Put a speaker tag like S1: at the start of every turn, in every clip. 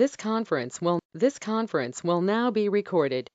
S1: This conference will now be recorded.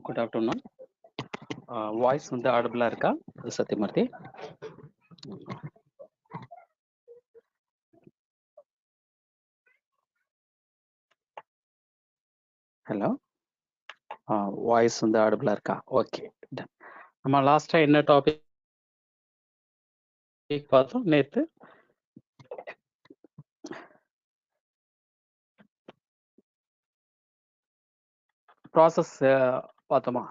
S2: Good afternoon. Voice வந்து ஆடிபிளா இருக்கா Sathyamoorthy? Hello, voice வந்து ஆடிபிளா இருக்கா? ஓகே, நம்ம லாஸ்டா என்ன டாபிக் பார்த்தோம் நேத்து? ப்ராசஸ் பார்த்தோமா?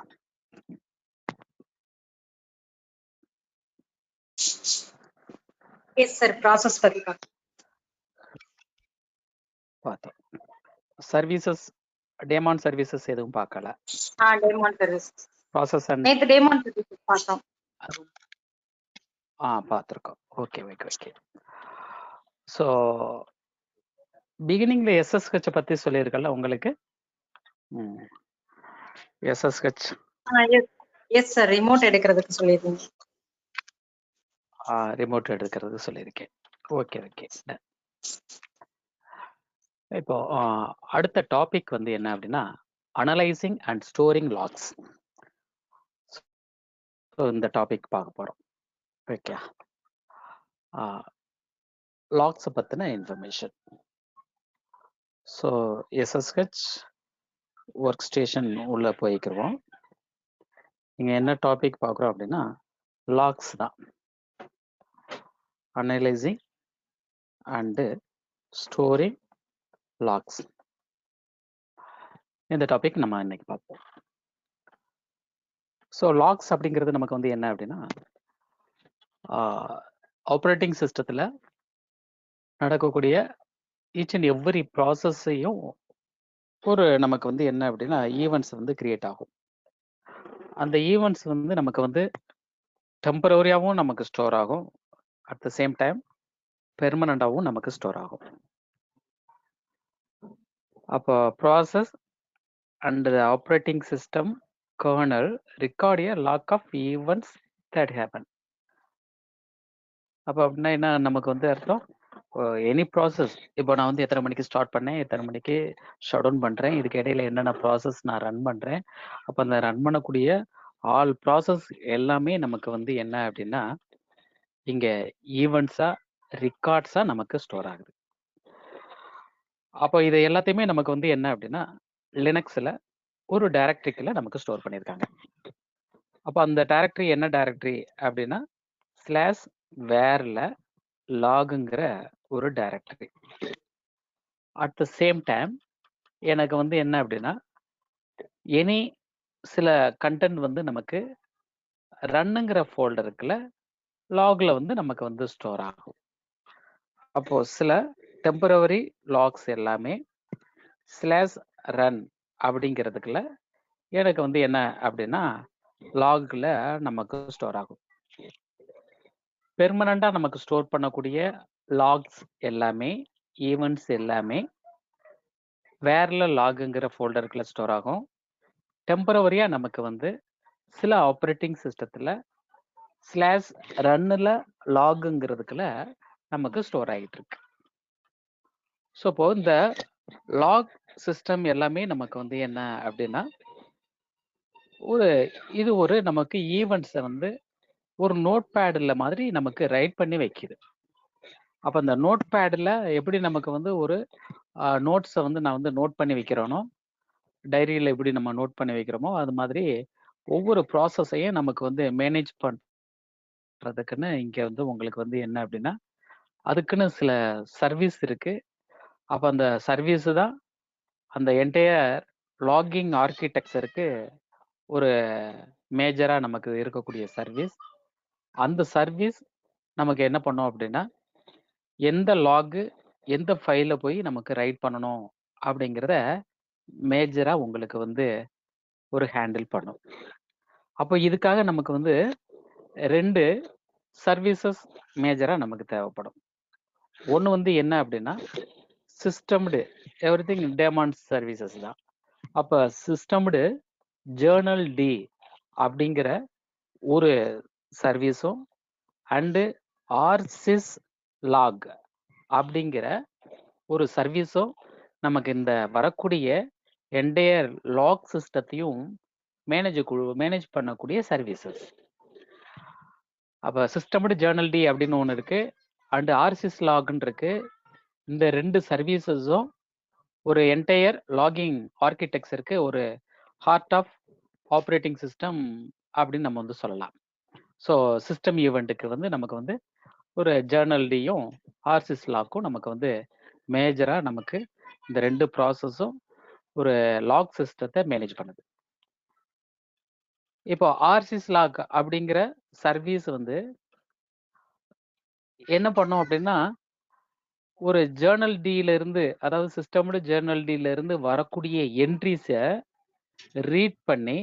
S3: Yes sir, process பத்தி
S2: பார்த்தோம். சர்வீசஸ், டேமான் சர்வீசஸ் எதுவும் பார்க்கல.
S3: டேமான் சர்வீஸ்
S2: ப்ராசஸ் அண்ட்
S3: நேத்து டேமான் சர்வீஸ் பார்த்தோம்.
S2: பார்த்துருக்கோம். Okay okay okay. ஸோ பிகினிங்ல எஸ்எஸ்ஹெச் பத்தி சொல்லியிருக்கல உங்களுக்கு. எஸ்எஸ்ஹெச்
S3: எஸ் சார், ரிமோட் எடுக்கிறதுக்கு சொல்லியிருந்தீங்க.
S2: ரிமோட் எடுக்கிறது சொல்லியிருக்கேன். Okay okay. இப்போ அடுத்த டாபிக் வந்து என்ன அப்படின்னா, analysing and storing logs. So இந்த டாபிக் பார்க்க போறோம். ஓகே, லாக்ஸை பற்றின information. So SSH work station உள்ள போய்க்கிறோம். இங்கே என்ன டாபிக் பார்க்குறோம் அப்படின்னா லாக்ஸ் தான். அனலைசிங் அண்டு ஸ்டோரிங் லாக்ஸ், இந்த டாபிக் நம்ம இன்னைக்கு பார்ப்போம். ஸோ லாக்ஸ் அப்படிங்கிறது நமக்கு வந்து என்ன அப்படின்னா, ஆப்ரேட்டிங் சிஸ்டத்தில் நடக்கக்கூடிய ஈச் அண்ட் எவ்ரி ப்ராசஸையும் ஒரு நமக்கு வந்து என்ன அப்படின்னா ஈவெண்ட்ஸ் வந்து கிரியேட் ஆகும். அந்த ஈவெண்ட்ஸ் வந்து நமக்கு வந்து டெம்பரரியாகவும் நமக்கு ஸ்டோர் ஆகும், அட் த சேம் டைம் பெர்மனண்டாகவும் நமக்கு ஸ்டோர் ஆகும். அப்போ process and the operating system kernel record a log of events that happen. அப்போ அப்படின்னா என்ன நமக்கு வந்து அர்த்தம், எனி ப்ராசஸ், இப்போ நான் வந்து எத்தனை மணிக்கு ஸ்டார்ட் பண்ணேன், எத்தனை மணிக்கு ஷட் டவுன் பண்ணுறேன், இதுக்கு இடையில என்னென்ன ப்ராசஸ் நான் ரன் பண்ணுறேன், அப்போ அந்த ரன் பண்ணக்கூடிய ஆல் ப்ராசஸ் எல்லாமே நமக்கு வந்து என்ன அப்படின்னா இங்கே ஈவெண்ட்ஸாக ரெக்கார்ட்ஸாக நமக்கு ஸ்டோர் ஆகுது. அப்போ இது எல்லாத்தையுமே நமக்கு வந்து என்ன அப்படின்னா லினக்ஸில் ஒரு டைரக்டரிக்குள்ள நமக்கு ஸ்டோர் பண்ணியிருக்காங்க. அப்போ அந்த டைரக்டரி என்ன டைரக்டரி அப்படின்னா /வேர்ல லாகுங்கிற ஒரு directory. At the same time எனக்கு வந்து என்ன அப்படின்னா எனி சில கண்டென்ட் வந்து நமக்கு ரன்னுங்கிற ஃபோல்டருக்குள்ள லாக்ல வந்து நமக்கு வந்து ஸ்டோர் ஆகும். அப்போ சில டெம்பரவரி லாக்ஸ் எல்லாமே ஸ்லாஷ் ரன் அப்படிங்கிறதுக்குள்ள எனக்கு வந்து என்ன அப்படின்னா லாக்ல நமக்கு ஸ்டோர் ஆகும். பெர்மனண்டா நமக்கு ஸ்டோர் பண்ணக்கூடிய லாக்ஸ் எல்லாமே ஈவெண்ட்ஸ் எல்லாமே வேர்ல லாகுங்கிற ஃபோல்டருக்குள்ள ஸ்டோர் ஆகும். டெம்பரவரியா நமக்கு வந்து சில ஆப்ரேட்டிங் சிஸ்டத்துல ஸ்லாஷ் ரன்னுல லாகுங்கிறதுக்குள்ள நமக்கு ஸ்டோர் ஆகிட்டு இருக்கு. ஸோ இப்போ இந்த லாக் சிஸ்டம் எல்லாமே நமக்கு வந்து என்ன அப்படின்னா இது ஒரு நமக்கு ஈவெண்ட்ஸை வந்து ஒரு நோட் பேடில் மாதிரி நமக்கு ரைட் பண்ணி வைக்குது. அப்போ அந்த நோட் பேடில் எப்படி நமக்கு வந்து ஒரு நோட்ஸை வந்து நான் வந்து நோட் பண்ணி வைக்கிறேனோ, டைரியில் எப்படி நம்ம நோட் பண்ணி வைக்கிறோமோ அது மாதிரி ஒவ்வொரு ப்ராசஸையும் நமக்கு வந்து மேனேஜ் பண்ணுறதுக்குன்னு இங்கே வந்து உங்களுக்கு வந்து என்ன அப்படின்னா அதுக்குன்னு சில சர்வீஸ் இருக்கு. அப்போ அந்த சர்வீஸ் தான் அந்த என்டையர் லாகிங் ஆர்கிடெக்சருக்கு ஒரு மேஜரா நமக்கு இருக்கக்கூடிய சர்வீஸ். அந்த சர்வீஸ் நமக்கு என்ன பண்ணோம் அப்படின்னா எந்த லாகு எந்த ஃபைல போய் நமக்கு ரைட் பண்ணணும் அப்படிங்கிறத மேஜரா உங்களுக்கு வந்து ஒரு ஹேண்டில் பண்ணும். அப்போ இதுக்காக நமக்கு வந்து 2 சர்வீசஸ் மேஜரா நமக்கு தேவைப்படும். ஒன்று வந்து என்ன அப்படின்னா சிஸ்டம்டு எவ்ரிதிங் டேமான் சர்வீசஸ் தான். அப்போ சிஸ்டம்டு ஜேர்னல் டி அப்படிங்கிற ஒரு சர்வீஸும் அண்டு ஆர்சிஸ் லாக் அப்படிங்கிற ஒரு சர்வீஸும் நமக்கு இந்த வரக்கூடிய என்டையர் லாக் சிஸ்டத்தையும் மேனேஜ் பண்ணக்கூடிய சர்வீசஸ். அப்போ சிஸ்டம்டு ஜேர்னல் டி அப்படின்னு ஒன்று இருக்கு அண்டு ஆர்சிஸ் லாக்னு இருக்கு. இந்த 2 சர்வீசஸும் ஒரு என்டையர் லாகிங் ஆர்கிடெக்சருக்கு ஒரு ஹார்ட் ஆஃப் ஆப்ரேட்டிங் சிஸ்டம் அப்படின்னு நம்ம வந்து சொல்லலாம். ஸோ சிஸ்டம் ஈவெண்ட்டுக்கு வந்து நமக்கு வந்து ஒரு ஜேர்னல் டியும் ஆர்சிஸ் லாக்கும் நமக்கு வந்து மேஜரா நமக்கு இந்த 2 ப்ராசஸும் ஒரு லாக் சிஸ்டத்தை மேனேஜ் பண்ணுது. இப்போ ஆர்சிஸ் லாக் அப்படிங்கிற சர்வீஸ் வந்து என்ன பண்ணோம் அப்படின்னா ஒரு ஜேர்னல் டில இருந்து அதாவது சிஸ்டம்டு ஜேர்னல் டில இருந்து வரக்கூடிய என்ட்ரிஸை ரீட் பண்ணி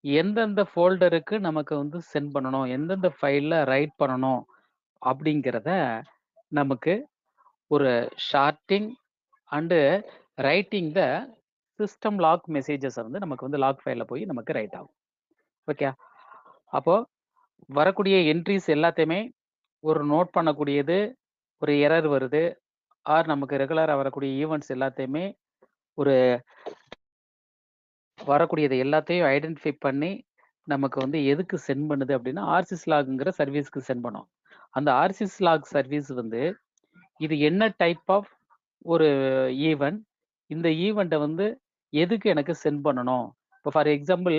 S2: எந்தெந்த ஃபோல்டருக்கு நமக்கு வந்து சென்ட் பண்ணணும், எந்தெந்த ஃபைலில் ரைட் பண்ணணும் அப்படிங்கிறத நமக்கு ஒரு sorting and writing the system log மெசேஜஸை வந்து நமக்கு வந்து லாக் ஃபைலில் போய் நமக்கு ரைட் ஆகும். ஓகே, அப்போது வரக்கூடிய என்ட்ரிஸ் எல்லாத்தையுமே ஒரு நோட் பண்ணக்கூடியது, ஒரு எரர் வருது ஆர் நமக்கு ரெகுலராக வரக்கூடிய ஈவெண்ட்ஸ் எல்லாத்தையுமே ஒரு வரக்கூடியது எல்லாத்தையும் ஐடென்டிஃபை பண்ணி நமக்கு வந்து எதுக்கு சென்ட் பண்ணுது அப்படின்னா ஆர்சிஸ் லாக்ங்கிற சர்வீஸ்க்கு சென்ட் பண்ணோம். அந்த ஆர்சிஸ் லாக் சர்வீஸ் வந்து இது என்ன டைப் ஆஃப் ஒரு ஈவெண்ட், இந்த ஈவெண்ட்டை வந்து எதுக்கு எனக்கு சென்ட் பண்ணணும். இப்போ ஃபார் எக்ஸாம்பிள்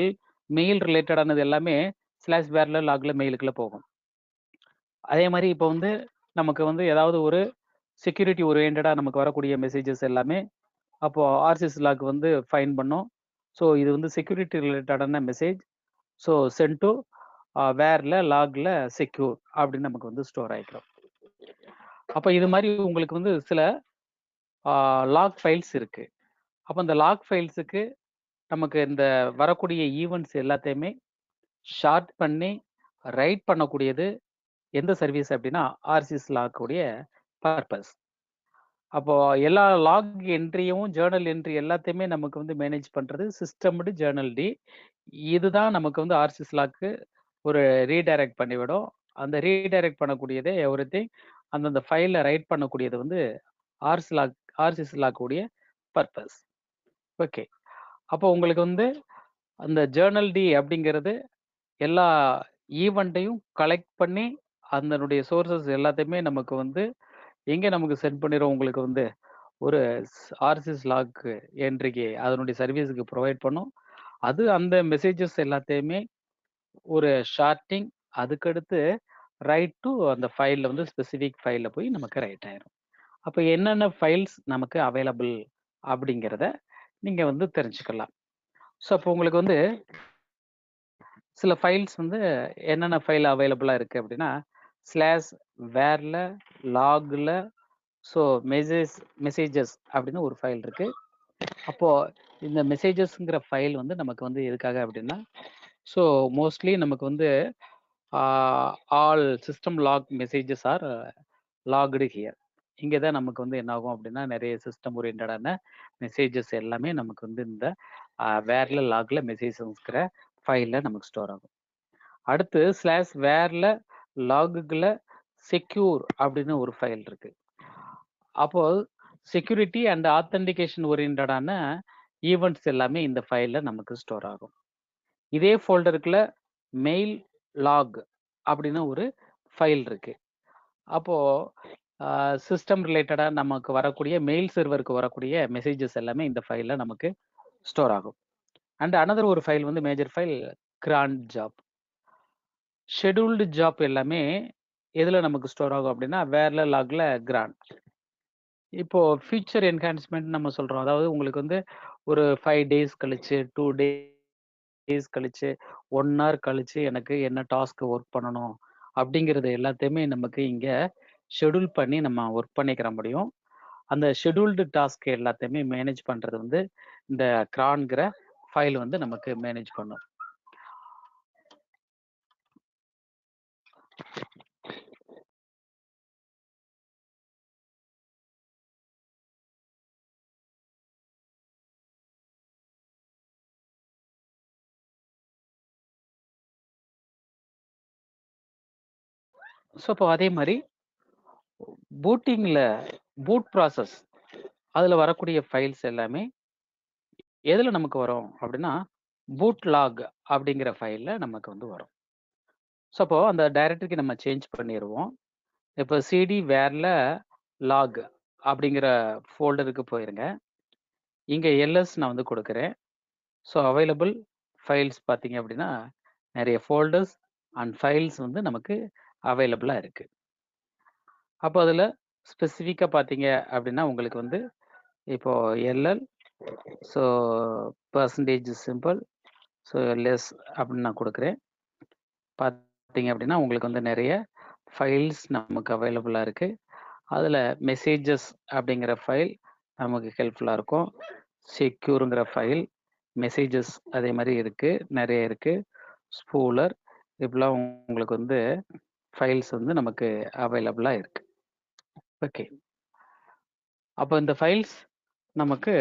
S2: மெயில் ரிலேட்டடானது எல்லாமே ஸ்லாஷ் வேர்ல லாக்ல மெயிலுக்குள்ள போகும். அதே மாதிரி இப்போ வந்து நமக்கு வந்து ஏதாவது ஒரு செக்யூரிட்டி ஓரியன்டாக நமக்கு வரக்கூடிய மெசேஜஸ் எல்லாமே அப்போ ஆர்சிஸ் லாக் வந்து ஃபைன் பண்ணோம். ஸோ இது வந்து செக்யூரிட்டி ரிலேட்டடான மெசேஜ். ஸோ சென்ட் டு வேர்ல லாக்ல செக்யூர் அப்படின்னு நமக்கு வந்து ஸ்டோர் ஆகிக்கிறோம். அப்போ இது மாதிரி உங்களுக்கு வந்து சில லாக் ஃபைல்ஸ் இருக்கு. அப்போ இந்த லாக் ஃபைல்ஸுக்கு நமக்கு இந்த வரக்கூடிய ஈவெண்ட்ஸ் எல்லாத்தையுமே ஷார்ட் பண்ணி ரைட் பண்ணக்கூடியது எந்த சர்வீஸ் அப்படின்னா ஆர்சிஸ் லாக்குடைய பர்பஸ். அப்போ எல்லா லாக் என்ட்ரியும் ஜேர்னல் என்ட்ரி எல்லாத்தையுமே நமக்கு வந்து மேனேஜ் பண்றது சிஸ்டம்டு ஜேர்னல் டி. இதுதான் நமக்கு வந்து ஆர்சிஸ் லாக்கு ஒரு ரீடைரக்ட் பண்ணிவிடும். அந்த ரீடைரக்ட் பண்ணக்கூடியதே எவ்ரிதிங் அந்தந்த ஃபைலில் ரைட் பண்ணக்கூடியது வந்து ஆர்சிஸ் லாக்குடைய பர்பஸ். ஓகே, அப்போ உங்களுக்கு வந்து அந்த ஜேர்னல் டி அப்படிங்கிறது எல்லா ஈவெண்ட்டையும் கலெக்ட் பண்ணி அதனுடைய சோர்சஸ் எல்லாத்தையுமே நமக்கு வந்து எங்கே நமக்கு சென்ட் பண்ணிடும், உங்களுக்கு வந்து ஒரு ஆர்சிஸ் லாக் என்ட்ரிக்கு அதனுடைய சர்வீஸுக்கு ப்ரொவைட் பண்ணும். அது அந்த மெசேஜஸ் எல்லாத்தையுமே ஒரு ஷார்ட்டிங் அதுக்கடுத்து ரைட் டு அந்த ஃபைலில் வந்து ஸ்பெசிஃபிக் ஃபைலில் போய் நமக்கு ரைட் ஆயிரும். அப்போ என்னென்ன ஃபைல்ஸ் நமக்கு அவைலபிள் அப்படிங்கிறத நீங்கள் வந்து தெரிஞ்சுக்கலாம். ஸோ அப்போ உங்களுக்கு வந்து சில ஃபைல்ஸ் வந்து என்னென்ன ஃபைல் அவைலபிளாக இருக்குது அப்படின்னா ஸ்லாஷ் வேர்ல லாகில் ஸோ மெசேஜஸ் அப்படின்னு ஒரு ஃபைல் இருக்குது. அப்போ இந்த மெசேஜஸ்ங்கிற ஃபைல் வந்து நமக்கு வந்து எதுக்காக அப்படின்னா, ஸோ மோஸ்ட்லி நமக்கு வந்து all system log messages are logged here. இங்கே தான் நமக்கு வந்து என்ன ஆகும் அப்படின்னா, நிறைய சிஸ்டம் ஓரியன்டான மெசேஜஸ் எல்லாமே நமக்கு வந்து இந்த வேர்ல லாக்ல மெசேஜஸ்ங்கிற ஃபைல்ல நமக்கு ஸ்டோர் ஆகும். அடுத்து வேர்ல லாகுக்குள்ள செக்யூர் அப்படின்னு ஒரு ஃபைல் இருக்கு. அப்போ செக்யூரிட்டி அண்ட் ஆத்தென்டிகேஷன் ஓரியன்டான ஈவெண்ட்ஸ் எல்லாமே இந்த ஃபைல்ல நமக்கு ஸ்டோர் ஆகும். இதே ஃபோல்டருக்குள்ள மெயில் லாக் அப்படின்னு ஒரு ஃபைல் இருக்கு. அப்போ சிஸ்டம் ரிலேட்டடா நமக்கு வரக்கூடிய மெயில் சர்வருக்கு வரக்கூடிய மெசேஜஸ் எல்லாமே இந்த ஃபைல்ல நமக்கு ஸ்டோர் ஆகும். அண்ட் அனதர் ஒரு ஃபைல் வந்து major file cron job. Scheduled job எல்லாமே எதுல நமக்கு ஸ்டோர் ஆகும் அப்படின்னா வேர்ல லாக்ல கிராண்ட். இப்போ ஃபியூச்சர் என்ஹான்ஸ்மெண்ட் நம்ம சொல்றோம். அதாவது உங்களுக்கு வந்து ஒரு 5 டேஸ் கழிச்சு 2 டேஸ் கழிச்சு 1 hour கழிச்சு எனக்கு என்ன டாஸ்க் ஒர்க் பண்ணணும் அப்படிங்கிறது எல்லாத்தையுமே நமக்கு இங்க ஷெட்யூல் பண்ணி நம்ம ஒர்க் பண்ணிக்கிற முடியும். அந்த ஷெட்யூல்டு டாஸ்க் எல்லாத்தையுமே மேனேஜ் பண்றது வந்து இந்த கிரான்ங்கிற ஃபைல் வந்து நமக்கு மேனேஜ் பண்ணும். ஸோ இப்போ அதே மாதிரி பூட் ப்ராசஸ் அதில் வரக்கூடிய ஃபைல்ஸ் எல்லாமே எதில் நமக்கு வரும் அப்படின்னா பூட் லாக் அப்படிங்கிற ஃபைலில் நமக்கு வந்து வரும். ஸோ அப்போ அந்த டைரக்டரிக்கு நம்ம சேஞ்ச் பண்ணிடுவோம். இப்போ சிடி வேர்ல லாக் அப்படிங்கிற ஃபோல்டருக்கு போயிருங்க. இங்கே எல்எஸ் நான் வந்து கொடுக்குறேன். ஸோ அவைலபிள் ஃபைல்ஸ் பார்த்தீங்க அப்படின்னா நிறைய ஃபோல்டர்ஸ் அண்ட் ஃபைல்ஸ் வந்து நமக்கு அவைலபிளாக இருக்குது. அப்போ அதில் ஸ்பெசிஃபிக்காக பார்த்தீங்க அப்படின்னா உங்களுக்கு வந்து இப்போ LL so percentage simple so less அப்படின்னு நான் கொடுக்குறேன். பார்த்தீங்க அப்படின்னா உங்களுக்கு வந்து நிறைய ஃபைல்ஸ் நமக்கு அவைலபிளாக இருக்குது. அதில் மெசேஜஸ் அப்படிங்கிற ஃபைல் நமக்கு ஹெல்ப்ஃபுல்லாக இருக்கும். செக்யூருங்கிற ஃபைல் மெசேஜஸ் அதே மாதிரி இருக்குது, நிறைய இருக்குது. ஸ்பூலர் இப்படிலாம் உங்களுக்கு வந்து ஃபைல்ஸ் வந்து நமக்கு அவைலபிளாக இருக்குது. ஓகே, அப்போ இந்த ஃபைல்ஸ் நமக்கு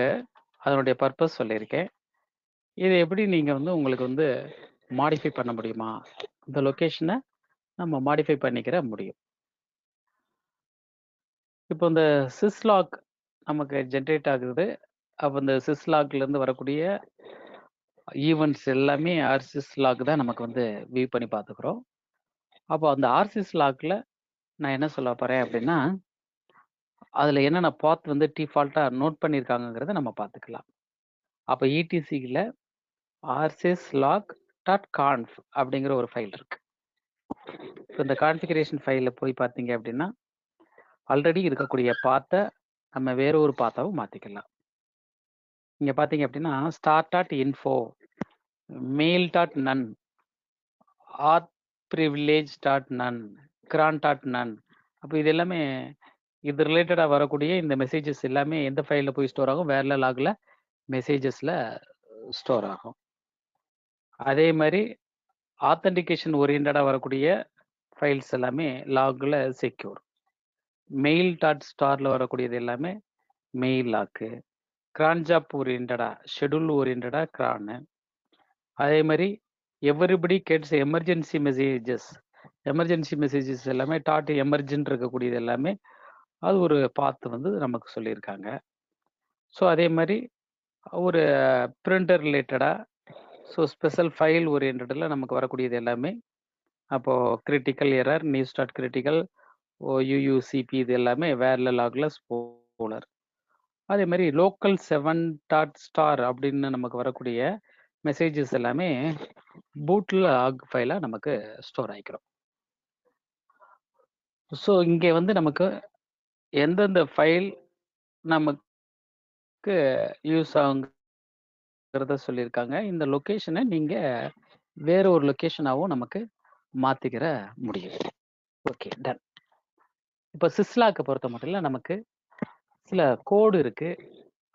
S2: அதனுடைய பர்பஸ் சொல்லியிருக்கேன். இதை எப்படி நீங்கள் வந்து உங்களுக்கு வந்து மாடிஃபை பண்ண முடியுமா? இந்த லொக்கேஷனை நம்ம மாடிஃபை பண்ணிக்கிற முடியும். இப்போ இந்த சிஸ்லாக் நமக்கு ஜென்ரேட் ஆகுது. அப்போ இந்த சிஸ்லாக்லேருந்து வரக்கூடிய ஈவெண்ட்ஸ் எல்லாமே ஆர்சிஸ்லாக் தான் நமக்கு வந்து வியூ பண்ணி பார்த்துக்கிறோம். அப்போ அந்த ஆர்சிஸ்லாக்ல நான் என்ன சொல்ல போகிறேன் அப்படின்னா, அதில் என்னென்ன பாத் வந்து டிஃபால்ட்டாக நோட் பண்ணியிருக்காங்கிறத நம்ம பார்த்துக்கலாம். அப்போ இடிசியில் rsyslog.conf அப்படிங்கிற ஒரு ஃபைல் இருக்கு. ஸோ இந்த கான்ஃபிகரேஷன் ஃபைலில் போய் பார்த்தீங்க அப்படின்னா ஆல்ரெடி இருக்கக்கூடிய பாத்தை நம்ம வேற ஒரு பாத்தாவும் மாற்றிக்கலாம். இங்கே பார்த்தீங்க அப்படின்னா start.info mail.none authprivilege.none cron.none அப்போ இது எல்லாமே இது ரிலேட்டடாக வரக்கூடிய இந்த மெசேஜஸ் எல்லாமே எந்த ஃபைலில் போய் ஸ்டோர் ஆகும்? வேர்ல லாக்ல மெசேஜஸில் ஸ்டோர் ஆகும். அதே மாதிரி ஆத்தென்டிகேஷன் ஓரியன்டாக வரக்கூடிய ஃபைல்ஸ் எல்லாமே லாக்ல செக்யூர். mail.starல வரக்கூடியது எல்லாமே மெயில் லாக்கு. கிரான்ஜாப் ஓரியன்டா ஷெட்யூல் ஓரியன்டா கிரானு. அதே மாதிரி எவ்ரிபடி கெட்ஸ் எமர்ஜென்சி மெசேஜஸ் எல்லாமே .emergent இருக்கக்கூடியது எல்லாமே அது ஒரு பாத்து வந்து நமக்கு சொல்லியிருக்காங்க. ஸோ அதே மாதிரி ஒரு பிரிண்டர் ரிலேட்டடாக ஸோ ஸ்பெஷல் ஃபைல் ஓரியன்டில் நமக்கு வரக்கூடியது எல்லாமே அப்போது கிரிட்டிக்கல் எரர் new.critical UUCP இது எல்லாமே வேர்ல லாக்ல ஸ்போலர். அதே மாதிரி லோக்கல் 7.star அப்படின்னு நமக்கு வரக்கூடிய மெசேஜஸ் எல்லாமே பூட்ல லாக் ஃபைலாக நமக்கு ஸ்டோர் ஆகிக்கிறோம். ஸோ இங்கே வந்து நமக்கு எந்தெந்த ஃபைல் நமக்கு யூஸ் ஆகுங்கிறத சொல்லியிருக்காங்க. இந்த லொக்கேஷனை நீங்கள் வேற ஒரு லொக்கேஷனாகவும் நமக்கு மாற்றிக்கிற முடியும். Okay, done. இப்போ சிஸ்லாக்கை பொறுத்த மட்டும் நமக்கு சில கோடு இருக்கு.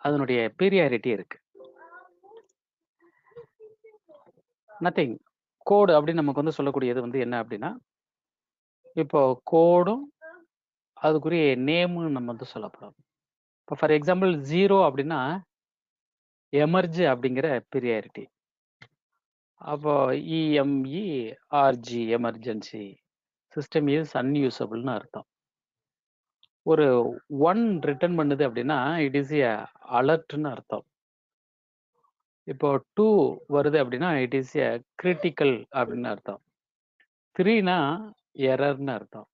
S2: அதனுடைய பீரியாரிட்டி இருக்கு. நத்திங். கோடு அப்படின்னு நமக்கு வந்து சொல்லக்கூடியது வந்து என்ன அப்படின்னா, இப்போ கோடும் அதுக்குரிய நேமும் நம்ம வந்து சொல்லப்படும். இப்போ ஃபார் எக்ஸாம்பிள் 0 அப்படின்னா எமர்ஜ் அப்படிங்கிற பீரியாரிட்டி. அப்போ EMERG emergency system is அன்யூசபிள்னு அர்த்தம். ஒரு 1 ரிட்டர்ன் பண்ணுது அப்படின்னா இட் இஸ் ஏ அலர்ட்னு அர்த்தம். இப்போ 2 வருது அப்படின்னா இட் இஸ் ஏ கிரிட்டிக்கல் அப்படின்னு அர்த்தம். 3னா எரர்னு அர்த்தம்.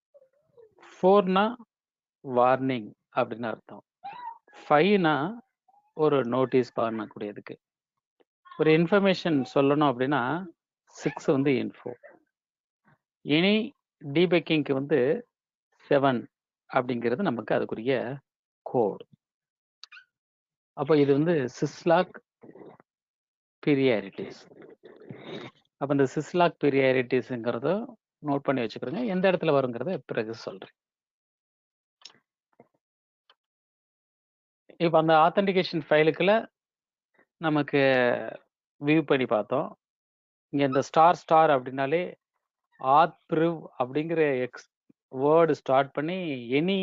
S2: 4னா வார்னிங் அப்படின்னு அர்த்தம். 5னா ஒரு நோட்டீஸ் பண்ணக்கூடியதுக்கு. ஒரு இன்ஃபர்மேஷன் சொல்லணும் அப்படின்னா 6 வந்து இன்ஃபோ. இனி டீபக்கிங்க்கு வந்து 7 அப்படிங்கிறது நமக்கு அதுக்குரிய கோட். அப்போ இது வந்து சிஸ்லாக் பீரியாரிட்டிஸ். அப்போ இந்த சிஸ்லாக் பீரியாரிட்டிஸ்ங்கிறத நோட் பண்ணி வச்சுக்கிறோங்க. எந்த இடத்துல வருங்கிறத பிறகு சொல்றேன். இப்போ அந்த ஆத்தென்டிகேஷன் ஃபைலுக்குள்ள நமக்கு வியூ பண்ணி பார்த்தோம். இங்க இந்த ஸ்டார் அப்படின்னாலே ஆத் ப்ரிவ் அப்படிங்கிற வேர்டு ஸ்டார்ட் பண்ணி எனி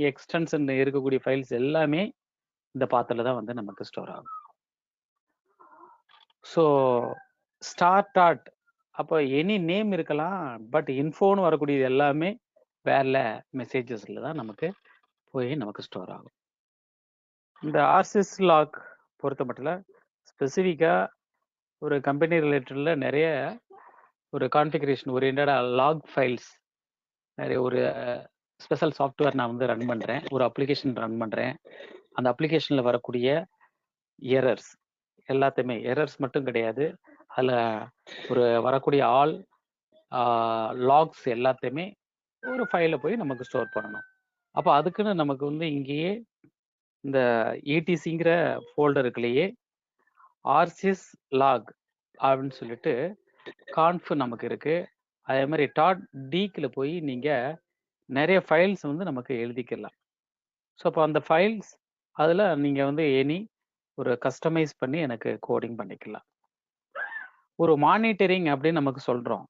S2: எக்ஸ்டென்ஷன் இருக்கக்கூடிய ஃபைல்ஸ் எல்லாமே இந்த பாத்தில் தான் வந்து நமக்கு ஸ்டோர் ஆகும். ஸோ ஸ்டார்ட் அப்போ எனி நேம் இருக்கலாம், பட் இன்ஃபோன்னு வரக்கூடியது எல்லாமே வேற மெசேஜஸ்ல தான் நமக்கு போய் நமக்கு ஸ்டோர் ஆகும். இந்த ஆர்சிஎஸ் லாக் பொறுத்த மட்டும் ஸ்பெசிஃபிக்காக ஒரு கம்பெனி ரிலேட்டடில் நிறைய ஒரு கான்ஃபிகரேஷன் ஓரியன்டா லாக் ஃபைல்ஸ் நிறைய ஒரு ஸ்பெஷல் சாஃப்ட்வேர் நான் வந்து ரன் பண்ணுறேன், ஒரு அப்ளிகேஷன் ரன் பண்ணுறேன். அந்த அப்ளிகேஷனில் வரக்கூடிய எரர்ஸ் எல்லாத்தையுமே, எரர்ஸ் மட்டும் கிடையாது, அதில் ஒரு வரக்கூடிய ஆல் லாக்ஸ் எல்லாத்தையுமே ஒரு ஃபைலில் போய் நமக்கு ஸ்டோர் பண்ணணும். அப்போ அதுக்குன்னு நமக்கு வந்து இங்கேயே இந்த ETCங்கிற ஃபோல்டருக்குள்ளேயே ஆர்சிஎஸ் லாக் அப்படின்னு சொல்லிட்டு கான்ஃப் நமக்கு இருக்கு. அதே மாதிரி .dக்குள்ள போய் நீங்கள் நிறைய ஃபைல்ஸ் வந்து நமக்கு எழுதிக்கலாம். ஸோ அப்போ அந்த ஃபைல்ஸ் அதில் நீங்கள் வந்து எனி ஒரு கஸ்டமைஸ் பண்ணி எனக்கு கோடிங் பண்ணிக்கலாம். ஒரு மானிட்டரிங் அப்படின்னு நமக்கு சொல்கிறோம்.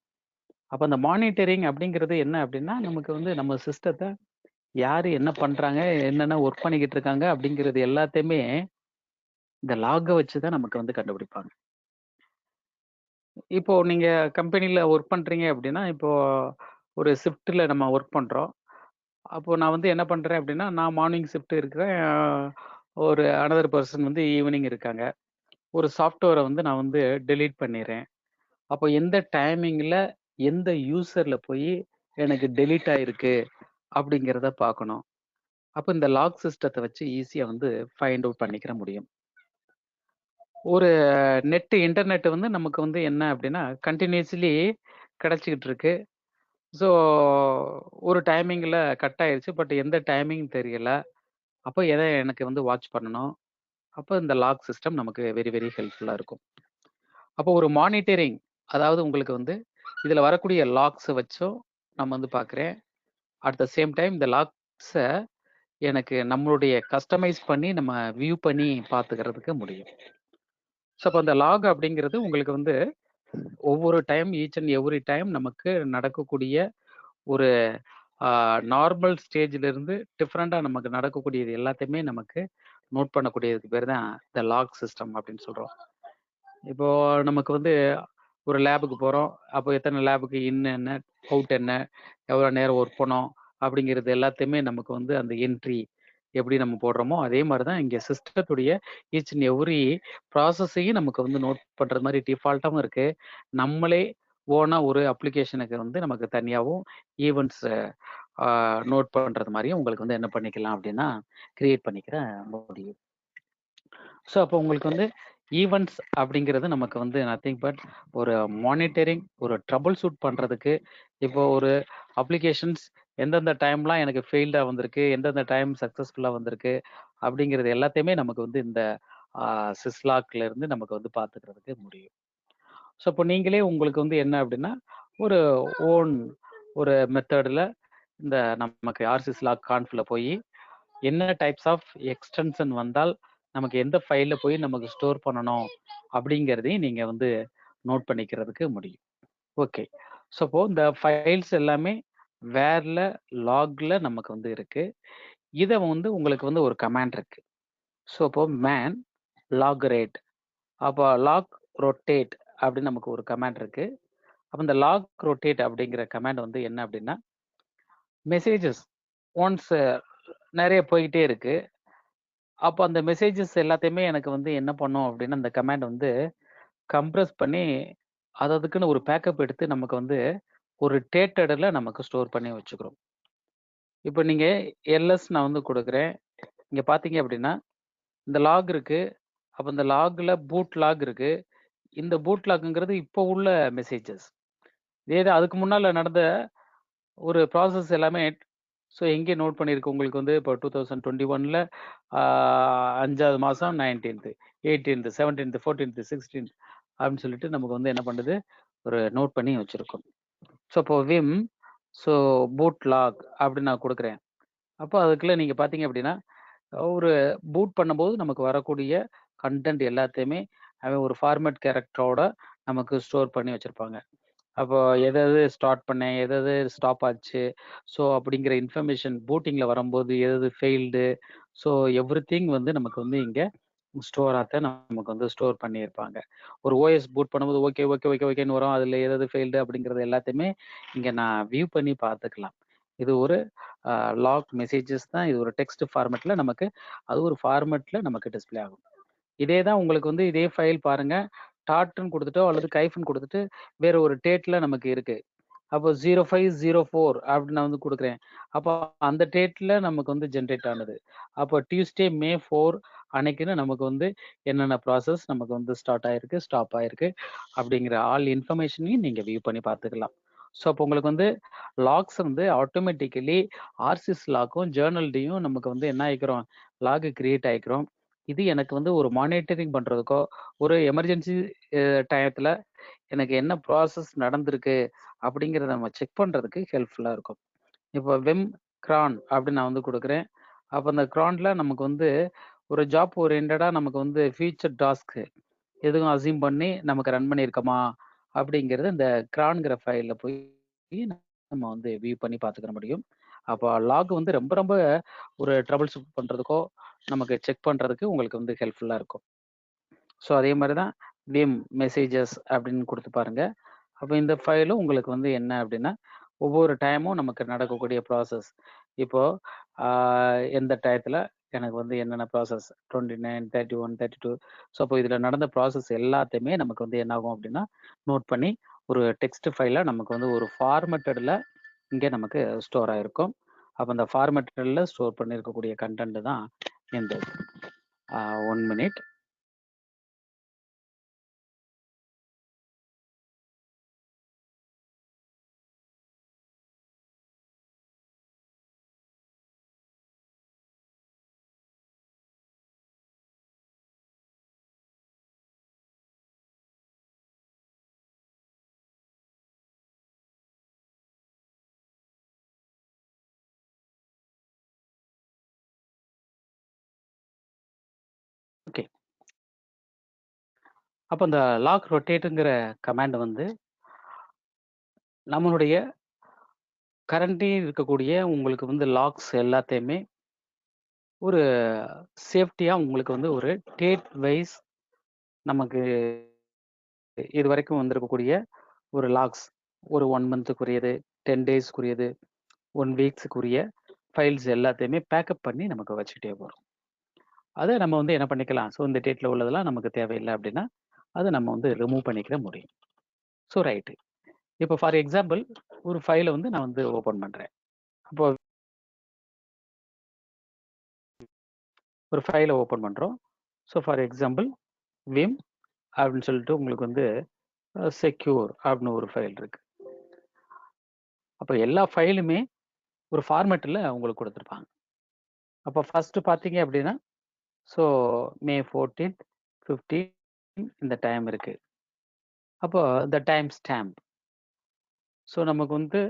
S2: அப்போ அந்த மானிட்டரிங் அப்படிங்கிறது என்ன அப்படின்னா, நமக்கு வந்து நம்ம சிஸ்டத்தை யார் என்ன பண்ணுறாங்க, என்னென்ன ஒர்க் பண்ணிக்கிட்டு இருக்காங்க அப்படிங்கிறது எல்லாத்தையுமே இந்த லாகை வச்சு தான் நமக்கு வந்து கண்டுபிடிப்பாங்க. இப்போ நீங்கள் கம்பெனியில் ஒர்க் பண்ணுறீங்க அப்படின்னா, இப்போ ஒரு ஷிஃப்ட்டில் நம்ம ஒர்க் பண்ணுறோம். அப்போ நான் வந்து என்ன பண்ணுறேன் அப்படின்னா, நான் மார்னிங் ஷிஃப்ட் இருக்கிறேன், ஒரு அனதர் பர்சன் வந்து ஈவினிங் இருக்காங்க. ஒரு சாஃப்ட்வேரை வந்து நான் வந்து டெலீட் பண்ணிடுறேன். அப்போ எந்த டைமிங்கில் எந்த யூசரில் போய் எனக்கு டெலீட் ஆகிருக்கு அப்படிங்கிறத பார்க்கணும். அப்போ இந்த லாக் சிஸ்டத்தை வச்சு ஈஸியாக வந்து ஃபைண்ட் அவுட் பண்ணிக்கிற முடியும். ஒரு இன்டர்நெட் வந்து நமக்கு வந்து என்ன அப்படின்னா கண்டினியூஸ்லி கிடச்சிக்கிட்டு இருக்கு. ஸோ ஒரு டைமிங்கில் கட் ஆயிடுச்சு, பட் எந்த டைமிங் தெரியல. அப்போ எதை எனக்கு வந்து வாட்ச் பண்ணணும். அப்போ இந்த லாக் சிஸ்டம் நமக்கு வெரி வெரி ஹெல்ப்ஃபுல்லாக இருக்கும். அப்போ ஒரு மானிட்டரிங், அதாவது உங்களுக்கு வந்து இதில் வரக்கூடிய லாக்ஸை வச்சும் நம்ம வந்து பார்க்குறேன். அட் த சேம் டைம் இந்த லாக்ஸை எனக்கு நம்மளுடைய கஸ்டமைஸ் பண்ணி நம்ம வியூ பண்ணி பார்த்துக்கிறதுக்கு முடியும். ஸோ அப்போ அந்த லாக் அப்படிங்கிறது உங்களுக்கு வந்து ஒவ்வொரு time each and every time நமக்கு நடக்கக்கூடிய ஒரு நார்மல் ஸ்டேஜிலிருந்து டிஃப்ரெண்ட்டாக நமக்கு நடக்கக்கூடியது எல்லாத்தையுமே நமக்கு நோட் பண்ணக்கூடியதுக்கு பேர் தான் இந்த லாக் சிஸ்டம் அப்படின்னு சொல்கிறோம். இப்போது நமக்கு வந்து ஒரு லேபுக்கு போகிறோம், அப்போ எத்தனை லேபுக்கு என்ன அவுட் என்ன, எவ்வளோ நேரம் ஒர்க் பண்ணோம் அப்படிங்கிறது எல்லாத்தையுமே நமக்கு வந்து அந்த என்ட்ரி எப்படி நம்ம போடுறோமோ அதே மாதிரி தான் இங்கே சிஸ்டத்துடைய ஈச் அண்ட் எவ்ரி ப்ராசஸையும் நமக்கு வந்து நோட் பண்ணுறது மாதிரி டிஃபால்ட்டாகவும் இருக்குது. நம்மளே ஓனாக ஒரு அப்ளிகேஷனுக்கு வந்து நமக்கு தனியாகவும் ஈவெண்ட்ஸ் நோட் பண்ணுறது மாதிரியும் உங்களுக்கு வந்து என்ன பண்ணிக்கலாம் அப்படின்னா கிரியேட் பண்ணிக்கிற முடியும். ஸோ அப்போ உங்களுக்கு வந்து ஈவெண்ட்ஸ் அப்படிங்கிறது நமக்கு வந்து நத்திங் பட் ஒரு மானிட்டரிங், ஒரு ட்ரபிள் ஷூட் பண்ணுறதுக்கு. இப்போ ஒரு அப்ளிகேஷன்ஸ் எந்தெந்த டைம்லாம் எனக்கு ஃபெயில்டாக வந்திருக்கு, எந்தெந்த டைம் சக்ஸஸ்ஃபுல்லாக வந்திருக்கு அப்படிங்கிறது எல்லாத்தையுமே நமக்கு வந்து இந்த சிஸ்லாக்ல இருந்து நமக்கு வந்து பார்த்துக்கிறதுக்கு முடியும். ஸோ இப்போ நீங்களே உங்களுக்கு வந்து என்ன அப்படின்னா ஒரு ஓன் ஒரு மெத்தடில் இந்த நமக்கு ஆர்சிஸ்லாக் கான்ஃபில் போய் என்ன டைப்ஸ் ஆஃப் எக்ஸ்டென்ஷன் வந்தால் நமக்கு எந்த ஃபைல்ல போய் நமக்கு ஸ்டோர் பண்ணணும் அப்படிங்கிறதையும் நீங்க வந்து நோட் பண்ணிக்கிறதுக்கு முடியும். ஓகே. ஸோ அப்போ இந்த ஃபைல்ஸ் எல்லாமே வேர்ல லாக்ல நமக்கு வந்து இருக்கு. இதை வந்து உங்களுக்கு வந்து ஒரு கமாண்ட் இருக்கு. ஸோ அப்போ மேன் லாக் ரேட், அப்போ லாக் ரொட்டேட் அப்படின்னு நமக்கு ஒரு கமாண்ட் இருக்கு. அப்போ இந்த லாக் ரொட்டேட் அப்படிங்கிற கமாண்ட் வந்து என்ன அப்படின்னா, மெசேஜஸ் ஒன்ஸ் நிறைய போயிட்டே இருக்கு. அப்போ அந்த மெசேஜஸ் எல்லாத்தையுமே எனக்கு வந்து என்ன பண்ணும் அப்படின்னா, அந்த கமாண்ட் வந்து கம்ப்ரஸ் பண்ணி அதுக்குன்னு ஒரு பேக்கப் எடுத்து நமக்கு வந்து ஒரு டேட்டடில் நமக்கு ஸ்டோர் பண்ணி வச்சுக்கிறோம். இப்போ நீங்க எல்எஸ் நான் வந்து கொடுக்குறேன். இங்க பாத்தீங்க அப்படின்னா இந்த லாக் இருக்கு. அப்போ இந்த லாக்ல பூட் லாக் இருக்கு. இந்த பூட் லாக்ங்கிறது இப்போ உள்ள மெசேஜஸ். இதே அதுக்கு முன்னால நடந்த ஒரு ப்ராசஸ் எல்லாமே ஸோ எங்கே நோட் பண்ணியிருக்கு உங்களுக்கு வந்து இப்போ 2021ல 5வது மாதம் 19th 18th 17th 14th 16th அப்படின்னு சொல்லிட்டு நமக்கு வந்து என்ன பண்ணுது, ஒரு நோட் பண்ணி வச்சிருக்கோம். ஸோ இப்போ விம் ஸோ பூட் லாக் அப்படின்னு நான் கொடுக்குறேன். அப்போ அதுக்குள்ள நீங்கள் பார்த்தீங்க அப்படின்னா ஒரு பூட் பண்ணும்போது நமக்கு வரக்கூடிய கண்டென்ட் எல்லாத்தையுமே அவன் ஒரு ஃபார்மேட் கேரக்டரோட நமக்கு ஸ்டோர் பண்ணி வச்சிருப்பாங்க. அப்போ எதாவது ஸ்டார்ட் பண்ணேன், எதாவது ஸ்டாப் ஆச்சு, ஸோ அப்படிங்கிற இன்ஃபர்மேஷன் பூட்டிங்கில் வரும்போது எதாவது ஃபெயில்டு, ஸோ எவ்ரிதிங் வந்து நமக்கு வந்து இங்கே ஸ்டோர் ஆக நமக்கு வந்து ஸ்டோர் பண்ணியிருப்பாங்க. ஒரு ஓஎஸ் பூட் பண்ணும்போது ஓகே ஓகே ஓகே ஓகேன்னு வரும், அதில் எதாவது ஃபெயில்டு அப்படிங்கிறது எல்லாத்தையுமே இங்கே நான் வியூ பண்ணி பார்த்துக்கலாம். இது ஒரு லாக் மெசேஜஸ் தான். இது ஒரு டெக்ஸ்ட் ஃபார்மேட்டில் நமக்கு அது ஒரு ஃபார்மேட்டில் நமக்கு டிஸ்பிளே ஆகும். இதே தான் உங்களுக்கு வந்து இதே ஃபைல் பாருங்க, டாட்ன்னு கொடுத்துட்டோ அல்லது கைஃப்னு கொடுத்துட்டு வேற ஒரு டேட்ல நமக்கு இருக்கு. அப்போ 0504 அப்படின்னு நான் வந்து கொடுக்குறேன். அப்போ அந்த டேட்ல நமக்கு வந்து ஜென்ரேட் ஆனது. அப்போ டியூஸ்டே May 4 அன்னைக்குன்னு நமக்கு வந்து என்னென்ன ப்ராசஸ் நமக்கு வந்து ஸ்டார்ட் ஆயிருக்கு, ஸ்டாப் ஆயிருக்கு அப்படிங்கிற ஆல் இன்ஃபர்மேஷனையும் நீங்க வியூ பண்ணி பார்த்துக்கலாம். ஸோ அப்போ உங்களுக்கு வந்து லாக்ஸ் வந்து ஆட்டோமேட்டிக்கலி ஆர்சிஎஸ் லாக்கும் ஜேர்னல்டையும் நமக்கு வந்து என்ன ஆகிக்கிறோம், லாக் கிரியேட் ஆகிக்கிறோம். இது எனக்கு வந்து ஒரு மானிட்டரிங் பண்றதுக்கோ, ஒரு எமர்ஜென்சி டயத்துல எனக்கு என்ன ப்ராசஸ் நடந்திருக்கு அப்படிங்கிறத நம்ம செக் பண்றதுக்கு ஹெல்ப்ஃபுல்லா இருக்கும். இப்போ வெம் கிரான் அப்படின்னு நான் வந்து கொடுக்குறேன். அப்போ அந்த கிரான்ல நமக்கு வந்து ஒரு ஜாப் ஓரியன்டா நமக்கு வந்து ஃபியூச்சர் டாஸ்க் எதுவும் அசியூம் பண்ணி நமக்கு ரன் பண்ணியிருக்கோமா அப்படிங்கிறது இந்த கிரான்ங்கிற ஃபைலில் போய் நம்ம வந்து வியூ பண்ணி பார்த்துக்கிற முடியும். அப்போ லாக் வந்து ரொம்ப ரொம்ப ஒரு ட்ரபிள் ஷூட் பண்ணுறதுக்கோ நமக்கு செக் பண்ணுறதுக்கு உங்களுக்கு வந்து ஹெல்ப்ஃபுல்லாக இருக்கும். ஸோ அதே மாதிரி தான் விம் மெசேஜஸ் அப்படின்னு கொடுத்து பாருங்க. அப்போ இந்த ஃபைலும் உங்களுக்கு வந்து என்ன அப்படின்னா ஒவ்வொரு டைமும் நமக்கு நடக்கக்கூடிய ப்ராசஸ். இப்போ எந்த டயத்தில் எனக்கு வந்து என்னென்ன ப்ராசஸ் 29 31 32 ஸோ அப்போ இதில் நடந்த ப்ராசஸ் எல்லாத்தையுமே நமக்கு வந்து என்ன ஆகும் அப்படின்னா நோட் பண்ணி ஒரு டெக்ஸ்ட் ஃபைலாக நமக்கு வந்து ஒரு ஃபார்மேட்டடில் இங்கே நமக்கு ஸ்டோர் ஆகிருக்கும். அப்போ அந்த ஃபார்மேட்டடில் ஸ்டோர் பண்ணியிருக்கக்கூடிய கண்டென்ட் தான் இந்த 1 minute. ஓகே. அப்போ இந்த லாக் ரொட்டேட்டுங்கிற கமாண்ட் வந்து நம்மளுடைய கரண்ட்லி இருக்கக்கூடிய உங்களுக்கு வந்து லாக்ஸ் எல்லாத்தையுமே ஒரு சேஃப்டியா உங்களுக்கு வந்து ஒரு டேட் வைஸ் நமக்கு இது வரைக்கும் வந்திருக்கக்கூடிய ஒரு லாக்ஸ் ஒரு 1 மந்த்துக்குரியது 10 டேஸ்க்குரியது 1 வீக்ஸுக்குரிய ஃபைல்ஸ் எல்லாத்தையுமே பேக்கப் பண்ணி நமக்கு வச்சுக்கிட்டே போகிறோம். அதை நம்ம வந்து என்ன பண்ணிக்கலாம், ஸோ இந்த டேட்டில் உள்ளதெல்லாம் நமக்கு தேவையில்லை அப்படின்னா அதை நம்ம வந்து ரிமூவ் பண்ணிக்கிற முடியும். So right. இப்போ ஃபார் எக்ஸாம்பிள் ஒரு ஃபைலை வந்து நான் வந்து ஓப்பன் பண்ணுறேன். அப்போ ஒரு ஃபைலை ஓப்பன் பண்ணுறோம். ஸோ ஃபார் எக்ஸாம்பிள் விம் அப்படின்னு சொல்லிட்டு உங்களுக்கு வந்து செக்யூர் அப்படின்னு ஒரு ஃபைல் இருக்கு. அப்போ எல்லா ஃபைலுமே ஒரு ஃபார்மேட்டில் உங்களுக்கு கொடுத்துருப்பாங்க. அப்போ ஃபர்ஸ்ட் பார்த்தீங்க அப்படின்னா ஸோ May 14th 15 இந்த டைம் இருக்கு. அப்போ இந்த டைம் ஸ்டாம்ப். ஸோ நமக்கு வந்து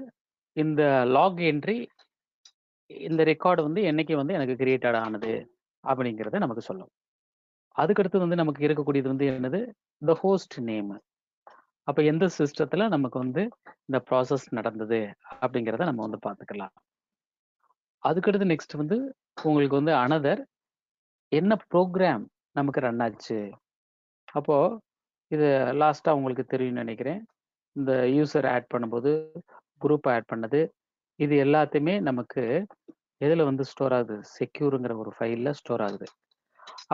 S2: இந்த லாக் என்ட்ரி இந்த ரெக்கார்டு வந்து என்னைக்கு வந்து எனக்கு கிரியேட்டட் ஆனது அப்படிங்கிறத நமக்கு சொல்லும். அதுக்கடுத்து வந்து நமக்கு இருக்கக்கூடியது வந்து என்னது, இந்த ஹோஸ்ட் நேம். அப்ப எந்த சிஸ்டத்துல நமக்கு வந்து இந்த ப்ராசஸ் நடந்தது அப்படிங்கிறத நம்ம வந்து பார்த்துக்கலாம். அதுக்கடுத்து நெக்ஸ்ட் வந்து உங்களுக்கு வந்து அனதர் என்ன ப்ரோக்ராம் நமக்கு ரன் ஆச்சு. அப்போ இது லாஸ்டா உங்களுக்கு தெரியும்னு நினைக்கிறேன். இந்த யூசர் ஆட் பண்ணும்போது குரூப் ஆட் பண்ணது இது எல்லாத்தையுமே நமக்கு எதுல வந்து ஸ்டோர் ஆகுது, செக்யூருங்கிற ஒரு ஃபைல்ல ஸ்டோர் ஆகுது.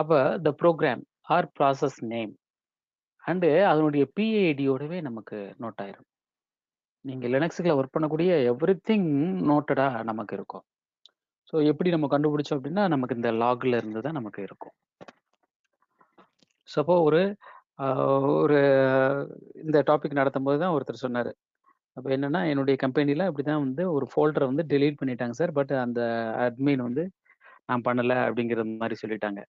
S2: அப்ப the program or process name and அதனுடைய பிஐடியோடவே நமக்கு நோட் ஆயிரும். நீங்க லினக்ஸ்ல ஒர்க் பண்ணக்கூடிய எவ்ரிதிங் நோட்டடா நமக்கு இருக்கும். ஸோ எப்படி நம்ம கண்டுபிடிச்சோம் அப்படின்னா நமக்கு இந்த லாக்ல இருந்து தான் நமக்கு இருக்கும். சப்போ ஒரு இந்த டாபிக் நடத்தும்போது தான் ஒருத்தர் சொன்னாரு. அப்ப என்னன்னா என்னுடைய கம்பெனில இப்படிதான் வந்து ஒரு ஃபோல்டரை வந்து டெலீட் பண்ணிட்டாங்க சார். பட் அந்த அட்மின் வந்து நான் பண்ணல அப்படிங்கிற மாதிரி சொல்லிட்டாங்க.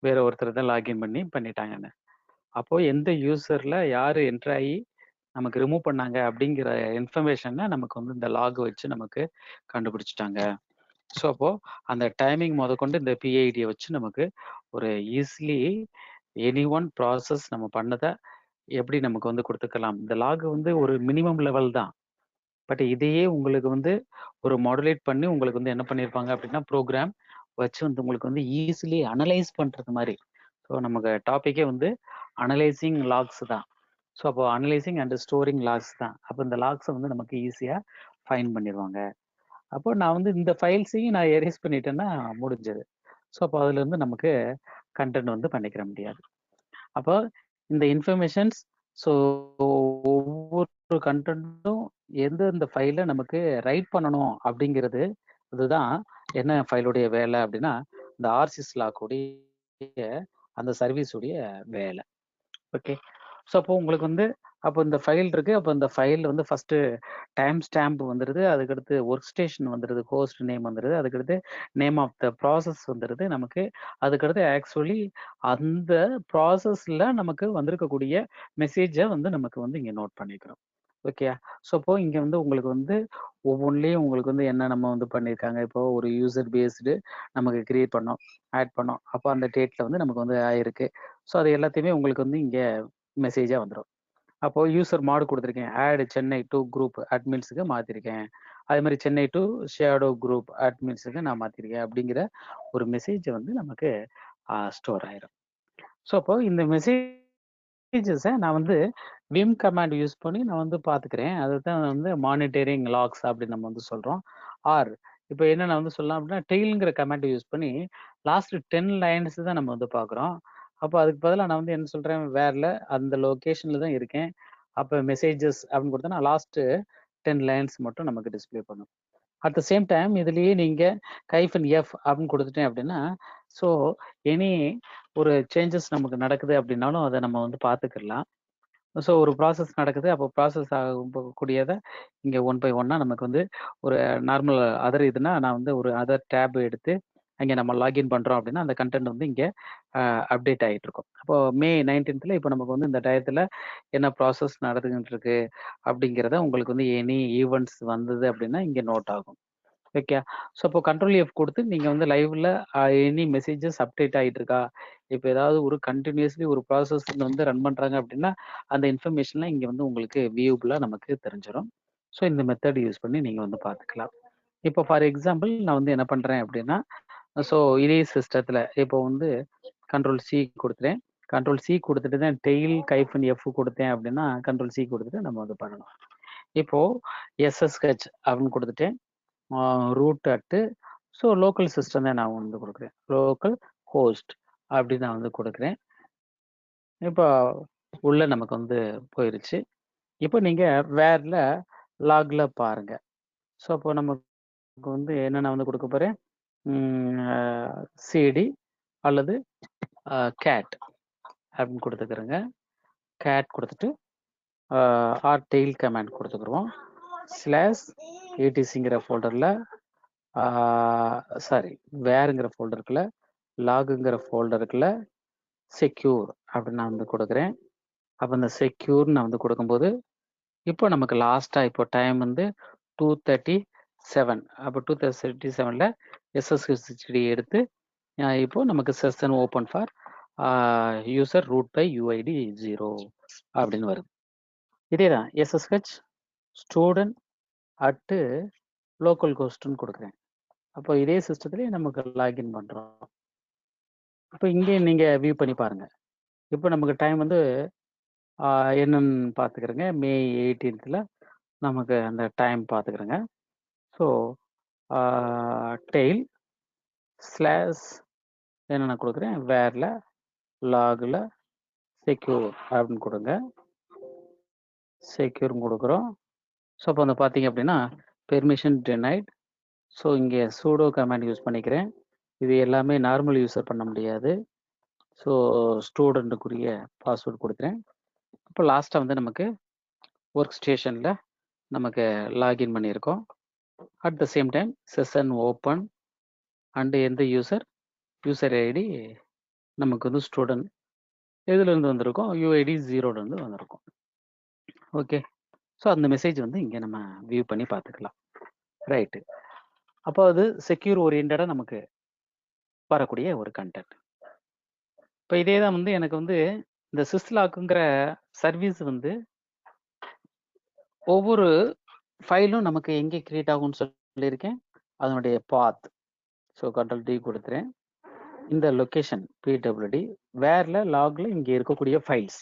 S2: வேற ஒருத்தர் தான் லாகின் பண்ணி பண்ணிட்டாங்கன்னு. அப்போ எந்த யூசர்ல யாரு என்டர் ஆகி நமக்கு ரிமூவ் பண்ணாங்க அப்படிங்கிற இன்ஃபர்மேஷனை நமக்கு வந்து இந்த லாக் வச்சு நமக்கு கண்டுபிடிச்சிட்டாங்க. ஸோ அப்போ அந்த டைமிங் முதற்கொண்டு இந்த பிஐடியை வச்சு நமக்கு ஒரு ஈஸிலி எனி ஒன் ப்ராசஸ் நம்ம பண்ணதை எப்படி நமக்கு வந்து கொடுத்துக்கலாம். இந்த லாக் வந்து ஒரு மினிமம் லெவல் தான். பட் இதையே உங்களுக்கு வந்து ஒரு மாடுலேட் பண்ணி உங்களுக்கு வந்து என்ன பண்ணியிருப்பாங்க அப்படின்னா ப்ரோக்ராம் வச்சு வந்து உங்களுக்கு வந்து ஈஸிலி அனலைஸ் பண்ணுறது மாதிரி. ஸோ நமக்கு டாப்பிக்கே வந்து அனலைசிங் லாக்ஸ் தான். ஸோ அப்போ அனலைசிங் அண்ட் ஸ்டோரிங் லாக்ஸ் தான். அப்போ இந்த லாக்ஸை வந்து நமக்கு ஈஸியாக ஃபைன் பண்ணிடுவாங்க. அப்போ நான் வந்து இந்த ஃபைல்ஸையும் நான் எரேஸ் பண்ணிட்டேன்னா முடிஞ்சது. ஸோ அப்போ அதுலேருந்து நமக்கு கண்டென்ட் வந்து பண்ணிக்கிற முடியாது. அப்போ இந்த இன்ஃபர்மேஷன்ஸ் ஸோ ஒவ்வொரு கண்டென்ட்டும் எந்தெந்த ஃபைலை நமக்கு ரைட் பண்ணணும் அப்படிங்கிறது இதுதான் என்ன ஃபைலுடைய வேலை அப்படின்னா இந்த ஆர்சிஸ் லாக்குடைய அந்த சர்வீஸுடைய வேலை. ஓகே. ஸோ அப்போ உங்களுக்கு வந்து அப்போ இந்த ஃபைல் இருக்கு. அப்போ இந்த ஃபைல் வந்து ஃபர்ஸ்ட் டைம் ஸ்டாம்ப் வந்துடுது. அதுக்கடுத்து ஒர்க் ஸ்டேஷன் வந்துடுது, ஹோஸ்ட் நேம் வந்துடுது, அதுக்கடுத்து நேம் ஆஃப் த ப்ராசஸ் வந்துடுது நமக்கு. அதுக்கடுத்து ஆக்சுவலி அந்த ப்ராசஸ்ல நமக்கு வந்திருக்கக்கூடிய மெசேஜை வந்து நமக்கு வந்து இங்கே நோட் பண்ணிக்கிறோம். ஓகே. ஸோ அப்போ இங்கே வந்து உங்களுக்கு வந்து ஒவ்வொன்றிலையும் உங்களுக்கு வந்து என்ன நம்ம வந்து பண்ணியிருக்காங்க. இப்போ ஒரு யூசர் பேஸ்டு நமக்கு கிரியேட் பண்ணோம், ஆட் பண்ணோம். அப்போ அந்த டேட்ல வந்து நமக்கு வந்து ஆயிருக்கு. ஸோ அது எல்லாத்தையுமே உங்களுக்கு வந்து இங்கே மெசேஜாக வந்துடும். அப்போ யூசர் மாடு கொடுத்துருக்கேன், ஆட் சென்னை டு குரூப் அட்மின்ஸுக்கு மாற்றிருக்கேன். அதே மாதிரி சென்னை டு ஷேடோ குரூப் அட்மின்ஸுக்கு நான் மாற்றிருக்கேன் அப்படிங்கிற ஒரு மெசேஜ் வந்து நமக்கு ஸ்டோர் ஆயிரும். ஸோ அப்போ இந்த மெசேஜஸை நான் வந்து விம் கமாண்ட் யூஸ் பண்ணி நான் வந்து பார்த்துக்கிறேன். அதுதான் வந்து மானிட்டரிங் லாக்ஸ் அப்படின்னு நம்ம வந்து சொல்கிறோம். ஆர் இப்போ என்ன நான் வந்து சொல்லலாம் அப்படின்னா டெய்லுங்கிற கமாண்ட் யூஸ் பண்ணி லாஸ்ட் 10 லைன்ஸ் தான் நம்ம வந்து பார்க்குறோம். அப்போ அதுக்கு பதிலாக நான் வந்து என்ன சொல்கிறேன், வேர்ல அந்த லொக்கேஷனில் தான் இருக்கேன். அப்போ மெசேஜஸ் அப்படின்னு கொடுத்தா நான் லாஸ்ட் 10 லைன்ஸ் மட்டும் நமக்கு டிஸ்பிளே பண்ணும். அட் த சேம் டைம் இதுலேயே நீங்கள் -f அப்படின்னு கொடுத்துட்டேன் அப்படின்னா ஸோ எனி ஒரு சேஞ்சஸ் நமக்கு நடக்குது அப்படின்னாலும் அதை நம்ம வந்து பார்த்துக்கலாம். ஸோ ஒரு ப்ராசஸ் நடக்குது. அப்போ ப்ராசஸ் ஆகக்கூடியதை இங்கே 1 by 1 நமக்கு வந்து ஒரு நார்மல் அதர் இதுனா நான் வந்து ஒரு அதர் டேப் எடுத்து அங்கே நம்ம லாகின் பண்ணுறோம் அப்படின்னா அந்த கண்டென்ட் வந்து இங்கே அப்டேட் ஆகிட்டு இருக்கும். அப்போ மே 19th இப்போ நமக்கு வந்து இந்த டயத்தில் என்ன ப்ராசஸ் நடந்துகிட்டு இருக்கு அப்படிங்கிறத உங்களுக்கு வந்து எனி ஈவெண்ட்ஸ் வந்தது அப்படின்னா இங்கே நோட் ஆகும். ஓகே. ஸோ அப்போ Ctrl+F கொடுத்து நீங்கள் வந்து லைவ்ல எனி மெசேஜஸ் அப்டேட் ஆகிட்டு இருக்கா. இப்போ ஏதாவது ஒரு கண்டினியூஸ்லி ஒரு ப்ராசஸ் வந்து ரன் பண்ணுறாங்க அப்படின்னா அந்த இன்ஃபர்மேஷன்லாம் இங்கே வந்து உங்களுக்கு வியூபிளாக நமக்கு தெரிஞ்சிடும். ஸோ இந்த மெத்தட் யூஸ் பண்ணி நீங்கள் வந்து பார்த்துக்கலாம். இப்போ ஃபார் எக்ஸாம்பிள் நான் வந்து என்ன பண்ணுறேன் அப்படின்னா ஸோ இதே சிஸ்டத்தில் இப்போ வந்து Ctrl+C கொடுத்துட்டேன். Ctrl+C கொடுத்துட்டு தான் டெய்ல் -F கொடுத்தேன் அப்படின்னா Ctrl+C கொடுத்துட்டு நம்ம வந்து பண்ணணும். இப்போ SSH அப்படின்னு கொடுத்துட்டேன். Root at so local system தான் நான் வந்து கொடுக்குறேன். லோக்கல் ஹோஸ்ட் அப்படி நான் வந்து கொடுக்குறேன். இப்போ உள்ள நமக்கு வந்து போயிருச்சு. இப்போ நீங்கள் வேர்ல லாக்ல பாருங்க. ஸோ அப்போ நமக்கு வந்து என்னென்ன வந்து கொடுக்க போகிறேன், சிடி அல்லது கேட் அப்படின்னு கொடுத்துக்கிறேங்க. கேட் கொடுத்துட்டு ஆர் டெய்ல் கமாண்ட் கொடுத்துக்குருவோம். /etc ஃபோல்டரில் சாரி வேறுங்கிற ஃபோல்டருக்குள்ள லாகுங்கிற ஃபோல்டருக்குள்ள செக்யூர் அப்படின்னு நான் வந்து கொடுக்குறேன். அப்போ இந்த செக்யூர் நான் வந்து கொடுக்கும்போது இப்போ நமக்கு லாஸ்ட்டாக இப்போ டைம் வந்து 2:37. அப்போ 2:37 SSH எடுத்து இப்போ நமக்கு session open for user root by UID 0 அப்படின்னு வருது. இதே தான் SSH ஸ்டூடெண்ட் அட்டு லோக்கல் கோஸ்ட்னு கொடுக்குறேன். அப்போ இதே சிஸ்டத்துலேயே நமக்கு லாகின் பண்ணுறோம். இப்போ இங்கே நீங்கள் வியூ பண்ணி பாருங்கள். இப்போ நமக்கு டைம் வந்து என்னன்னு பார்த்துக்கிறேங்க. மே 18th நமக்கு அந்த டைம் பார்த்துக்கிறேங்க. ஸோ டெய்ல் ஸ்லாஷ் என்னென்ன கொடுக்குறேன், வேரில் லாகில் செக்யூர் அப்படின்னு கொடுங்க. செக்யூர் கொடுக்குறோம். ஸோ அப்போ வந்து பார்த்தீங்க அப்படின்னா பெர்மிஷன் டினைட். ஸோ இங்கே சூடோ கமாண்ட் யூஸ் பண்ணிக்கிறேன். இது எல்லாமே நார்மல் யூஸர் பண்ண முடியாது. ஸோ ஸ்டூடெண்ட்டுக்குரிய பாஸ்வேர்டு கொடுக்குறேன். இப்போ லாஸ்ட்டாக வந்து நமக்கு ஒர்க் ஸ்டேஷனில் நமக்கு லாகின் பண்ணியிருக்கோம். At the same time session open and எந்த யூசர் ஐடி நமக்கு வந்து ஸ்டூடெண்ட் எதுலேருந்து வந்திருக்கோம், யூஐடி 0லேருந்து வந்திருக்கோம். ஓகே, ஸோ அந்த மெசேஜ் வந்து இங்கே நம்ம வியூ பண்ணி பார்த்துக்கலாம். ரைட்டு, அப்போ அது செக்யூர் ஓரியன்டாக நமக்கு வரக்கூடிய ஒரு கண்டென்ட். இப்போ இதே தான் வந்து எனக்கு வந்து இந்த சிஸ்லாக்குங்கிற சர்வீஸ் வந்து ஒவ்வொரு ஃபைலும் நமக்கு எங்கே கிரியேட் ஆகும்னு சொல்லியிருக்கேன், அதனுடைய பாத். ஸோ கண்ட்ரோல் டி கொடுத்துறேன். இந்த லொக்கேஷன் PWD வேர்ல லாக்ல இங்கே இருக்கக்கூடிய ஃபைல்ஸ்,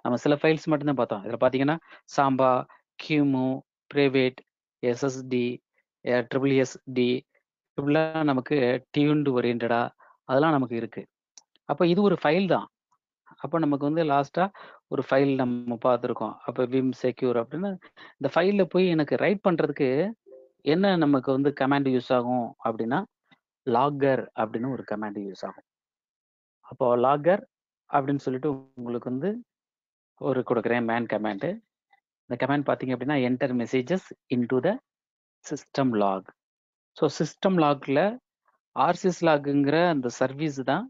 S2: நம்ம சில ஃபைல்ஸ் மட்டும்தான் பார்த்தோம். இதில் பார்த்தீங்கன்னா சாம்பா, கியூமு, பிரைவேட், SSD, SSD இப்படிலாம் நமக்கு டியூன்டு ஓரியன்டா அதெல்லாம் நமக்கு இருக்கு. அப்போ இது ஒரு ஃபைல் தான். அப்போ நமக்கு வந்து லாஸ்ட்டாக ஒரு ஃபைல் நம்ம பார்த்துருக்கோம். அப்போ விம் செக்யூர் அப்படின்னு இந்த ஃபைலில் போய் எனக்கு ரைட் பண்ணுறதுக்கு என்ன நமக்கு வந்து கமாண்ட் யூஸ் ஆகும் அப்படின்னா லாகர் அப்படின்னு ஒரு கமாண்ட் யூஸ் ஆகும். அப்போ லாகர் அப்படின்னு சொல்லிட்டு உங்களுக்கு வந்து ஒரு கொடுக்குறேன் மேன் கமாண்டு. இந்த கமாண்ட் பார்த்தீங்க அப்படின்னா enter messages into the system log. So system லாக்ல ஆர்சிஎஸ் லாகுங்கிற அந்த சர்வீஸ் தான்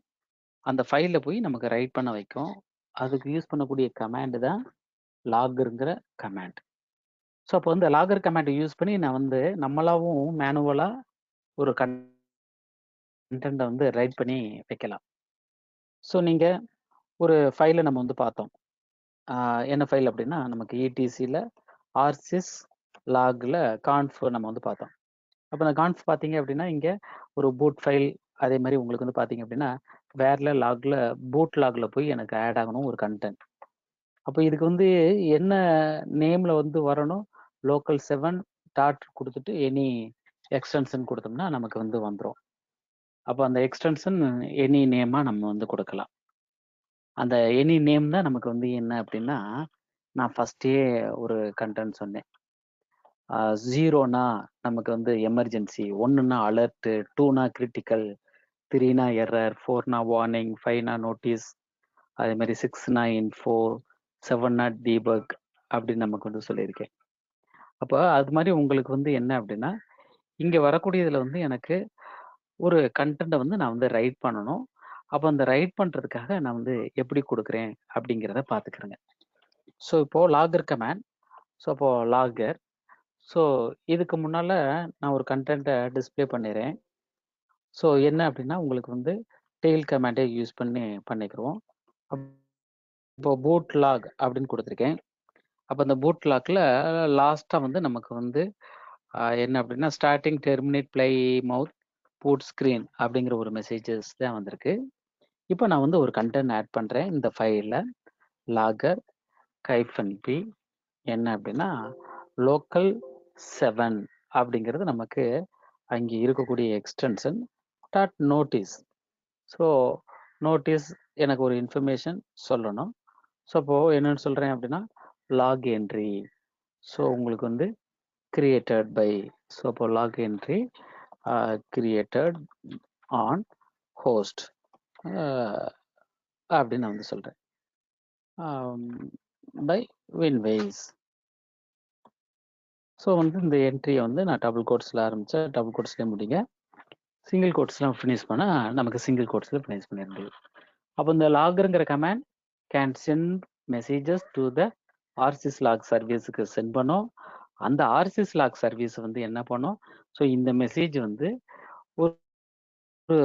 S2: அந்த ஃபைலில் போய் நமக்கு ரைட் பண்ண வைக்கும். அதுக்கு யூஸ் பண்ணக்கூடிய கமாண்டு தான் லாகருங்கிற கமாண்ட். ஸோ அப்போ வந்து லாகர் கமாண்டை யூஸ் பண்ணி நான் வந்து நம்மளாவும் மேனுவலாக ஒரு கண்டென்ட்டை வந்து ரைட் பண்ணி வைக்கலாம். ஸோ நீங்கள் ஒரு ஃபைலை நம்ம வந்து பார்த்தோம். என்ன ஃபைல் அப்படின்னா நமக்கு ETCயில் ஆர்சிஎஸ் லாகில் கான்ஃப் நம்ம வந்து பார்த்தோம். அப்போ அந்த கான்ஃப் பார்த்தீங்க அப்படின்னா இங்கே ஒரு பூட் ஃபைல், அதே மாதிரி உங்களுக்கு வந்து பார்த்தீங்க அப்படின்னா வேர்ல லாகில் பூட் லாகில் போய் எனக்கு ஆட் ஆகணும் ஒரு கண்டென்ட். அப்போ இதுக்கு வந்து என்ன நேமில் வந்து வரணும், லோக்கல் 7 டாட் கொடுத்துட்டு எனி எக்ஸ்டென்ஷன் கொடுத்தோம்னா நமக்கு வந்து வந்துடும். அப்போ அந்த எக்ஸ்டென்ஷன் எனி நேமாக நம்ம வந்து கொடுக்கலாம். அந்த எனி நேம் தான் நமக்கு வந்து என்ன அப்படின்னா, நான் ஃபஸ்ட்டே ஒரு கண்டென்ட் சொன்னேன். 0னா நமக்கு வந்து எமர்ஜென்சி, 1னா அலர்ட், 2னா கிரிட்டிக்கல், 3னா எரர், 4னா வார்னிங், 5னா நோட்டீஸ், அதே மாதிரி 6னா இன்ஃபோ, 7னா டீபக் அப்படின்னு நமக்கு வந்து சொல்லியிருக்கேன். அப்போ அது மாதிரி உங்களுக்கு வந்து என்ன அப்படின்னா இங்கே வரக்கூடியதில் வந்து எனக்கு ஒரு கண்டென்ட்டை வந்து நான் வந்து ரைட் பண்ணணும். அப்போ அந்த ரைட் பண்ணுறதுக்காக நான் வந்து எப்படி கொடுக்குறேன் அப்படிங்கிறத பார்த்துக்கிறேங்க. ஸோ இப்போது லாகர் கமாண்ட். ஸோ அப்போது லாகர். ஸோ இதுக்கு முன்னால் நான் ஒரு கண்டென்ட்டை டிஸ்பிளே பண்ணிடுறேன். ஸோ என்ன அப்படின்னா உங்களுக்கு வந்து டெய்ல் கமாண்டை யூஸ் பண்ணிக்கிறோம். இப்போ பூட் லாக் அப்படின்னு கொடுத்துருக்கேன். அப்போ அந்த பூட் லாக்ல லாஸ்ட்டாக வந்து நமக்கு வந்து என்ன அப்படின்னா ஸ்டார்டிங் டெர்மினேட் பிளே மவுத் பூட் ஸ்க்ரீன் அப்படிங்கிற ஒரு மெசேஜஸ் தான் வந்திருக்கு. இப்போ நான் வந்து ஒரு கண்டென்ட் ஆட் பண்ணுறேன் இந்த ஃபைலில். லாகர் -p என்ன அப்படின்னா லோக்கல் 7 அப்படிங்கிறது நமக்கு அங்கே இருக்கக்கூடிய extension dot notice. So notice எனக்கு ஒரு இன்ஃபர்மேஷன் சொல்லணும். ஸோ அப்போது என்னென்னு சொல்கிறேன் அப்படின்னா லாக் என்ட்ரி. ஸோ உங்களுக்கு வந்து கிரியேட்டட் பை, ஸோ அப்போ log entry created on host அப்படின்னு நான் வந்து சொல்கிறேன் பை வின்வேஸ். ஸோ வந்து இந்த என்ட்ரியை வந்து நான் டபுள் கோட்ஸில் ஆரம்பித்தா டபுள் கோட்ஸ்லேயே முடிங்க, சிங்கிள் கோட்ஸ்லாம் ஃபினிஷ் பண்ணால் நமக்கு சிங்கிள் கோட்ஸில் ஃபினிஷ் பண்ணிட முடியும். அப்போ இந்த லாகருங்கிற command can send messages to the RCS log சர்வீஸுக்கு சென்ட் பண்ணோம். அந்த ஆர்சிஎஸ் லாக் சர்வீஸ் வந்து என்ன பண்ணோம், ஸோ இந்த மெசேஜ் வந்து ஒரு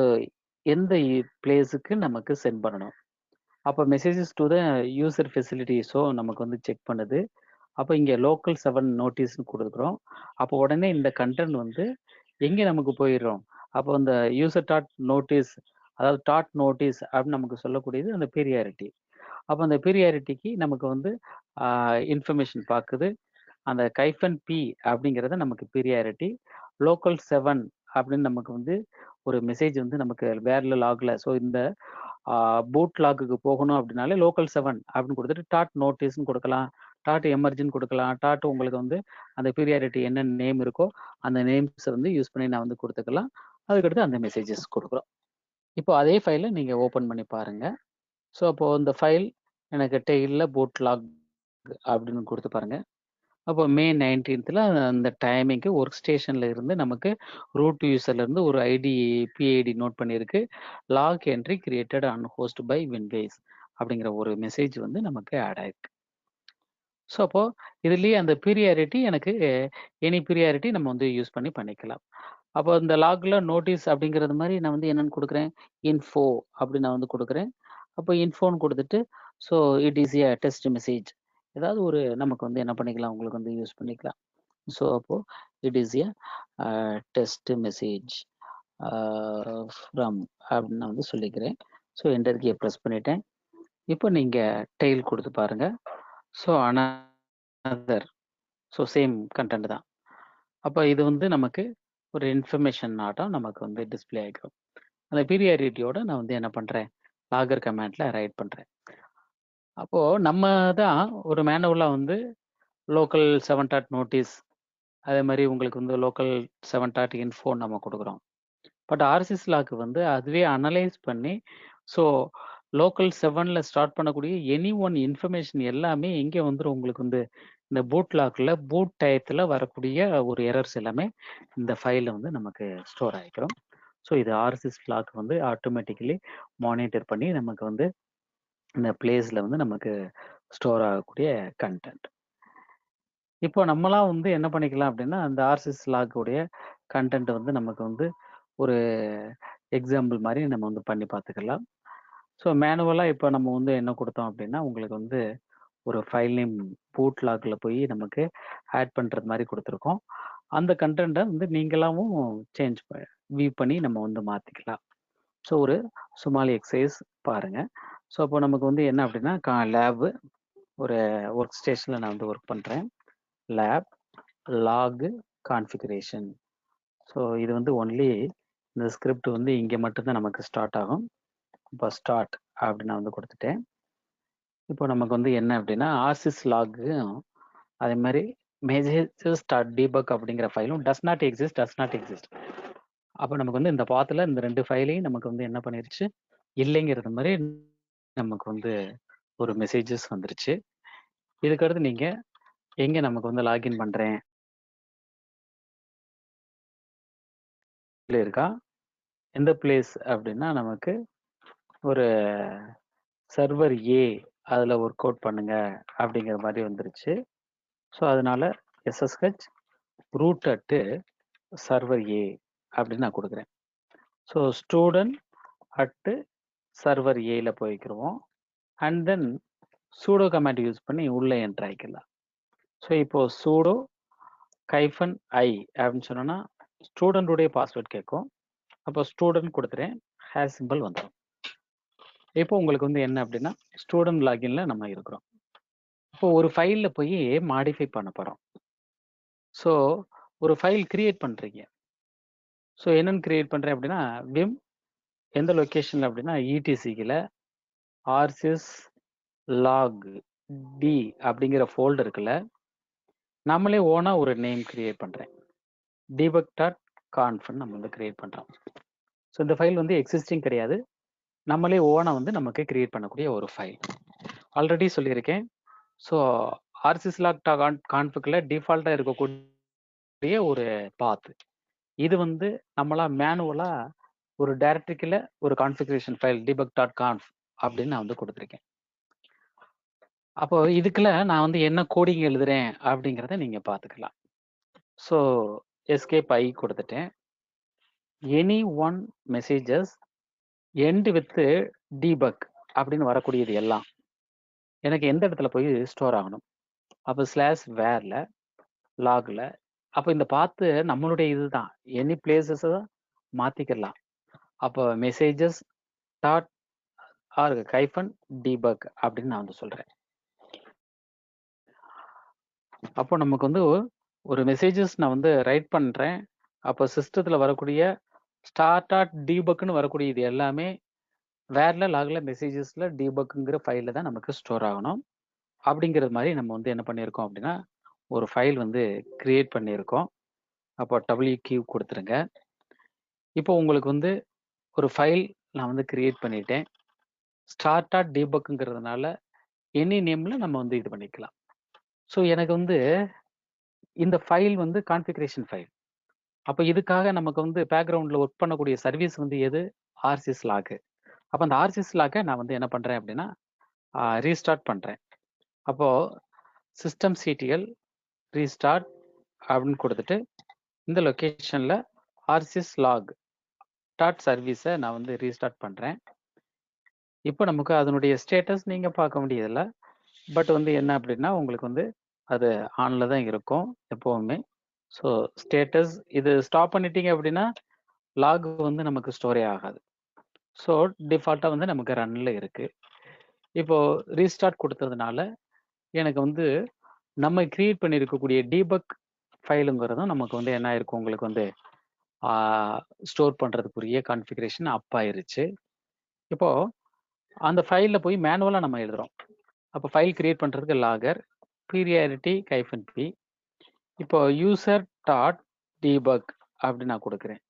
S2: எந்த பிளேஸுக்கு நமக்கு சென்ட் பண்ணணும். அப்போ messages to the user facility so நமக்கு வந்து செக் பண்ணுது. அப்போ இங்கே லோக்கல் 7 நோட்டீஸ்னு கொடுக்குறோம். அப்போ உடனே இந்த கண்டென்ட் வந்து எங்கே நமக்கு போயிடும். அப்போ இந்த யூசர் டாட் நோட்டீஸ் அதாவது டாட் நோட்டீஸ் அப்படின்னு நமக்கு சொல்லக்கூடியது அந்த பீரியாரிட்டி. அப்போ அந்த பீரியாரிட்டிக்கு நமக்கு வந்து இன்ஃபர்மேஷன் பார்க்குது. அந்த கைஃபன் பி அப்படிங்கிறத நமக்கு பீரியாரிட்டி. லோக்கல் 7 அப்படின்னு நமக்கு வந்து ஒரு மெசேஜ் வந்து நமக்கு வேற லாக்ல ஸோ இந்த பூட் லாக்குக்கு போகணும் அப்படின்னாலே லோக்கல் 7 அப்படின்னு கொடுத்துட்டு டாட் நோட்டீஸ்னு கொடுக்கலாம், டாட் எமர்ஜின்னு கொடுக்கலாம், டாட் உங்களுக்கு வந்து அந்த பீரியாரிட்டி என்ன நேம் இருக்கோ அந்த நேம்ஸை வந்து யூஸ் பண்ணி நான் வந்து கொடுத்துக்கலாம். அதுக்கடுத்து அந்த மெசேஜஸ் கொடுக்குறோம். இப்போ அதே ஃபைலை நீங்கள் ஓப்பன் பண்ணி பாருங்க. ஸோ அப்போ இந்த ஃபைல் எனக்கு டெய்லில் பூட் லாக் அப்படின்னு கொடுத்து பாருங்க. அப்போ மே 19th அந்த டைமிங்க்கு ஒர்க் ஸ்டேஷன்ல இருந்து நமக்கு ரூட் யூசர்ல இருந்து ஒரு ஐடி பிஐடி நோட் பண்ணியிருக்கு. Log entry created on host by வின்வேஸ் அப்படிங்கிற ஒரு மெசேஜ் வந்து நமக்கு ஆட் ஆயிருக்கு. ஸோ அப்போ இதுலயே அந்த பீரியாரிட்டி எனக்கு எனி பீரியாரிட்டி நம்ம வந்து யூஸ் பண்ணிக்கலாம். அப்போ இந்த லாக்ல நோட்டீஸ் அப்படிங்கிறது மாதிரி நான் வந்து என்னன்னு கொடுக்குறேன், இன்ஃபோ அப்படின்னு நான் வந்து கொடுக்குறேன். அப்போ இன்ஃபோன்னு கொடுத்துட்டு so it is A test message ஏதாவது ஒரு நமக்கு வந்து என்ன பண்ணிக்கலாம், உங்களுக்கு வந்து யூஸ் பண்ணிக்கலாம். ஸோ அப்போ it is A test message from அப்படின்னு நான் வந்து சொல்லிக்கிறேன். ஸோ என்டர் ப்ரெஸ் பண்ணிட்டேன். இப்போ நீங்கள் டெய்ல் கொடுத்து பாருங்க. So another so same content தான். அப்போ இது வந்து நமக்கு ஒரு இன்ஃபர்மேஷன் ஆட்டம் நமக்கு வந்து டிஸ்பிளே ஆகிக்கும். அந்த பீரியாரிட்டியோட நான் வந்து என்ன பண்ணுறேன், லாகர் கமாண்டில் ரைட் பண்ணுறேன். அப்போது நம்ம தான் ஒரு மேனுவலாக வந்து லோக்கல் 7 டாட் நோட்டீஸ் அதே மாதிரி உங்களுக்கு வந்து லோக்கல் 7 டாட் இன்ஃபோ நம்ம கொடுக்குறோம். பட் ஆர்சிஎஸ் லாக்கு வந்து அதுவே அனலைஸ் பண்ணி ஸோ லோக்கல் 7ல ஸ்டார்ட் பண்ணக்கூடிய எனி ஒன் இன்ஃபர்மேஷன் எல்லாமே எங்கே வந்துடும், உங்களுக்கு வந்து இந்த பூட் லாக்கில் பூட் டயத்தில் வரக்கூடிய ஒரு எரர்ஸ் எல்லாமே இந்த ஃபைலில் வந்து நமக்கு ஸ்டோர் ஆகிக்கிறோம். ஸோ இது ஆர்சிஎஸ் லாக் வந்து ஆட்டோமேட்டிக்கலி மானிட்டர் பண்ணி நமக்கு வந்து இந்த பிளேஸில் வந்து நமக்கு ஸ்டோர் ஆகக்கூடிய கண்டென்ட். இப்போ நம்மளாம் வந்து என்ன பண்ணிக்கலாம் அப்படின்னா அந்த ஆர்சிஎஸ் லாக்குடைய கண்டென்ட் வந்து நமக்கு வந்து ஒரு எக்ஸாம்பிள் மாதிரி நம்ம வந்து பண்ணி பார்த்துக்கலாம். ஸோ மேனுவலாக இப்போ நம்ம வந்து என்ன கொடுத்தோம் அப்படின்னா உங்களுக்கு வந்து ஒரு ஃபைல் நேம் பூட் லாக்கில் போய் நமக்கு ஆட் பண்ணுறது மாதிரி கொடுத்துருக்கோம். அந்த கண்டென்ட்டை வந்து நீங்களாவும் சேஞ்ச் வியூ பண்ணி நம்ம வந்து மாற்றிக்கலாம். ஸோ ஒரு சுமாலி எக்ஸசைஸ் பாருங்கள். ஸோ அப்போ நமக்கு வந்து என்ன அப்படின்னா லேபு ஒரு ஒர்க் ஸ்டேஷனில் நான் வந்து ஒர்க் பண்ணுறேன். Lab lock configuration. ஸோ இது வந்து ஒன்லி இந்த ஸ்கிரிப்ட் வந்து இங்கே மட்டும்தான் நமக்கு ஸ்டார்ட் ஆகும். இப்போ ஸ்டார்ட் அப்படின்னு நான் வந்து கொடுத்துட்டேன். இப்போ நமக்கு வந்து என்ன அப்படின்னா ஆர்சிஎஸ் லாகும் அதே மாதிரி மெசேஜஸ் டாட் டீபக் அப்படிங்கிற ஃபைலும் டஸ் நாட் எக்ஸிஸ்ட். அப்போ நமக்கு வந்து இந்த பாத்தில் இந்த 2 ஃபைலையும் நமக்கு வந்து என்ன பண்ணிருச்சு, இல்லைங்கிறது மாதிரி நமக்கு வந்து ஒரு மெசேஜஸ் வந்துருச்சு. இதுக்கடுத்து நீங்கள் எங்கே நமக்கு வந்து லாகின் பண்ணுறேன் இருக்கா, எந்த பிளேஸ் அப்படின்னா நமக்கு ஒரு சர்வர் ஏ அதில் ஒர்க் அவுட் பண்ணுங்க அப்படிங்கிற மாதிரி வந்துருச்சு. ஸோ அதனால SSH root at server A அப்படின்னு நான் கொடுக்குறேன். ஸோ ஸ்டூடெண்ட் அட்டு சர்வர் ஏல போய்க்கிருவோம். And then sudo command use பண்ணி உள்ளே என்ட்ரு ஆகிக்கலாம். ஸோ இப்போ சூடோ கைஃபன் ஐ அப்படின்னு சொன்னோன்னா ஸ்டூடெண்ட்டுடைய பாஸ்வேர்ட் கேட்கும். அப்போ ஸ்டூடெண்ட் கொடுத்துறேன், ஹேஷ் சிம்பிள் வந்துடும். இப்போ உங்களுக்கு வந்து என்ன அப்படின்னா ஸ்டூடெண்ட் லாகின்ல நம்ம இருக்கிறோம். இப்போ ஒரு ஃபைலில் போய் மாடிஃபை பண்ண போகிறோம். ஸோ ஒரு ஃபைல் கிரியேட் பண்ணுறீங்க. ஸோ என்னென்னு கிரியேட் பண்ணுறேன் அப்படின்னா விம் எந்த லொக்கேஷனில் அப்படின்னா இடிசிக்கில் ஆர்சிஎஸ் லாக் டி அப்படிங்கிற ஃபோல்டருக்குள்ள நம்மளே ஓனாக ஒரு நேம் கிரியேட் பண்ணுறேன். debug டாட் கான்ஃப்னு நம்ம வந்து கிரியேட் பண்ணுறோம். ஸோ இந்த ஃபைல் வந்து எக்ஸிஸ்டிங் கிடையாது, நம்மளே ஓனாக வந்து நமக்கு கிரியேட் பண்ணக்கூடிய ஒரு ஃபைல். ஆல்ரெடி சொல்லியிருக்கேன். ஸோ ஆர்சிஎஸ் லாக் கான்ஃபிகில் டிஃபால்ட்டாக இருக்கக்கூடிய ஒரு பாத் இது வந்து நம்மளா மேனுவலாக ஒரு டைரக்டரிக்கில் ஒரு கான்ஃபிகரேஷன் ஃபைல் debug டாட் கான்ஃப் அப்படின்னு நான் வந்து கொடுத்துருக்கேன். அப்போ இதுக்குள்ள நான் வந்து என்ன கோடிங் எழுதுறேன் அப்படிங்கிறத நீங்க பார்த்துக்கலாம். ஸோ எஸ்கேப் ஐ கொடுத்துட்டேன். Any one messages end with debug அப்படின்னு வரக்கூடியது எல்லாம் எனக்கு எந்த இடத்துல போய் ஸ்டோர் ஆகணும்? அப்போ ஸ்லாஷ் வேர்ல லாக்ல அப்போ இந்த பாத்து நம்மளுடைய இதுதான் எனி பிளேசஸ் மாத்திக்கலாம். அப்போ மெசேஜஸ் டாட் ஆர் கைஃபன் டீபக் அப்படின்னு நான் வந்து சொல்றேன். அப்போ நமக்கு வந்து ஒரு மெசேஜஸ் நான் வந்து ரைட் பண்றேன். அப்போ சிஸ்டத்துல வரக்கூடிய ஸ்டார்ட் டாட் டீபக்னு வரக்கூடிய இது எல்லாமே வேர்ல லாக்ல மெசேஜஸ்ல டீபக்குங்கிற ஃபைல்ல தான் நமக்கு ஸ்டோர் ஆகணும். அப்படிங்கிறது மாதிரி நம்ம வந்து என்ன பண்ணியிருக்கோம் அப்படின்னா ஒரு ஃபைல் வந்து கிரியேட் பண்ணியிருக்கோம். அப்போ WQ கொடுத்துருங்க. இப்போ உங்களுக்கு வந்து ஒரு ஃபைல் நான் வந்து கிரியேட் பண்ணிட்டேன். ஸ்டார்ட் டாட் டீபக்குங்கிறதுனால எனி நேம்ல நம்ம வந்து இது பண்ணிக்கலாம். ஸோ எனக்கு வந்து இந்த ஃபைல் வந்து கான்ஃபிகரேஷன் ஃபைல். அப்போ இதுக்காக நமக்கு வந்து பேக்ரவுண்டில் ஒர்க் பண்ணக்கூடிய சர்வீஸ் வந்து எது? RSys log. அப்போ அந்த RSys லாக்கை நான் வந்து என்ன பண்ணுறேன் அப்படின்னா ரீஸ்டார்ட் பண்ணுறேன். அப்போது சிஸ்டம் CTL ரீஸ்டார்ட் அப்படின்னு கொடுத்துட்டு இந்த லொக்கேஷனில் RSys லாக் டாட் சர்வீஸை நான் வந்து ரீஸ்டார்ட் பண்ணுறேன். இப்போ நமக்கு அதனுடைய ஸ்டேட்டஸ் நீங்கள் பார்க்க முடியதில்ல. பட் வந்து என்ன அப்படின்னா உங்களுக்கு வந்து அது ஆனில் தான் இருக்கும் எப்போவுமே. ஸோ ஸ்டேட்டஸ் இது ஸ்டாப் பண்ணிட்டீங்க அப்படின்னா லாக் வந்து நமக்கு ஸ்டோரே ஆகாது. ஸோ டிஃபால்ட்டாக வந்து நமக்கு ரன்னில் இருக்குது. இப்போது ரீஸ்டார்ட் கொடுத்ததுனால எனக்கு வந்து நம்ம கிரியேட் பண்ணியிருக்கக்கூடிய டீபக் ஃபைலுங்கிறதும் நமக்கு வந்து என்ன ஆயிருக்கும் உங்களுக்கு வந்து ஸ்டோர் பண்ணுறதுக்குரிய கான்ஃபிகரேஷன் அப் ஆயிருச்சு. இப்போது அந்த ஃபைலில் போய் மேனுவலாக நம்ம எழுதுகிறோம். அப்போ ஃபைல் கிரியேட் பண்ணுறதுக்கு லாகர் பீரியாரிட்டி கைஃபன் பி. இப்போ யூசர் டாட் டீபக் அப்படின்னு நான் கொடுக்குறேன்.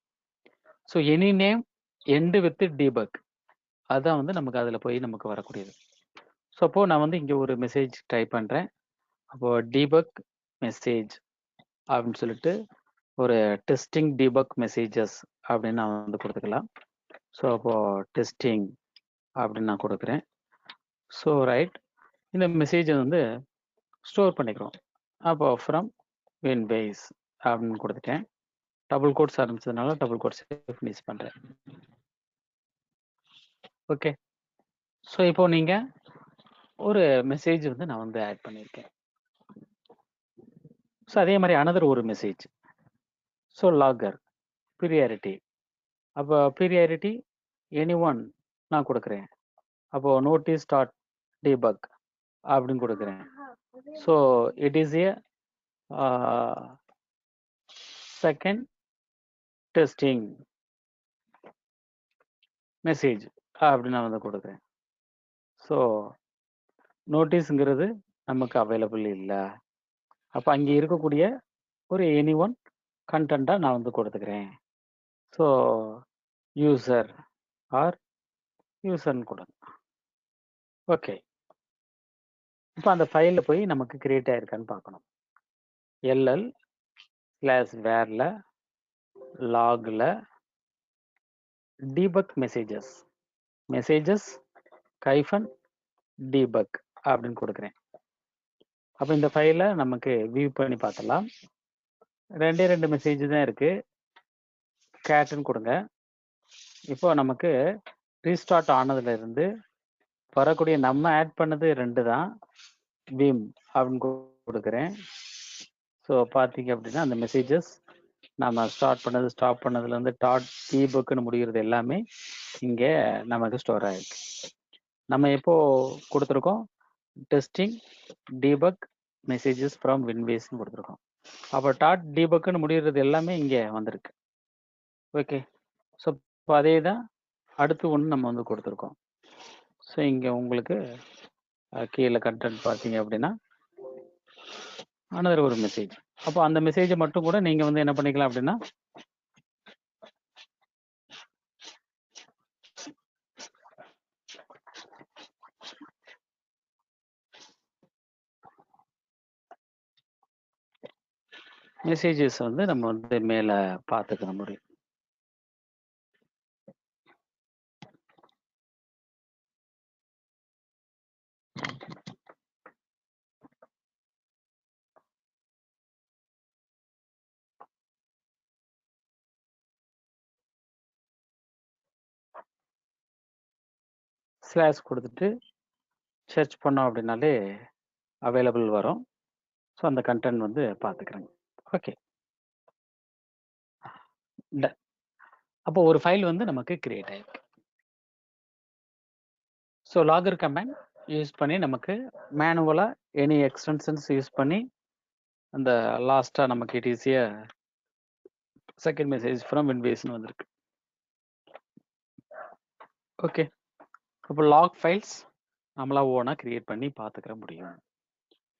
S2: So any name end with debug அதுதான் வந்து நமக்கு அதில் போய் நமக்கு வரக்கூடியது. ஸோ அப்போது நான் வந்து இங்கே ஒரு மெசேஜ் டைப் பண்ணுறேன். அப்போது டீபக் மெசேஜ் அப்படின்னு சொல்லிட்டு ஒரு டெஸ்டிங் டீபக் மெசேஜஸ் அப்படின்னு நான் வந்து கொடுத்துக்கலாம். ஸோ அப்போது டெஸ்டிங் அப்படின்னு நான் கொடுக்குறேன். ஸோ ரைட் இந்த மெசேஜை வந்து ஸ்டோர் பண்ணிக்கிறோம். அப்போ ஃப்ரம் வின்பேஸ் அப்படின்னு கொடுத்துட்டேன். டபுள் கோட்ஸ் ஆரம்பிச்சதுனால டபுள் கோட்ஸ் ஃபினிஷ் பண்ணுறேன். ஓகே. ஸோ இப்போ நீங்கள் ஒரு மெசேஜ் வந்து நான் வந்து ஆட் பண்ணியிருக்கேன். ஸோ அதே மாதிரி அனதர் ஒரு மெசேஜ். So logger priority. அப்போ பீரியாரிட்டி எனி ஒன் நான் கொடுக்குறேன். அப்போது நோட்டீஸ் டாட் டீபக் அப்படின்னு கொடுக்குறேன். So it is a second testing message அப்படின்னு நான் வந்து கொடுக்குறேன். ஸோ நோட்டீஸுங்கிறது நமக்கு அவைலபிள் இல்லை. அப்போ அங்கே இருக்கக்கூடிய ஒரு எனி ஒன் கண்டென்ட்டாக நான் வந்து கொடுத்துக்கிறேன். ஸோ யூசர் ஆர் யூசர்னு கொடுங்க. ஓகே. இப்போ அந்த ஃபைலில் போய் நமக்கு கிரியேட் ஆயிருக்கான்னு பார்க்கணும். எல்எல் ஸ்லாஷ் வேரில் லாகில் டீபக் மெசேஜஸ் மெசேஜஸ் கைஃபன் டீபக் அப்படின்னு கொடுக்குறேன். அப்போ இந்த ஃபைலை நமக்கு வியூ பண்ணி பார்த்துடலாம். ரெண்டு மெசேஜ் தான் இருக்குது. கேட்டுன்னு கொடுங்க. இப்போ நமக்கு ரீஸ்டார்ட் ஆனதுலேருந்து வரக்கூடிய நம்ம ஆட் பண்ணது 2 தான். விம் அப்படின்னு கொடுக்குறேன். ஸோ பார்த்தீங்க அப்படின்னா அந்த மெசேஜஸ் நம்ம ஸ்டாப் பண்ணதுலேருந்து டாட் டீபக்குன்னு முடிகிறது எல்லாமே இங்கே நமக்கு ஸ்டோர் ஆகிருக்கு. நம்ம எப்போ கொடுத்துருக்கோம்? டெஸ்டிங் டீபக் மெசேஜஸ் ஃப்ரம் வின்பேஸ்ன்னு கொடுத்துருக்கோம். அப்போ டாட் டீபக்குன்னு முடிகிறது எல்லாமே இங்கே வந்திருக்கு. ஓகே. ஸோ இப்போ அதே தான் அடுத்து ஒன்று நம்ம வந்து கொடுத்துருக்கோம். ஸோ இங்கே உங்களுக்கு கீழே கண்டென்ட் பார்த்தீங்க அப்படின்னா அனதர் ஒரு மெசேஜ். அப்போ அந்த மெசேஜை மட்டும் கூட நீங்கள் வந்து என்ன பண்ணிக்கலாம் அப்படின்னா மெசேஜஸ் வந்து நம்ம வந்து மேலே பார்த்துக்க முடியும். ஸ்லாஷ் கொடுத்துட்டு சர்ச் பண்ணோம் அப்படின்னாலே அவைலபிள் வரும். ஸோ அந்த கண்டென்ட் வந்து பார்த்துக்கிறேங்க. ஓகே, அப்போ ஒரு ஃபைல் வந்து நமக்கு கிரியேட் ஆயிருக்கு. ஸோ லாகர் கமாண்ட் யூஸ் பண்ணி நமக்கு மேனுவலாக எனி எக்ஸ்டென்ஷன்ஸ் யூஸ் பண்ணி அந்த லாஸ்ட்டாக நமக்கு இட் ஈஸிய செகண்ட் மெசேஜ் ஃப்ரம் வின்வேஸ்னு வந்திருக்கு. ஓகே, அப்போ லாக் ஃபைல்ஸ் நம்மளா ஓனாக கிரியேட் பண்ணி பார்த்துக்கிற முடியும்.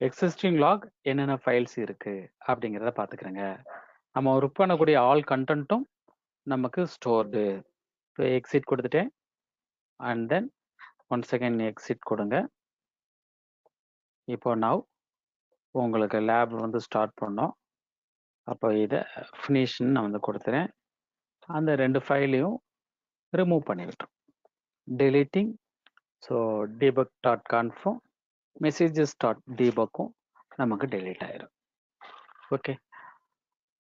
S2: எக்ஸிஸ்டிங் லாக் என்னென்ன ஃபைல்ஸ் இருக்கு அப்படிங்கிறத பார்த்துக்கிறேங்க. நம்ம ஒர்க் பண்ணக்கூடிய ஆல் கண்டென்ட்டும் நமக்கு ஸ்டோர்டு. இப்போ எக்ஸிட் கொடுத்துட்டேன் and then one second exit கொடுங்க. இப்போ நவ் உங்களுக்கு லேப் வந்து ஸ்டார்ட் பண்ணோம். அப்போ இதை ஃபினிஷ்னு நான் வந்து கொடுத்துறேன். அந்த 2 ஃபைலையும் ரிமூவ் பண்ணிவிட்டோம். டெலிட்டிங். ஸோ debug.conf messages.debugக்கும் நமக்கு டெலீட் ஆயிரும். Okay,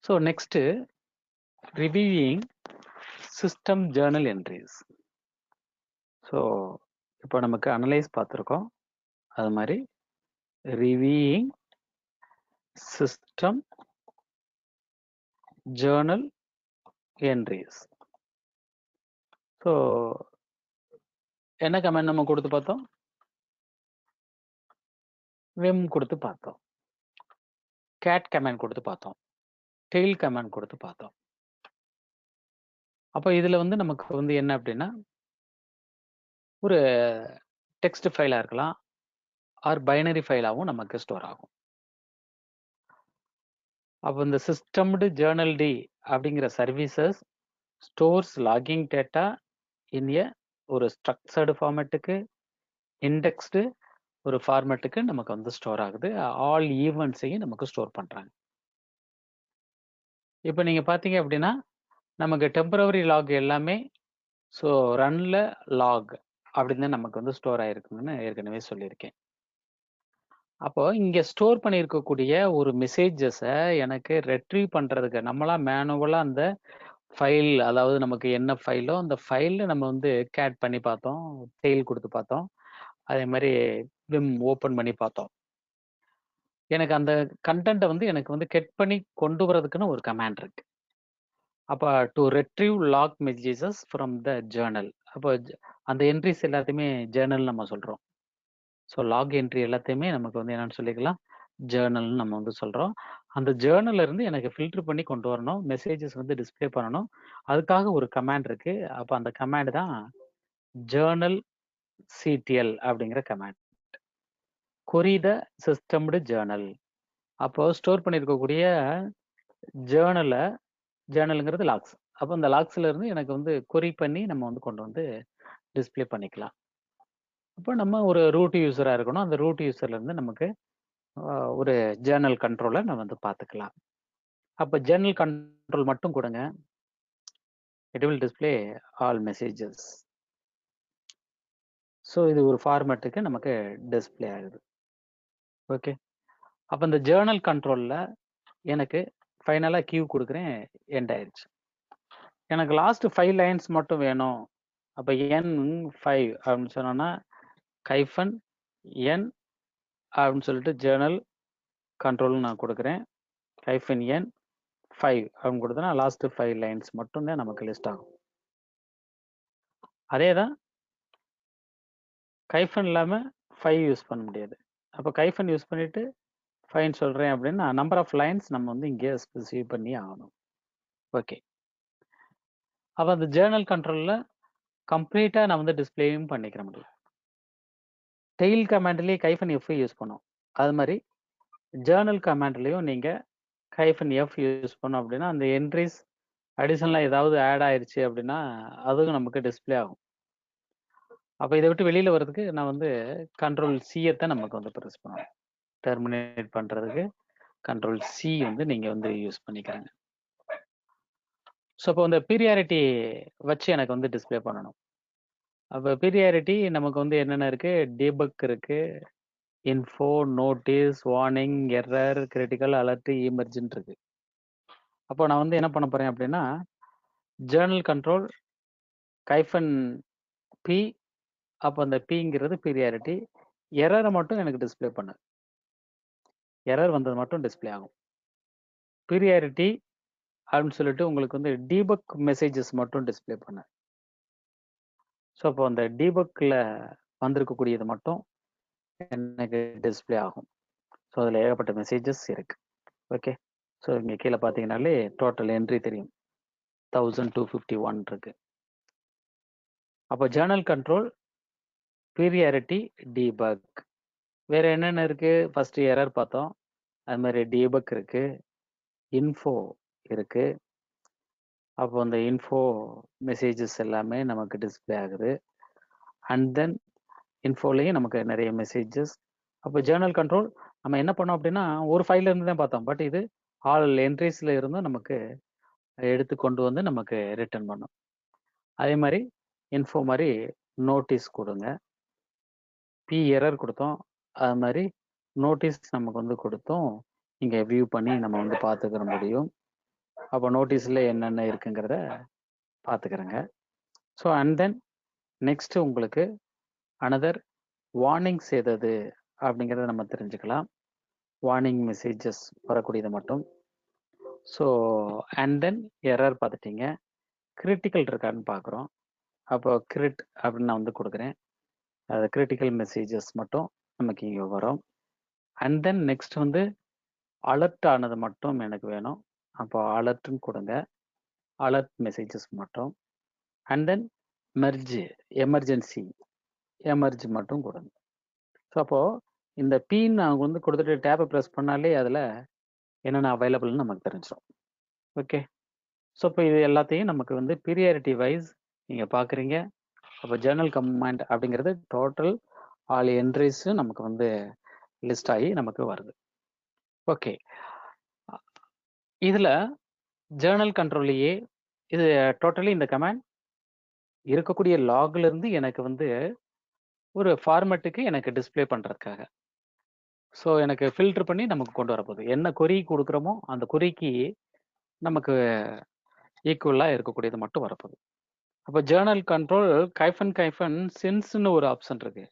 S2: so next reviewing system journal entries. So இப்போ நமக்கு அனலைஸ் பார்த்துருக்கோம். அது மாதிரி reviewing system journal entries. So என்ன கமெண்ட் நம்ம கொடுத்து பார்த்தோம்? விம் கொடுத்து பார்த்தோம், கேட் கமெண்ட் கொடுத்து பார்த்தோம், டெயில் கமெண்ட் கொடுத்து பார்த்தோம். அப்போ இதில் வந்து நமக்கு வந்து என்ன அப்படின்னா ஒரு டெக்ஸ்ட் ஃபைலாக இருக்கலாம் ஆர் பைனரி ஃபைலாகவும் நமக்கு ஸ்டோர் ஆகும். அப்போ இந்த சிஸ்டம்டு ஜேர்னல் டி அப்படிங்கிற services stores logging data in a ஒரு ஸ்ட்ரக்சர்டு ஃபார்மேட்டுக்கு, இண்டெக்ஸ்டு ஒரு ஃபார்மேட்டுக்கு நமக்கு வந்து ஸ்டோர் ஆகுது. ஆல் ஈவெண்ட்ஸையும் நமக்கு ஸ்டோர் பண்ணுறாங்க. இப்போ நீங்கள் பார்த்தீங்க அப்படின்னா நமக்கு டெம்பரவரி லாக் எல்லாமே ஸோ ரன்ல லாக் அப்படின்னு தான் நமக்கு வந்து ஸ்டோர் ஆயிருக்குன்னு ஏற்கனவே சொல்லியிருக்கேன். அப்போ இங்கே ஸ்டோர் பண்ணியிருக்கக்கூடிய ஒரு மெசேஜஸை எனக்கு ரெட்ரீவ் பண்ணுறதுக்கு நம்மளா மேனுவலாக அந்த ஃபைல், அதாவது நமக்கு என்ன ஃபைலோ அந்த ஃபைலில் நம்ம வந்து கேட் பண்ணி பார்த்தோம், டெயில் கொடுத்து பார்த்தோம், அதே மாதிரி விம் ஓப்பன் பண்ணி பார்த்தோம். எனக்கு அந்த கண்டென்ட்டை வந்து எனக்கு வந்து கெட் பண்ணி கொண்டு வரதுக்குன்னு ஒரு கமாண்ட் இருக்கு. அப்போ to retrieve log messages from the journal. அப்போ அந்த என்ட்ரிஸ் எல்லாத்தையுமே ஜேர்னல் நம்ம சொல்கிறோம். ஸோ லாக் என்ட்ரி எல்லாத்தையுமே நமக்கு வந்து என்னன்னு சொல்லிக்கலாம், ஜேர்னல்னு நம்ம வந்து சொல்கிறோம். அந்த ஜேர்னல்ல இருந்து எனக்கு ஃபில்டர் பண்ணி கொண்டு வரணும், மெசேஜஸ் வந்து டிஸ்பிளே பண்ணணும். அதுக்காக ஒரு கமாண்ட் இருக்கு. அப்போ அந்த கமாண்ட் தான் ஜேர்னல் சிடிஎல் அப்படிங்கிற கமாண்ட். கொரி த சிஸ்டம்டு ஜேர்னல். அப்போ ஸ்டோர் பண்ணியிருக்கக்கூடிய ஜேர்னலுங்கிறது லாக்ஸ். அப்போ அந்த லாக்ஸ்ல இருந்து எனக்கு வந்து கொரி பண்ணி நம்ம வந்து கொண்டு வந்து டிஸ்பிளே பண்ணிக்கலாம். அப்போ நம்ம ஒரு ரூட் யூஸராக இருக்கணும். அந்த ரூட் யூஸர்ல இருந்து நமக்கு ஒரு ஜேர்னல் கண்ட்ரோலை நம்ம வந்து பார்த்துக்கலாம். அப்போ ஜேர்னல் கண்ட்ரோல் மட்டும் கொடுங்க, it will display all messages. So இது ஒரு ஃபார்மேட்டுக்கு நமக்கு டிஸ்பிளே ஆகுது. ஓகே, அப்போ இந்த ஜேர்னல் கண்ட்ரோலில் எனக்கு ஃபைனலாக கியூ கொடுக்குறேன், எண்ட் ஆயிடுச்சு. எனக்கு லாஸ்ட் 5 லைன்ஸ் மட்டும் வேணும். அப்போ N5 அப்படின்னு சொன்னோன்னா கைஃபன் என் அப்படின்னு சொல்லிட்டு ஜேர்னல் கண்ட்ரோல் நான் கொடுக்குறேன். கைஃபன் N5 அப்படின்னு கொடுத்தனா லாஸ்ட் 5 லைன்ஸ் மட்டும்தான் நமக்கு லிஸ்ட் ஆகும். அதே தான் கைஃபன் இல்லாமல் 5 யூஸ் பண்ண முடியாது. அப்போ கைஃபன் யூஸ் பண்ணிட்டு 5 சொல்கிறேன் அப்படின்னா நம்பர் ஆஃப் லைன்ஸ் நம்ம வந்து இங்கே ஸ்பெசிஃபை பண்ணி ஆகணும். ஓகே, அப்போ அந்த ஜேர்னல் கண்ட்ரோலில் கம்ப்ளீட்டாக நான் வந்து டிஸ்பிளேயும் பண்ணிக்கிற முடியும். டெயில் கமாண்ட்லேயே கைஃபன் எஃப் யூஸ் பண்ணோம். அது மாதிரி ஜேர்னல் கமாண்ட்லேயும் நீங்கள் கைஃபன் எஃப் யூஸ் பண்ணோம் அப்படின்னா அந்த என்ட்ரிஸ் அடிஷனலாக ஏதாவது ஆட் ஆயிடுச்சு அப்படின்னா அதுவும் நமக்கு டிஸ்பிளே ஆகும். அப்போ இதை விட்டு வெளியில் வர்றதுக்கு நான் வந்து கண்ட்ரோல் சியை நமக்கு வந்து ப்ரெஸ் பண்ணணும். டெர்மினேட் பண்ணுறதுக்கு கண்ட்ரோல் சி வந்து நீங்கள் வந்து யூஸ் பண்ணிக்கிறாங்க. ஸோ அப்போ இந்த பீரியாரிட்டி வச்சு எனக்கு வந்து டிஸ்பிளே பண்ணணும். அப்போ பீரியாரிட்டி நமக்கு வந்து என்னென்ன இருக்குது, டீபக் இருக்குது, info, notice, warning, error, critical, alert, emergent இருக்கு. அப்போ நான் வந்து என்ன பண்ண போகிறேன் அப்படின்னா ஜேர்னல் கண்ட்ரோல் கைஃபன் பி அப்போ அந்த பிங்கிறது பீரியாரிட்டி. எரரை மட்டும் எனக்கு டிஸ்ப்ளே பண்ணு. எரர் வந்தது மட்டும் டிஸ்ப்ளே ஆகும். பீரியாரிட்டி அப்படின்னு சொல்லிட்டு உங்களுக்கு வந்து டீபக் மெசேஜஸ் மட்டும் டிஸ்ப்ளே பண்ணு. ஸோ அப்போ அந்த டீபக்கில் வந்திருக்கக்கூடியது மட்டும் எனக்கு டிஸ்ப்ளே ஆகும். ஸோ அதில் ஏகப்பட்ட மெசேஜஸ் இருக்கு. ஓகே, ஸோ இங்கே கீழே பார்த்தீங்கன்னாலே டோட்டல் என்ட்ரி தெரியும், 1251 இருக்கு. அப்போ ஜேர்னல் கண்ட்ரோல், பீரியாரிட்டி, டீபக். வேற என்னென்ன இருக்கு? ஃபர்ஸ்ட் எரர் பார்த்தோம், அது மாதிரி டீபக் இருக்கு, இன்ஃபோ இருக்கு. அப்போ அந்த இன்ஃபோ மெசேஜஸ் எல்லாமே நமக்கு டிஸ்ப்ளே ஆகுது. அண்ட் தென் இன்ஃபோலையும் நமக்கு நிறைய மெசேஜஸ். அப்போ ஜேர்னல் கண்ட்ரோல் நம்ம என்ன பண்ணோம் அப்படின்னா ஒரு ஃபைல்ல இருந்து தான் பார்த்தோம், பட் இது ஆல் என்ட்ரிஸ்ல இருந்தும் நமக்கு எடுத்து கொண்டு வந்து நமக்கு ரிட்டர்ன் பண்ணும். அதே மாதிரி இன்ஃபோ மாதிரி நோட்டீஸ் கொடுங்க, பி எரர் கொடுத்தோம், அது மாதிரி நோட்டீஸ் நமக்கு வந்து கொடுத்தோம், இங்கே வியூ பண்ணி நம்ம வந்து பார்த்துக்கிற முடியும். அப்போ நோட்டீஸில் என்னென்ன இருக்குங்கிறத பார்த்துக்கிறேங்க. ஸோ அண்ட் தென் நெக்ஸ்ட் உங்களுக்கு அனதர் வார்னிங்ஸ் எது அப்படிங்கிறத நம்ம தெரிஞ்சுக்கலாம். வார்னிங் மெசேஜஸ் வரக்கூடியது மட்டும். ஸோ அண்ட் தென் எரர் பார்த்துட்டீங்க, கிரிட்டிக்கல் இருக்கான்னு பார்க்குறோம். அப்போ கிரிட் அப்படின்னு நான் வந்து கொடுக்குறேன், அது கிரிட்டிக்கல் மெசேஜஸ் மட்டும் நமக்கு இங்கே வரும். அண்ட் தென் நெக்ஸ்ட் வந்து அலர்ட் ஆனது மட்டும் எனக்கு வேணும், அப்போ அலர்ட்னு கொடுங்க, அலர்ட் மெசேஜஸ் மட்டும். And then merge, emergency emerge மட்டும் கொடுங்க. ஸோ அப்போது இந்த பின் நான் வந்து கொடுத்துட்டு டேப்பை ப்ரெஸ் பண்ணாலே அதில் என்னென்ன அவைலபிள்னு நமக்கு தெரிஞ்சிடும். ஓகே, ஸோ இப்போ இது எல்லாத்தையும் நமக்கு வந்து பீரியாரிட்டி வைஸ் நீங்கள் பார்க்குறீங்க. அப்போ ஜேர்னல் கமாண்ட் அப்படிங்கிறது டோட்டல் ஆல் என்ட்ரிஸு நமக்கு வந்து லிஸ்ட் ஆகி நமக்கு வருது. ஓகே, இதில் ஜேர்னல் கண்ட்ரோல்லையே இது டோட்டலி இந்த கமாண்ட் இருக்கக்கூடிய லாக்ல இருந்து எனக்கு வந்து ஒரு ஃபார்மேட்டுக்கு எனக்கு டிஸ்ப்ளே பண்ணுறதுக்காக. ஸோ எனக்கு ஃபில்டர் பண்ணி நமக்கு கொண்டு வரப்போகுது. என்ன கொரி கொடுக்குறோமோ அந்த கொரிக்கு நமக்கு ஈக்குவலாக இருக்கக்கூடியது மட்டும் வரப்போகுது. அப்போ ஜேர்னல் கண்ட்ரோல் கைஃபன் சின்ஸ்னு ஒரு ஆப்ஷன் இருக்கு.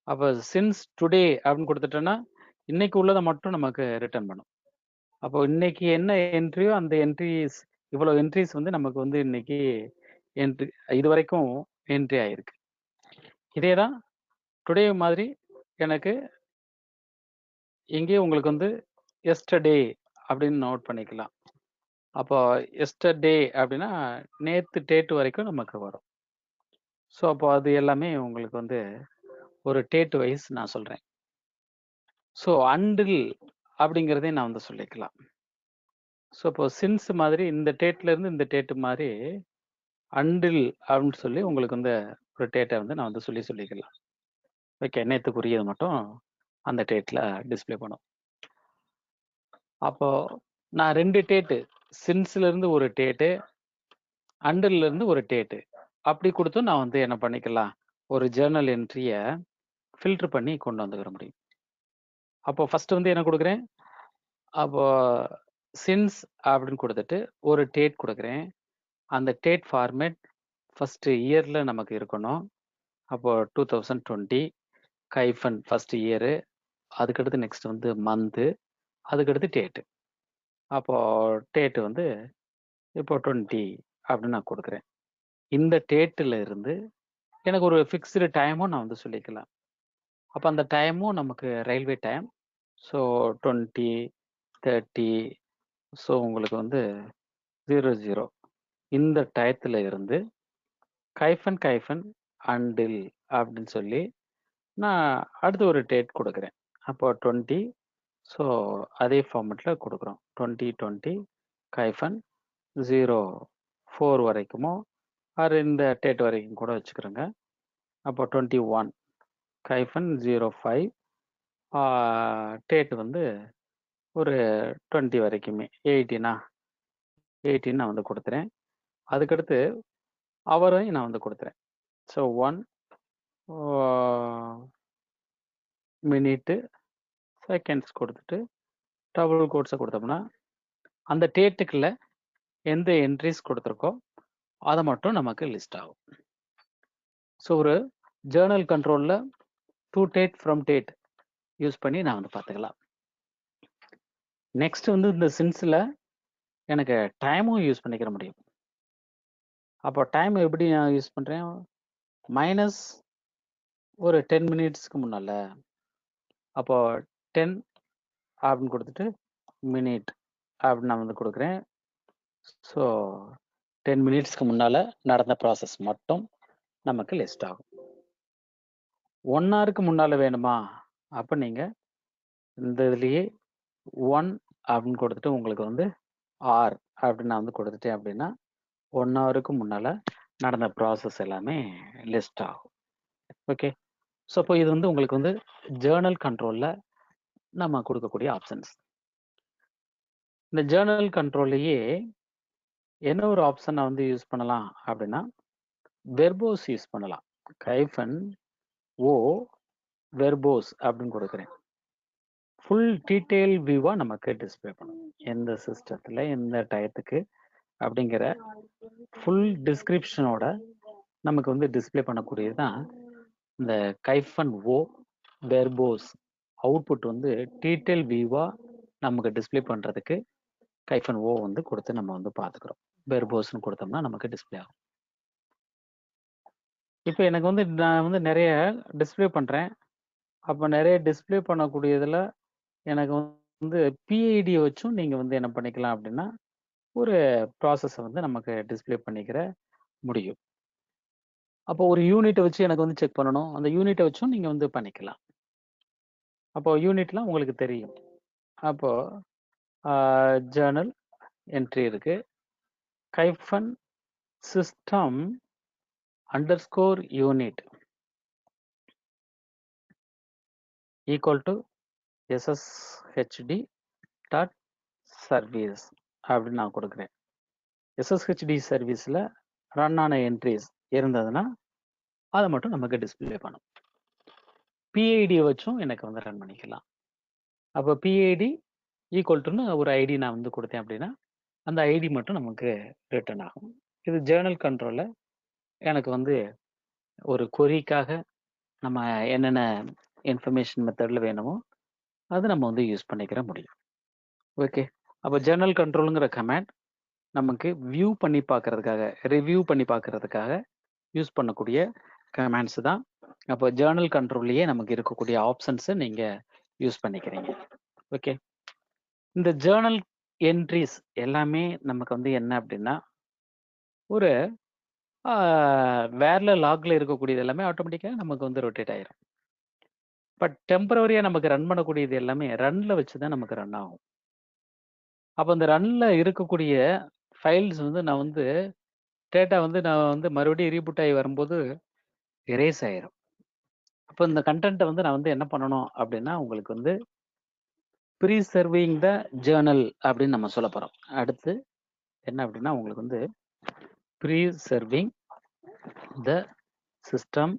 S2: அப்போ சின்ஸ் டுடே அப்படின்னு கொடுத்துட்டோன்னா இன்னைக்கு உள்ளதை மட்டும் நமக்கு ரிட்டர்ன் பண்ணும். அப்போ இன்னைக்கு என்ன என்ட்ரியோ அந்த என்ட்ரிஸ், இவ்வளோ என்ட்ரிஸ் வந்து நமக்கு வந்து இன்னைக்கு என்ட்ரி இது வரைக்கும் என்ட்ரி ஆயிருக்கு. இதே தான் டுடே மாதிரி எனக்கு இங்கேயும் உங்களுக்கு வந்து எஸ்டர்டே அப்படின்னு நோட் பண்ணிக்கலாம். அப்போ எஸ்டர்டே அப்படின்னா நேற்று டேட் வரைக்கும் நமக்கு வரும். ஸோ அப்போ அது எல்லாமே உங்களுக்கு வந்து ஒரு டேட் வைஸ் நான் சொல்கிறேன். ஸோ அண்டில் அப்படிங்கிறதையும் நான் வந்து சொல்லிக்கலாம். ஸோ இப்போ சின்ஸ் மாதிரி இந்த டேட்லேருந்து இந்த டேட்டு மாதிரி அண்டில் அப்படின்னு சொல்லி உங்களுக்கு வந்து ஒரு டேட்டை வந்து நான் வந்து சொல்லிக்கலாம். ஓகே, நேற்றுக்குரியது மட்டும் அந்த டேட்டில் டிஸ்பிளே பண்ணும். அப்போது நான் 2 டேட்டு, சின்ஸ்லேருந்து ஒரு டேட்டு, அண்டில்லேருந்து ஒரு டேட்டு அப்படி கொடுத்தும் நான் வந்து என்ன பண்ணிக்கலாம், ஒரு ஜேர்னல் என்ட்ரியை ஃபில்டர் பண்ணி கொண்டு வந்துக்கிற முடியும். அப்போ ஃபஸ்ட்டு வந்து என்ன கொடுக்குறேன், அப்போ சின்ஸ் அப்படின்னு கொடுத்துட்டு ஒரு டேட் கொடுக்குறேன். அந்த டேட் ஃபார்மேட் ஃபஸ்ட்டு இயரில் நமக்கு இருக்கணும். அப்போது 2020 கைஃபன் ஃபஸ்ட்டு இயரு, அதுக்கடுத்து நெக்ஸ்ட் வந்து மந்த்து, அதுக்கடுத்து டேட்டு. அப்போது டேட்டு வந்து இப்போ 20 அப்படின்னு நான் கொடுக்குறேன். இந்த டேட்டில் இருந்து எனக்கு ஒரு ஃபிக்ஸ்டு டைமும் நான் வந்து சொல்லிக்கலாம். அப்போ அந்த டைமும் நமக்கு ரயில்வே டைம். ஸோ 20, 30, ஸோ உங்களுக்கு வந்து 00 இந்த டயத்தில் இருந்து கைஃபன் அண்டில் அப்படின்னு சொல்லி நான் அடுத்து ஒரு டேட் கொடுக்குறேன். அப்போ 20, ஸோ அதே ஃபார்மெட்டில் கொடுக்குறோம். 2020 கைஃபன் 04 வரைக்குமோ அது இந்த டேட் வரைக்கும் கூட வச்சுக்கிறோங்க. அப்போ 21 கைஃபன் 05 டேட் வந்து ஒரு 20 வரைக்குமே 18 நான் வந்து கொடுத்துறேன். அதுக்கடுத்து அவரையும் நான் வந்து கொடுத்துறேன். ஸோ 1 மினிட்டு செகண்ட்ஸ் கொடுத்துட்டு டபுள் கோட்ஸை கொடுத்தோம்னா அந்த டேட்டுக்குள்ள எந்த என்ட்ரிஸ் கொடுத்துருக்கோ அதை மட்டும் நமக்கு லிஸ்ட் ஆகும். ஸோ ஒரு ஜேர்னல் கண்ட்ரோலில் to date from date use பண்ணி நான் வந்து பார்த்துக்கலாம். நெக்ஸ்ட் வந்து இந்த சின்ஸில் எனக்கு டைமும் யூஸ் பண்ணிக்கிற முடியும். அப்போ டைம் எப்படி நான் யூஸ் பண்ணுறேன், மைனஸ் ஒரு 10 மினிட்ஸ்க்கு முன்னால், அப்போ 10 அப்படின்னு கொடுத்துட்டு மினிட் அப்படின்னு நான் வந்து கொடுக்குறேன். ஸோ 10 மினிட்ஸ்க்கு முன்னால் நடந்த ப்ராசஸ் மட்டும் நமக்கு லிஸ்ட் ஆகும். 1 ஹவருக்கு முன்னால் வேணுமா, அப்போ நீங்கள் இந்த இதுலேயே 1 அப்படின்னு கொடுத்துட்டு உங்களுக்கு வந்து ஆர் அப்படின்னு நான் வந்து கொடுத்துட்டேன் அப்படின்னா 1 ஹவருக்கு முன்னால் நடந்த ப்ராசஸ் எல்லாமே லிஸ்ட் ஆகும். ஓகே, ஸோ அப்போ இது வந்து உங்களுக்கு வந்து ஜேர்னல் கண்ட்ரோலில் நம்ம கொடுக்கக்கூடிய ஆப்ஷன்ஸ். இந்த ஜேர்னல் கண்ட்ரோல்லையே என்ன ஒரு ஆப்ஷனை வந்து யூஸ் பண்ணலாம் அப்படின்னா வெர்போஸ் யூஸ் பண்ணலாம். கைஃபன் ஓ வெர்போஸ் அப்படின்னு கொடுக்குறேன். ஃபுல் டீட்டெயில் வியூவாக நமக்கு டிஸ்பிளே பண்ணணும், எந்த சிஸ்டத்தில் எந்த டயத்துக்கு அப்படிங்கிற ஃபுல் டிஸ்கிரிப்ஷனோட நமக்கு வந்து டிஸ்பிளே பண்ணக்கூடியது தான் இந்த கைஃபன் ஓ வெர்போஸ். அவுட்புட் வந்து டீட்டெயில் வியூவாக நமக்கு டிஸ்பிளே பண்ணுறதுக்கு கைஃபன் ஓ வந்து கொடுத்து நம்ம வந்து பார்த்துக்கிறோம். வெர்போஸ்ன்னு கொடுத்தோம்னா நமக்கு டிஸ்பிளே ஆகும். இப்போ எனக்கு வந்து நான் வந்து நிறைய டிஸ்பிளே பண்ணுறேன். அப்போ நிறைய டிஸ்பிளே பண்ணக்கூடியதில் எனக்கு வந்து பிஐடியை வச்சும் நீங்கள் வந்து என்ன பண்ணிக்கலாம் அப்படின்னா ஒரு ப்ராசஸை வந்து நமக்கு டிஸ்பிளே பண்ணிக்கிற முடியும். அப்போ ஒரு யூனிட்டை வச்சு எனக்கு வந்து செக் பண்ணணும், அந்த யூனிட்டை வச்சும் நீங்கள் வந்து பண்ணிக்கலாம். அப்போ யூனிட்லாம் உங்களுக்கு தெரியும். அப்போ ஜேர்னல் என்ட்ரி இருக்கு, hyphen system underscore unit equal to SSHD dot service அப்படின்னு நான் கொடுக்குறேன். SSHD சர்வீஸில் ரன் ஆன என்ட்ரிஸ் இருந்ததுன்னா அதை மட்டும் நமக்கு டிஸ்பிளே பண்ணும். பிஐடியை வச்சும் எனக்கு வந்து ரன் பண்ணிக்கலாம். அப்போ பிஐடி ஈக்குவல் டுன்னு ஒரு ஐடி நான் வந்து கொடுத்தேன் அப்படின்னா அந்த ஐடி மட்டும் நமக்கு ரிட்டர்ன் ஆகும். இது ஜேர்னல் கண்ட்ரோலில் எனக்கு வந்து ஒரு கொரிக்காக நம்ம என்னென்ன இன்ஃபர்மேஷன் மெத்தடில் வேணுமோ அது நம்ம வந்து யூஸ் பண்ணிக்கிற முடியும். ஓகே, அப்போ ஜேர்னல் கண்ட்ரோலுங்கிற கமாண்ட் நமக்கு வியூ பண்ணி பார்க்கறதுக்காக, ரிவ்யூ பண்ணி பார்க்கறதுக்காக யூஸ் பண்ணக்கூடிய கமாண்ட்ஸ் தான். அப்போ ஜேர்னல் கண்ட்ரோல்லையே நமக்கு இருக்கக்கூடிய ஆப்ஷன்ஸை நீங்கள் யூஸ் பண்ணிக்கிறீங்க. ஓகே, இந்த ஜேர்னல் என்ட்ரிஸ் எல்லாமே நமக்கு வந்து என்ன அப்படின்னா ஒரு வேர்ல லாக்ல இருக்கக்கூடியது எல்லாமே ஆட்டோமேட்டிக்காக நமக்கு வந்து ரொட்டேட் ஆயிரும். பட் டெம்பரவரியாக நமக்கு ரன் பண்ணக்கூடியது எல்லாமே ரன்ல வச்சு தான் நமக்கு ரன் ஆகும். அப்போ இந்த ரன்ல இருக்கக்கூடிய ஃபைல்ஸ் வந்து நான் வந்து டேட்டா வந்து நான் வந்து மறுபடியும் ரீபூட் ஆகி வரும்போது எரேஸ் ஆயிரும். அப்போ இந்த கண்டென்ட்டை வந்து நான் வந்து என்ன பண்ணணும் அப்படின்னா உங்களுக்கு வந்து ப்ரீசர்விங் த ஜேர்னல் அப்படின்னு நம்ம சொல்ல போகிறோம். அடுத்து என்ன அப்படின்னா உங்களுக்கு வந்து ப்ரீசர்விங் த சிஸ்டம்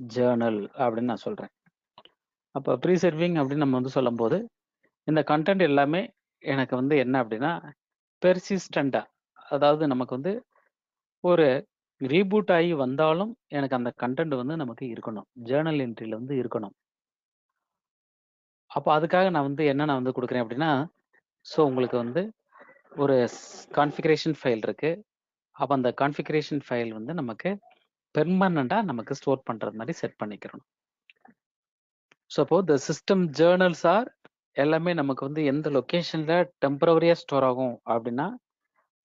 S2: ஜேர்னல் அப்படின்னு நான் சொல்கிறேன். அப்போ ப்ரீசர்விங் அப்படின்னு நம்ம வந்து சொல்லும்போது இந்த கண்டென்ட் எல்லாமே எனக்கு வந்து என்ன அப்படின்னா பெர்சிஸ்டண்டா, அதாவது நமக்கு வந்து ஒரு ரீபூட் ஆகி வந்தாலும் எனக்கு அந்த கண்டென்ட் வந்து நமக்கு இருக்கணும், ஜேர்னல் என்ட்ரியில் வந்து இருக்கணும். அப்போ அதுக்காக நான் வந்து என்ன நான் வந்து கொடுக்குறேன் அப்படின்னா ஸோ உங்களுக்கு வந்து ஒரு கான்ஃபிகரேஷன் ஃபைல் இருக்கு. அப்போ அந்த கான்ஃபிகரேஷன் ஃபைல் வந்து நமக்கு பெர்மனண்டாக நமக்கு ஸ்டோர் பண்ணுறது மாதிரி செட் பண்ணிக்கிறோம். ஸோ அப்போ த சிஸ்டம் ஜேர்னல்ஸ் ஆர் எல்லாமே நமக்கு வந்து எந்த லொக்கேஷனில் டெம்பரவரியாக ஸ்டோர் ஆகும் அப்படின்னா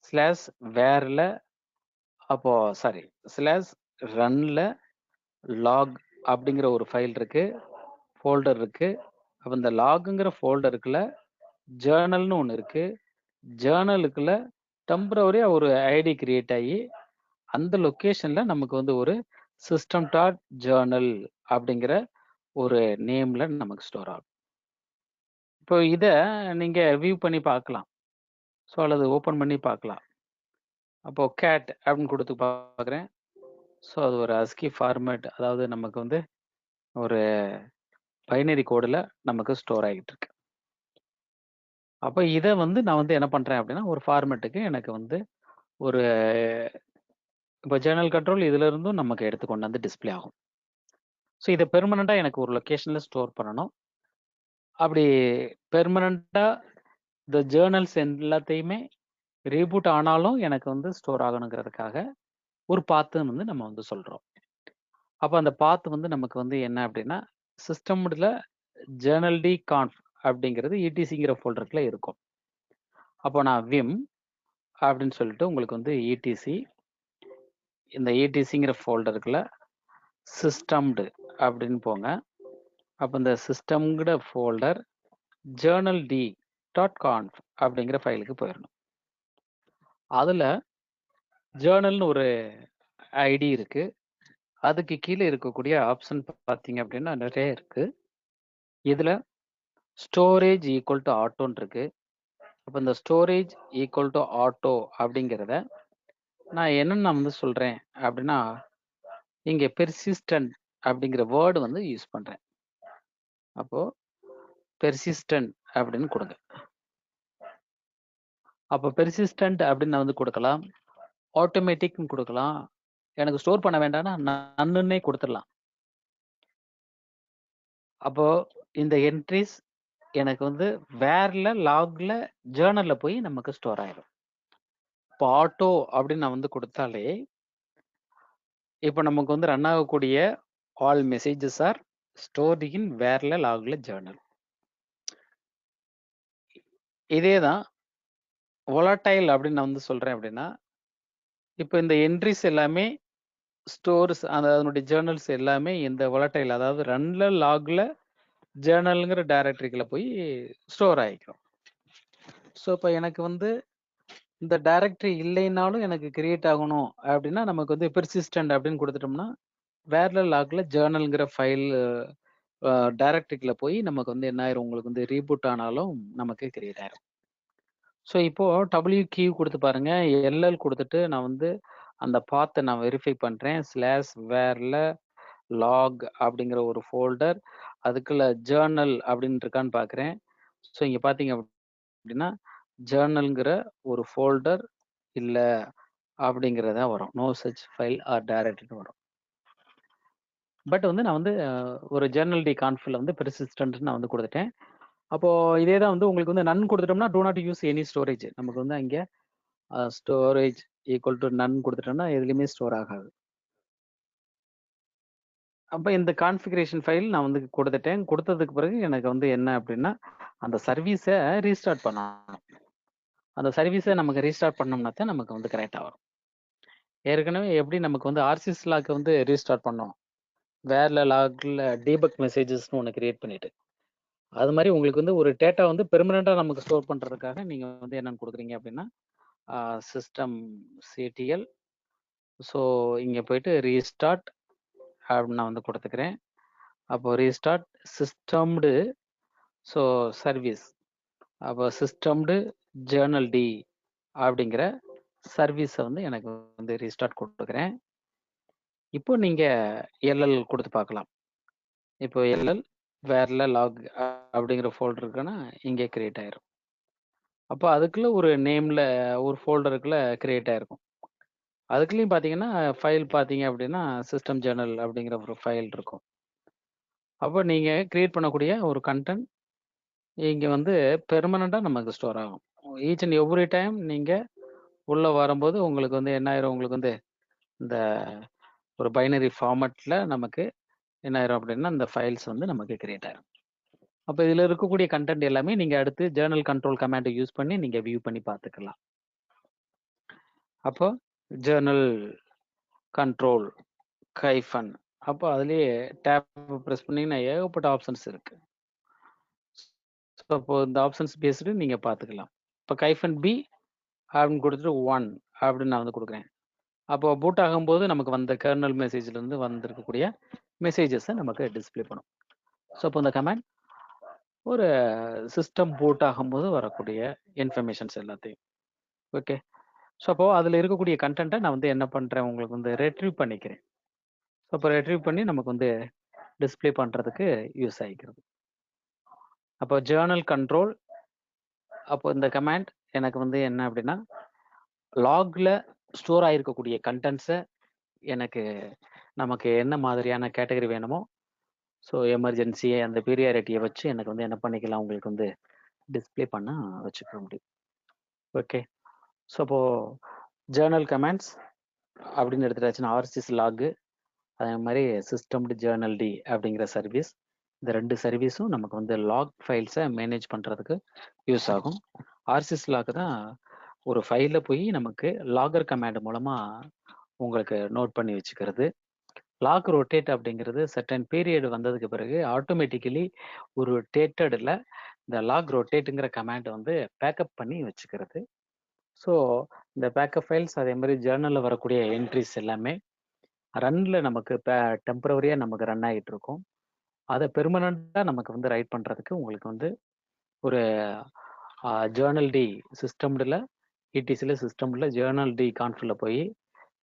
S2: ஸ்லாஷ் வேரில், அப்போ சாரி ஸ்லாஷ் ரன்ல லாக் அப்படிங்கிற ஒரு ஃபைல் இருக்கு, ஃபோல்டர் இருக்கு. அப்போ இந்த லாகுங்கிற ஃபோல்டருக்குள்ள ஜேர்னல்னு ஒன்று இருக்கு. ஜேர்னலுக்குள்ள டெம்பரவரியாக ஒரு ஐடி கிரியேட் ஆகி அந்த லொக்கேஷனில் நமக்கு வந்து ஒரு சிஸ்டம் டாட் ஜேர்னல் அப்படிங்கிற ஒரு நேமில் நமக்கு ஸ்டோர் ஆகும். இப்போ இதை நீங்கள் வியூ பண்ணி பார்க்கலாம், ஸோ அல்லது ஓப்பன் பண்ணி பார்க்கலாம். அப்போது கேட் அப்படின்னு கொடுத்து பார்க்குறேன். ஸோ அது ஒரு ASCII ஃபார்மேட், அதாவது நமக்கு வந்து ஒரு பைனரி கோடில் நமக்கு ஸ்டோர் ஆகிட்டு இருக்கு. அப்போ இதை வந்து நான் வந்து என்ன பண்ணுறேன் அப்படின்னா ஒரு ஃபார்மேட்டுக்கு எனக்கு வந்து ஒரு இப்போ ஜேர்னல் கண்ட்ரோல் இதுல இருந்தும் நமக்கு எடுத்து கொண்டு வந்து டிஸ்பிளே ஆகும். ஸோ இதை பெர்மனண்ட்டாக எனக்கு ஒரு லொக்கேஷனில் ஸ்டோர் பண்ணணும். அப்படி பெர்மனண்ட்டாக இந்த ஜேர்னல்ஸ் எல்லாத்தையுமே ரீபூட் ஆனாலும் எனக்கு வந்து ஸ்டோர் ஆகணுங்கிறதுக்காக ஒரு பாத்துன்னு வந்து நம்ம வந்து சொல்கிறோம். அப்போ அந்த பாத் வந்து நமக்கு வந்து என்ன அப்படின்னா சிஸ்டம்ல ஜேர்னல் டி கான்ஃப் அப்படிங்கிறது இடிசிங்கிற ஃபோல்டருக்குள்ள இருக்கும். அப்போ நான் விம் அப்படின்னு சொல்லிட்டு உங்களுக்கு வந்து இடிசி இந்த இடிசிங்கிற ஃபோல்டருக்குள்ள சிஸ்டம்டு அப்படின்னு போங்க. அப்போ இந்த சிஸ்டம்ங்கிற folder journal D dot conf அப்படிங்கிற ஃபைலுக்கு போயிடணும். அதில் ஜேர்னல்னு ஒரு ஐடி இருக்கு. அதுக்கு கீழே இருக்கக்கூடிய ஆப்ஷன் பார்த்தீங்க அப்படின்னா நிறைய இருக்கு. இதில் ஸ்டோரேஜ் ஈக்குவல் டு ஆட்டோன்னு இருக்கு. அப்போ இந்த ஸ்டோரேஜ் ஈக்குவல் டு ஆட்டோ அப்படிங்கிறத நான் என்னென்ன வந்து சொல்கிறேன் அப்படின்னா இங்கே பெர்சிஸ்டன்ட் அப்படிங்கிற வேர்டு வந்து யூஸ் பண்ணுறேன். அப்போது பெர்சிஸ்டன்ட் அப்படின்னு கொடுங்க. அப்போ பெர்சிஸ்டன்ட் அப்படின்னு நான் வந்து கொடுக்கலாம், ஆட்டோமேட்டிக்னு கொடுக்கலாம். எனக்கு ஸ்டோர் பண்ண வேண்டாம்னா நன்னுன்னே கொடுத்துடலாம். அப்போ இந்த என்ட்ரிஸ் எனக்கு வந்து வேர்ல லாக்ல ஜேர்னல்ல போய் நமக்கு ஸ்டோர் ஆயிடும். இப்போ ஆட்டோ அப்படின்னு நான் வந்து கொடுத்தாலே இப்போ நமக்கு வந்து ரன் ஆகக்கூடிய all messages are stored in வேர்ல லாக்ல ஜேர்னல். இதே தான் volatile அப்படின்னு நான் வந்து சொல்றேன் அப்படின்னா இப்போ இந்த என்ட்ரிஸ் எல்லாமே ஸ்டோர்ஸ் அதனுடைய ஜேர்னல்ஸ் எல்லாமே இந்த volatile அதாவது ரன்ல லாக்ல ஜேர்னலுங்கிற டைரக்டரிக்குள்ள போய் ஸ்டோர் ஆகிக்கும். ஸோ இப்போ எனக்கு வந்து இந்த டைரக்டரி இல்லைனாலும் எனக்கு கிரியேட் ஆகணும் அப்படின்னா நமக்கு வந்து பெர்சிஸ்டன்ட் அப்படின்னு கொடுத்துட்டோம்னா வேர்ல லாக்ல ஜேர்னல்ங்கிற ஃபைல் டைரக்டரிக்குள்ள போய் நமக்கு வந்து என்ன ஆயிரும், உங்களுக்கு வந்து ரீபூட் ஆனாலும் நமக்கு கிரியேட் ஆயிரும். ஸோ இப்போ டபிள்யூ கியூ கொடுத்து பாருங்க, எல்எல் கொடுத்துட்டு நான் வந்து அந்த பாத்தை நான் வெரிஃபை பண்றேன். ஸ்லாஷ் வேர்ல லாக் அப்படிங்கிற ஒரு ஃபோல்டர் அதுக்குள்ள ஜேர்னல் அப்படின்னு இருக்கான்னு பார்க்குறேன். ஸோ இங்கே பார்த்தீங்க அப்படின்னா ஜேர்னல்ங்கிற ஒரு ஃபோல்டர் இல்லை அப்படிங்கிறத வரும். No such file or directory வரும். பட் வந்து நான் வந்து ஒரு ஜேர்னல் டி கான்ஃபில் வந்து பெர்சிஸ்டன்ட் நான் வந்து கொடுத்துட்டேன். அப்போ இதே தான் வந்து உங்களுக்கு வந்து நன் கொடுத்துட்டோம்னா do not use any storage. நமக்கு வந்து அங்கே ஸ்டோரேஜ் ஈக்குவல் டு நன் கொடுத்துட்டோம்னா எதுலையுமே ஸ்டோர் ஆகாது. அப்போ இந்த கான்ஃபிகரேஷன் ஃபைல் நான் வந்து கொடுத்துட்டேன். கொடுத்ததுக்கு பிறகு எனக்கு வந்து என்ன அப்படின்னா அந்த சர்வீஸை ரீஸ்டார்ட் பண்ணணும். அந்த சர்வீஸை நமக்கு ரீஸ்டார்ட் பண்ணோம்னா தான் நமக்கு வந்து கரெக்டாக வரும். ஏற்கனவே எப்படி நமக்கு வந்து ஆர்சிஎஸ் லாக்கை வந்து ரீஸ்டார்ட் பண்ணோம், வேர்ல லாக்ல டீபக் மெசேஜஸ்னு ஒன்று கிரியேட் பண்ணிட்டு, அது மாதிரி உங்களுக்கு வந்து ஒரு டேட்டா வந்து பெர்மனெண்ட்டாக நமக்கு ஸ்டோர் பண்ணுறதுக்காக நீங்கள் வந்து என்னென்னு கொடுக்குறீங்க அப்படின்னா சிஸ்டம் சிடிஎல். ஸோ இங்கே போயிட்டு ரீஸ்டார்ட் அப்படின்னு நான் வந்து கொடுத்துக்கிறேன். அப்போ ரீஸ்டார்ட் சிஸ்டம்டு ஸோ சர்வீஸ். அப்போ சிஸ்டம்டு ஜேர்னல் டி அப்படிங்கிற சர்வீஸை வந்து எனக்கு வந்து ரீஸ்டார்ட் கொடுத்துக்கிறேன். இப்போ நீங்கள் எல்எல் கொடுத்து பார்க்கலாம். இப்போ எல்எல் வேர்ல லாக் அப்படிங்கிற ஃபோல்டர் இருக்குன்னா இங்கே கிரியேட் ஆயிரும். அப்போ அதுக்குள்ள ஒரு நேம்ல ஒரு ஃபோல்டருக்குள்ள கிரியேட் ஆயிருக்கும். அதுக்குள்ளேயும் பார்த்தீங்கன்னா ஃபைல் பார்த்தீங்க அப்படின்னா சிஸ்டம் ஜேர்னல் அப்படிங்கிற ஒரு ஃபைல் இருக்கும். அப்போ நீங்கள் கிரியேட் பண்ணக்கூடிய ஒரு கண்டென்ட் இங்கே வந்து பெர்மனண்ட்டாக நமக்கு ஸ்டோர் ஆகும். ஈச் அண்ட் எவ்ரி டைம் நீங்கள் உள்ளே வரும்போது உங்களுக்கு வந்து என்ன ஆயிரும், உங்களுக்கு வந்து இந்த ஒரு பைனரி ஃபார்மேட்டில் நமக்கு என்ன ஆயிரும் அப்படின்னா இந்த ஃபைல்ஸ் வந்து நமக்கு கிரியேட் ஆயிரும். அப்போ இதில் இருக்கக்கூடிய கண்டென்ட் எல்லாமே நீங்கள் அடுத்து ஜேர்னல் கண்ட்ரோல் கமாண்டை யூஸ் பண்ணி நீங்கள் வியூ பண்ணி பார்த்துக்கலாம். அப்போ ஜேர்னல் கண்ட்ரோல் கைஃபன் அப்போ அதுலேயே டேப் ப்ரெஸ் பண்ணிங்கன்னா ஏகப்பட்ட ஆப்ஷன்ஸ் இருக்கு. ஸோ அப்போ இந்த ஆப்ஷன்ஸ் பேஸ்டு நீங்கள் பார்த்துக்கலாம். இப்போ கைஃபன் பி அப்படின்னு கொடுத்துட்டு 1 அப்படின்னு நான் வந்து கொடுக்குறேன். அப்போ பூட் ஆகும்போது நமக்கு வந்த கர்னல் மெசேஜ்லேருந்து வந்திருக்கக்கூடிய மெசேஜஸை நமக்கு டிஸ்பிளே பண்ணும். ஸோ அப்போ இந்த கமாண்ட் ஒரு சிஸ்டம் பூட் ஆகும்போது வரக்கூடிய இன்ஃபர்மேஷன்ஸ் எல்லாத்தையும். ஓகே. ஸோ அப்போ அதில் இருக்கக்கூடிய கண்டென்ட்டை நான் வந்து என்ன பண்ணுறேன், உங்களுக்கு வந்து ரெட்ரீவ் பண்ணிக்கிறேன். ஸோ அப்போ ரெட்ரீவ் பண்ணி நமக்கு வந்து டிஸ்பிளே பண்ணுறதுக்கு யூஸ் ஆகிக்கிறது. அப்போ ஜேர்னல் கண்ட்ரோல் அப்போ இந்த கமாண்ட் எனக்கு வந்து என்ன அப்படின்னா லாக்ல ஸ்டோர் ஆகிருக்கக்கூடிய கண்டென்ட்ஸை எனக்கு நமக்கு என்ன மாதிரியான கேட்டகரி வேணுமோ ஸோ எமர்ஜென்சி அந்த பீரியாரிட்டியை வச்சு எனக்கு வந்து என்ன பண்ணிக்கலாம், உங்களுக்கு வந்து டிஸ்ப்ளே பண்ண வச்சுக்க முடியும். ஓகே. ஸோ அப்போது ஜேர்னல் கமெண்ட்ஸ் அப்படின்னு எடுத்துட்டாச்சுன்னா ஆர்சிஎஸ் லாகு, அதே மாதிரி சிஸ்டம்டு ஜேர்னல் டி அப்படிங்கிற சர்வீஸ். இந்த 2 சர்வீஸும் நமக்கு வந்து லாக் ஃபைல்ஸை மேனேஜ் பண்ணுறதுக்கு யூஸ் ஆகும். ஆர்சிஎஸ் லாக் தான் ஒரு ஃபைலில் போய் நமக்கு லாகர் கமாண்ட் மூலமாக உங்களுக்கு நோட் பண்ணி வச்சுக்கிறது. லாக் ரொட்டேட் அப்படிங்கிறது சர்டன் பீரியட் வந்ததுக்கு பிறகு ஆட்டோமேட்டிக்கலி ஒரு டேட்டடில் இந்த லாக் ரொட்டேட்டுங்கிற கமாண்டை வந்து பேக்கப் பண்ணி வச்சுக்கிறது. ஸோ இந்த பேக்கப் ஃபைல்ஸ் அதே மாதிரி ஜேர்னலில் வரக்கூடிய என்ட்ரிஸ் எல்லாமே ரன்னில் நமக்கு டெம்பரவரியாக நமக்கு ரன் ஆகிட்டு இருக்கும். அதை பெர்மனண்ட்டாக நமக்கு வந்து ரைட் பண்ணுறதுக்கு உங்களுக்கு வந்து ஒரு ஜேர்னல் டி சிஸ்டம்டில் இடிசியில் சிஸ்டமில் ஜேர்னல் டி கான்ஃபில் போய்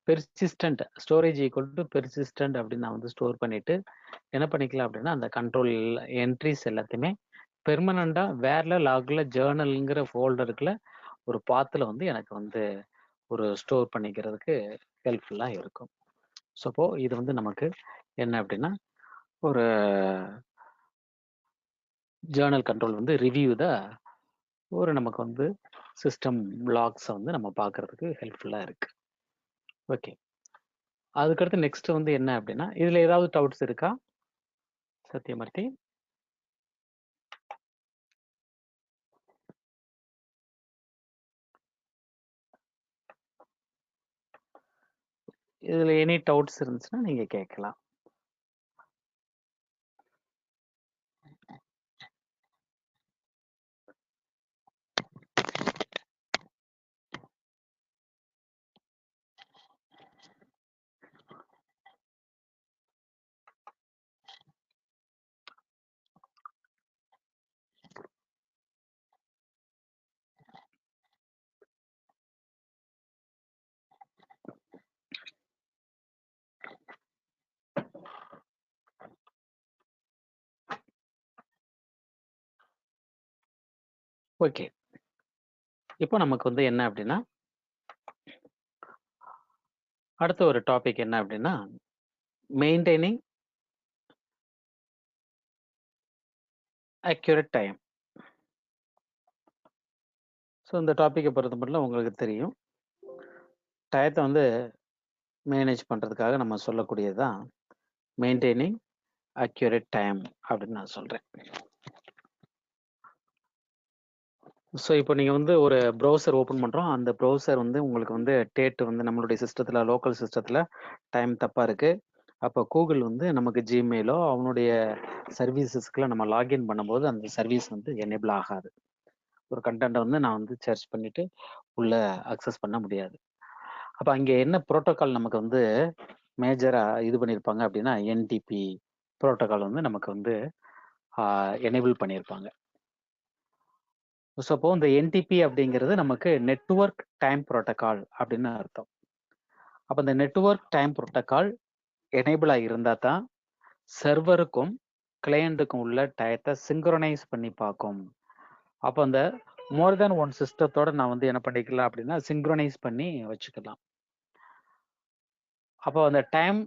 S2: persistent storage equal to persistent அப்படின்னு நான் வந்து ஸ்டோர் பண்ணிட்டு என்ன பண்ணிக்கலாம் அப்படின்னா அந்த கண்ட்ரோல் என்ட்ரிஸ் எல்லாத்தையுமே பெர்மனண்டாக வேற லாகில் ஜேர்னலுங்கிற ஃபோல்டருக்குள்ள ஒரு பாத்தில் வந்து எனக்கு வந்து ஒரு ஸ்டோர் பண்ணிக்கிறதுக்கு ஹெல்ப்ஃபுல்லாக இருக்கும். ஸோ அப்போ இது வந்து நமக்கு என்ன அப்படின்னா ஒரு ஜேர்னல் கண்ட்ரோல் வந்து ரிவ்யூ தான் ஒரு நமக்கு வந்து சிஸ்டம் லாக்ஸை வந்து நம்ம பார்க்கறதுக்கு ஹெல்ப்ஃபுல்லாக இருக்கு. ஓகே. அதுக்கடுத்து நெக்ஸ்ட் வந்து என்ன அப்படின்னா இதில் ஏதாவது டவுட்ஸ் இருக்கா சத்யமூர்த்தி? இதில் எனி டவுட்ஸ் இருந்துச்சுன்னா நீங்கள் கேட்கலாம். ஓகே. இப்போ நமக்கு வந்து என்ன அப்படின்னா அடுத்த ஒரு டாபிக் என்ன அப்படின்னா மெயின்டைனிங் அக்யூரேட் டைம். ஸோ இந்த டாப்பிக்கை பொறுத்த மட்டும் உங்களுக்கு தெரியும், டயத்தை வந்து மேனேஜ் பண்ணுறதுக்காக நம்ம சொல்லக்கூடியது தான் மெயின்டைனிங் அக்யூரேட் டைம் அப்படின்னு நான் சொல்கிறேன். ஸோ இப்போ நீங்கள் வந்து ஒரு ப்ரௌசர் ஓப்பன் பண்ணுறோம், அந்த ப்ரௌசர் வந்து உங்களுக்கு வந்து டேட்டு வந்து நம்மளுடைய சிஸ்டத்தில் லோக்கல் சிஸ்டத்தில் டைம் தப்பாக இருக்குது. அப்போ கூகுள் வந்து நமக்கு ஜிமெயிலோ அவனுடைய சர்வீசஸ்க்குலாம் நம்ம லாகின் பண்ணும்போது அந்த சர்வீஸ் வந்து எனேபிள் ஆகாது. ஒரு கண்டென்ட்டை வந்து நான் வந்து சர்ச் பண்ணிவிட்டு உள்ளே அக்சஸ் பண்ண முடியாது. அப்போ அங்கே என்ன ப்ரோட்டோக்கால் நமக்கு வந்து மேஜராக இது பண்ணியிருப்பாங்க அப்படின்னா என்டிபி ப்ரோட்டோக்கால் வந்து நமக்கு வந்து எனேபிள் பண்ணியிருப்பாங்க. ஸோ அப்போ இந்த என்டிபி அப்படிங்கிறது நமக்கு நெட்வொர்க் டைம் ப்ரோட்டோக்கால் அப்படின்னு அர்த்தம். அப்போ இந்த நெட்வொர்க் டைம் ப்ரோட்டோக்கால் எனேபிளாக இருந்தால் தான் சர்வருக்கும் கிளையண்ட்டுக்கும் உள்ள டயத்தை சிங்க்ரனைஸ் பண்ணி பார்க்கும். அப்போ அந்த மோர் தேன் ஒன் சிஸ்டத்தோட நான் வந்து என்ன பண்ணிக்கலாம் அப்படின்னா சிங்க்ரனைஸ் பண்ணி வச்சுக்கலாம். அப்போ அந்த டைம்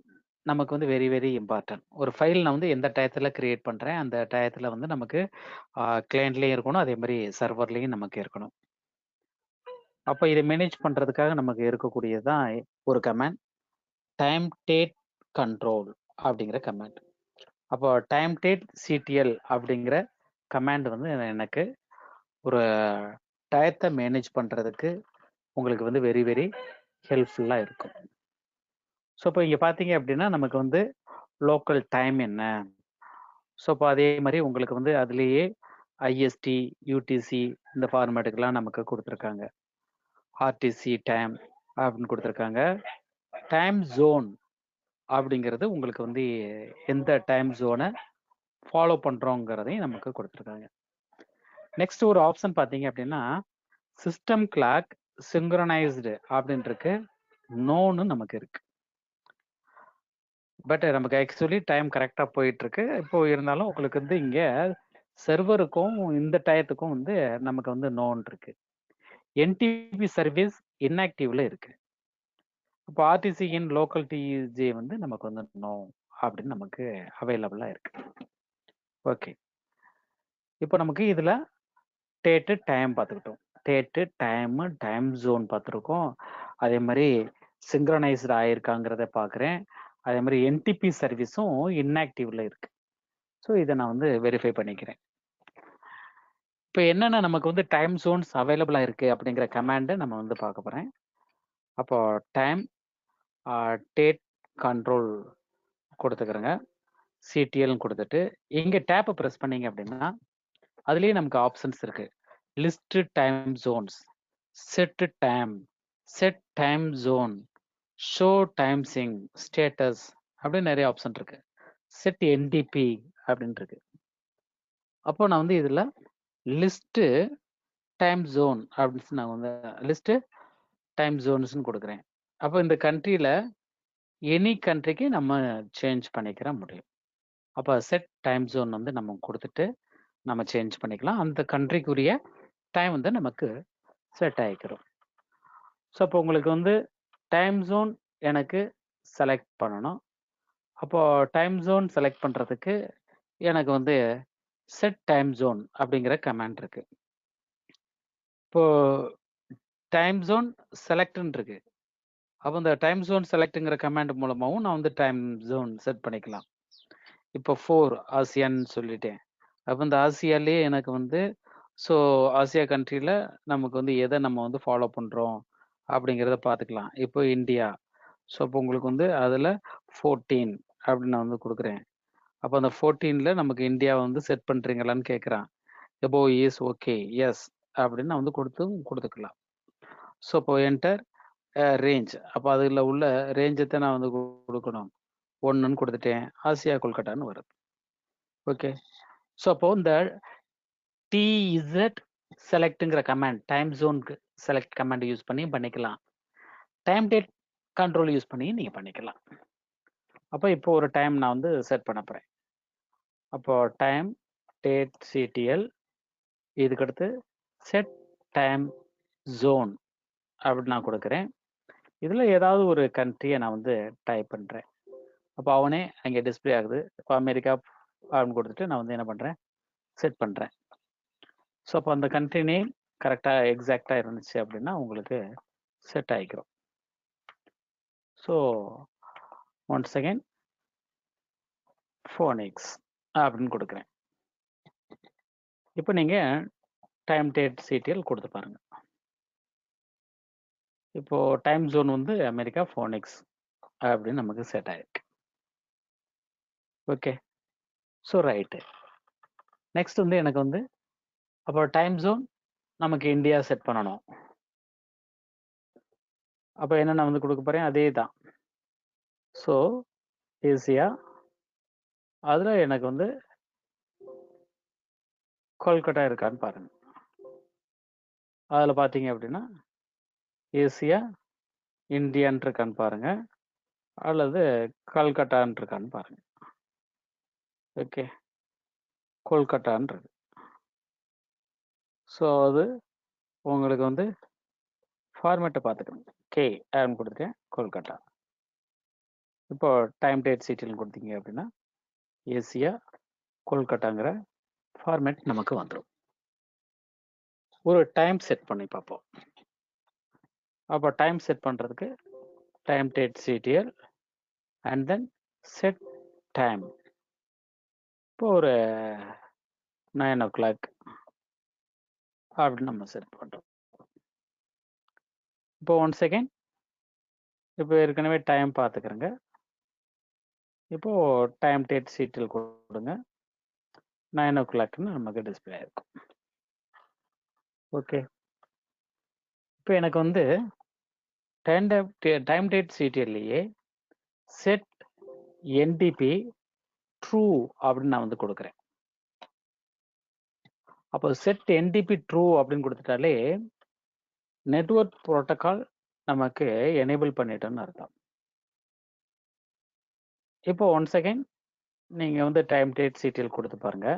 S2: நமக்கு வந்து வெரி வெரி இம்பார்ட்டன்ட். ஒரு ஃபைல் நான் வந்து எந்த டயத்தில் கிரியேட் பண்ணுறேன் அந்த டயத்தில் வந்து நமக்கு கிளையண்ட்லேயும் இருக்கணும், அதே மாதிரி சர்வர்லேயும் நமக்கு இருக்கணும். அப்போ இதை மேனேஜ் பண்ணுறதுக்காக நமக்கு இருக்கக்கூடியது தான் ஒரு கமாண்ட் டைம் டேட் கண்ட்ரோல் அப்படிங்கிற கமாண்ட். அப்போ டைம் டேட் சிடிஎல் அப்படிங்கிற கமாண்ட் வந்து எனக்கு ஒரு டயத்தை மேனேஜ் பண்ணுறதுக்கு உங்களுக்கு வந்து வெரி வெரி ஹெல்ப்ஃபுல்லாக இருக்கும். ஸோ இப்போ இங்கே பார்த்தீங்க அப்படின்னா நமக்கு வந்து லோக்கல் டைம் என்ன, ஸோ இப்போ அதே மாதிரி உங்களுக்கு வந்து அதுலேயே ஐஎஸ்டி யூடிசி இந்த ஃபார்மேட்டுக்கெல்லாம் நமக்கு கொடுத்துருக்காங்க. ஆர்டிசி டைம் அப்படின்னு கொடுத்துருக்காங்க. டைம் ஜோன் அப்படிங்கிறது உங்களுக்கு வந்து எந்த டைம் ஜோனை ஃபாலோ பண்ணுறோங்கிறதையும் நமக்கு கொடுத்துருக்காங்க. நெக்ஸ்ட் ஒரு ஆப்ஷன் பார்த்தீங்க அப்படின்னா சிஸ்டம் கிளாக் சிங்க்ரனைஸ்டு அப்படின்ட்டு நோன்னு நமக்கு இருக்கு. பட் நமக்கு ஆக்சுவலி டைம் கரெக்டாக போயிட்டு இருக்கு. இப்போ இருந்தாலும் உங்களுக்கு வந்து இங்கே சர்வருக்கும் இந்த டயத்துக்கும் வந்து நமக்கு வந்து நோன் இருக்கு. என்டிபி சர்வீஸ் இன்ஆக்டிவ்ல இருக்கு. இப்போ ஆர்டிசி இன் லோக்கல் டிஜே வந்து நமக்கு வந்து நோ அப்படின்னு நமக்கு அவைலபிளாக இருக்கு. ஓகே, இப்போ நமக்கு இதில் டேட்டு டைம் பார்த்துக்கிட்டோம். டேட்டு டைமு டைம் ஜோன் பார்த்துருக்கோம். அதே மாதிரி சிங்க்ரனைஸ்டு ஆயிருக்காங்கிறத பார்க்குறேன். அதே மாதிரி என்டிபி சர்வீஸும் இன்ஆக்டிவ்ல இருக்கு. ஸோ இதை நான் வந்து வெரிஃபை பண்ணிக்கிறேன். இப்போ என்னென்ன நமக்கு வந்து டைம் ஜோன்ஸ் அவைலபிளாக இருக்குது அப்படிங்கிற கமாண்டை நம்ம வந்து பார்க்க போகிறேன். அப்போ டைம் டேட் கண்ட்ரோல் கொடுத்துக்கிறேங்க. சிடிஎல்னு கொடுத்துட்டு இங்கே டேப்பை ப்ரெஸ் பண்ணீங்க அப்படின்னா அதுலேயே நமக்கு ஆப்ஷன்ஸ் இருக்குது. List time zones, set time, set time zone, show time sync, status அப்படின்னு நிறைய ஆப்ஷன் இருக்கு. செட் என்டிபி அப்படின்னு இருக்கு. அப்போ நான் வந்து இதில் லிஸ்ட்டு டைம் ஜோன் அப்படின்னு நான் வந்து லிஸ்ட்டு டைம் ஜோன்ஸ்னு கொடுக்குறேன். அப்போ இந்த கண்ட்ரியில் எனி கண்ட்ரிக்கு நம்ம சேஞ்ச் பண்ணிக்கிற முடியும். அப்போ செட் டைம் ஜோன் வந்து நம்ம கொடுத்துட்டு நம்ம சேஞ்ச் பண்ணிக்கலாம். அந்த கண்ட்ரிக்குரிய டைம் வந்து நமக்கு செட் ஆகிக்கிறோம். ஸோ அப்போ உங்களுக்கு வந்து டைம் ஜோன் எனக்கு செலக்ட் பண்ணணும். அப்போது டைம் ஜோன் செலக்ட் பண்ணுறதுக்கு எனக்கு வந்து செட் டைம் ஜோன் அப்படிங்கிற கமாண்ட் இருக்கு. இப்போது டைம் ஜோன் செலக்ட்னு இருக்கு. அப்போ இந்த டைம் ஜோன் செலக்ட்டுங்கிற கமாண்ட் மூலமாகவும் நான் வந்து டைம் ஜோன் செட் பண்ணிக்கலாம். இப்போ 4 ஆசியான்னு சொல்லிட்டேன். அப்போ இந்த ஆசியாலே எனக்கு வந்து ஸோ ஆசியா கண்ட்ரியில் நமக்கு வந்து எதை நம்ம வந்து ஃபாலோ பண்ணுறோம் அப்படிங்கிறத பார்த்துக்கலாம். இப்போ இந்தியா. ஸோ அப்போ உங்களுக்கு வந்து அதில் 14 அப்படின்னு நான் வந்து கொடுக்குறேன். அப்போ அந்த 14ல் நமக்கு இந்தியாவை வந்து செட் பண்ணுறீங்களான்னு கேட்குறான். எபோ இஸ் ஓகே எஸ் அப்படின்னு நான் வந்து கொடுத்துக்கலாம். ஸோ இப்போ என்டர் ரேஞ்ச். அப்போ அதில் உள்ள ரேஞ்சத்தை நான் வந்து கொடுக்கணும். 1ன்னு கொடுத்துட்டேன். ஆசியா கொல்கட்டான்னு வருது. ஓகே, ஸோ அப்போ இந்த டிஇசட் செலக்ட்டுங்கிற கமாண்ட் டைம் ஜோனுக்கு செலக்ட் கமாண்ட் யூஸ் பண்ணி பண்ணிக்கலாம். டைம் டேட் கண்ட்ரோல் யூஸ் பண்ணி நீங்கள் பண்ணிக்கலாம். அப்போ இப்போ ஒரு டைம் நான் வந்து செட் பண்ண போகிறேன். அப்போ டைம் டேட் சிடிஎல், இதுக்கடுத்து செட் டைம் ஜோன் அப்படின்னு நான் கொடுக்குறேன். இதில் ஏதாவது ஒரு கண்ட்ரியை நான் வந்து டைப் பண்ணுறேன். அப்போ அவனே அங்கே டிஸ்பிளே ஆகுது. இப்போ அமெரிக்கா அப்படின்னு கொடுத்துட்டு நான் வந்து என்ன பண்ணுறேன், செட் பண்ணுறேன். ஸோ அப்போ அந்த கண்ட்ரி நேம் கரெக்டாக எக்ஸாக்டாக இருந்துச்சு அப்படின்னா உங்களுக்கு செட் ஆகிக்கிறோம். ஸோ ஒன்ஸ் அகெயின் ஃபோனிக்ஸ் அப்படின்னு கொடுக்குறேன். இப்போ நீங்கள் டைம் டேட் சிடிஎல் கொடுத்து பாருங்க. இப்போ டைம் ஜோன் வந்து அமெரிக்கா ஃபோனிக்ஸ் அப்படின்னு நமக்கு செட் ஆயிருக்கு. Okay, so right. நெக்ஸ்ட் வந்து எனக்கு வந்து அப்போ டைம் ஜோன் நமக்கு இந்தியா செட் பண்ணணும். அப்போ என்ன நான் வந்து கொடுக்க போகிறேன், அதே தான். ஸோ ஏசியா, அதில் எனக்கு வந்து கொல்கட்டா இருக்கான்னு பாருங்க. அதில் பார்த்தீங்க அப்படின்னா ஏசியா இந்தியான் இருக்கான்னு பாருங்க, அல்லது கல்கட்டான் இருக்கான்னு பாருங்க. ஓகே, கொல்கட்டான் இருக்கு. ஸோ அது உங்களுக்கு வந்து ஃபார்மேட்டை பார்த்துக்கணும். கே அப்படின்னு கொடுத்துட்டேன், கொல்கட்டா. இப்போ டைம் டேட் சிடிஎல் கொடுத்தீங்க அப்படின்னா ஏசியா கொல்கட்டாங்கிற ஃபார்மேட் நமக்கு வந்துடும். ஒரு டைம் செட் பண்ணி பார்ப்போம். அப்போ டைம் செட் பண்ணுறதுக்கு time date CTL and then set time. இப்போ ஒரு 9 o'clock அப்படின்னு நம்ம செட் பண்ணுறோம். இப்போ ஒன் செகண்ட், இப்போ ஏற்கனவே டைம் பார்த்துக்கிறேங்க. இப்போது டைம் டேட் சிடிஎல் கொடுங்க, 9 o'clockன்னு நமக்கு டிஸ்பிளே ஆயிருக்கும். ஓகே, இப்போ எனக்கு வந்து டைம் டேட் சிடிஎல்லையே செட் என்டிபி ட்ரூ அப்படின்னு நான் வந்து கொடுக்குறேன். அப்போ செட் என்டிபி ட்ரூ அப்படின்னு கொடுத்துட்டாலே நெட்வொர்க் ப்ரோட்டோகால் நமக்கு எனேபிள் பண்ணிட்டோன்னு அர்த்தம். இப்போ ஒன் செகண்ட் நீங்கள் வந்து டைம் டேட் சிடிஎல் கொடுத்து பாருங்க.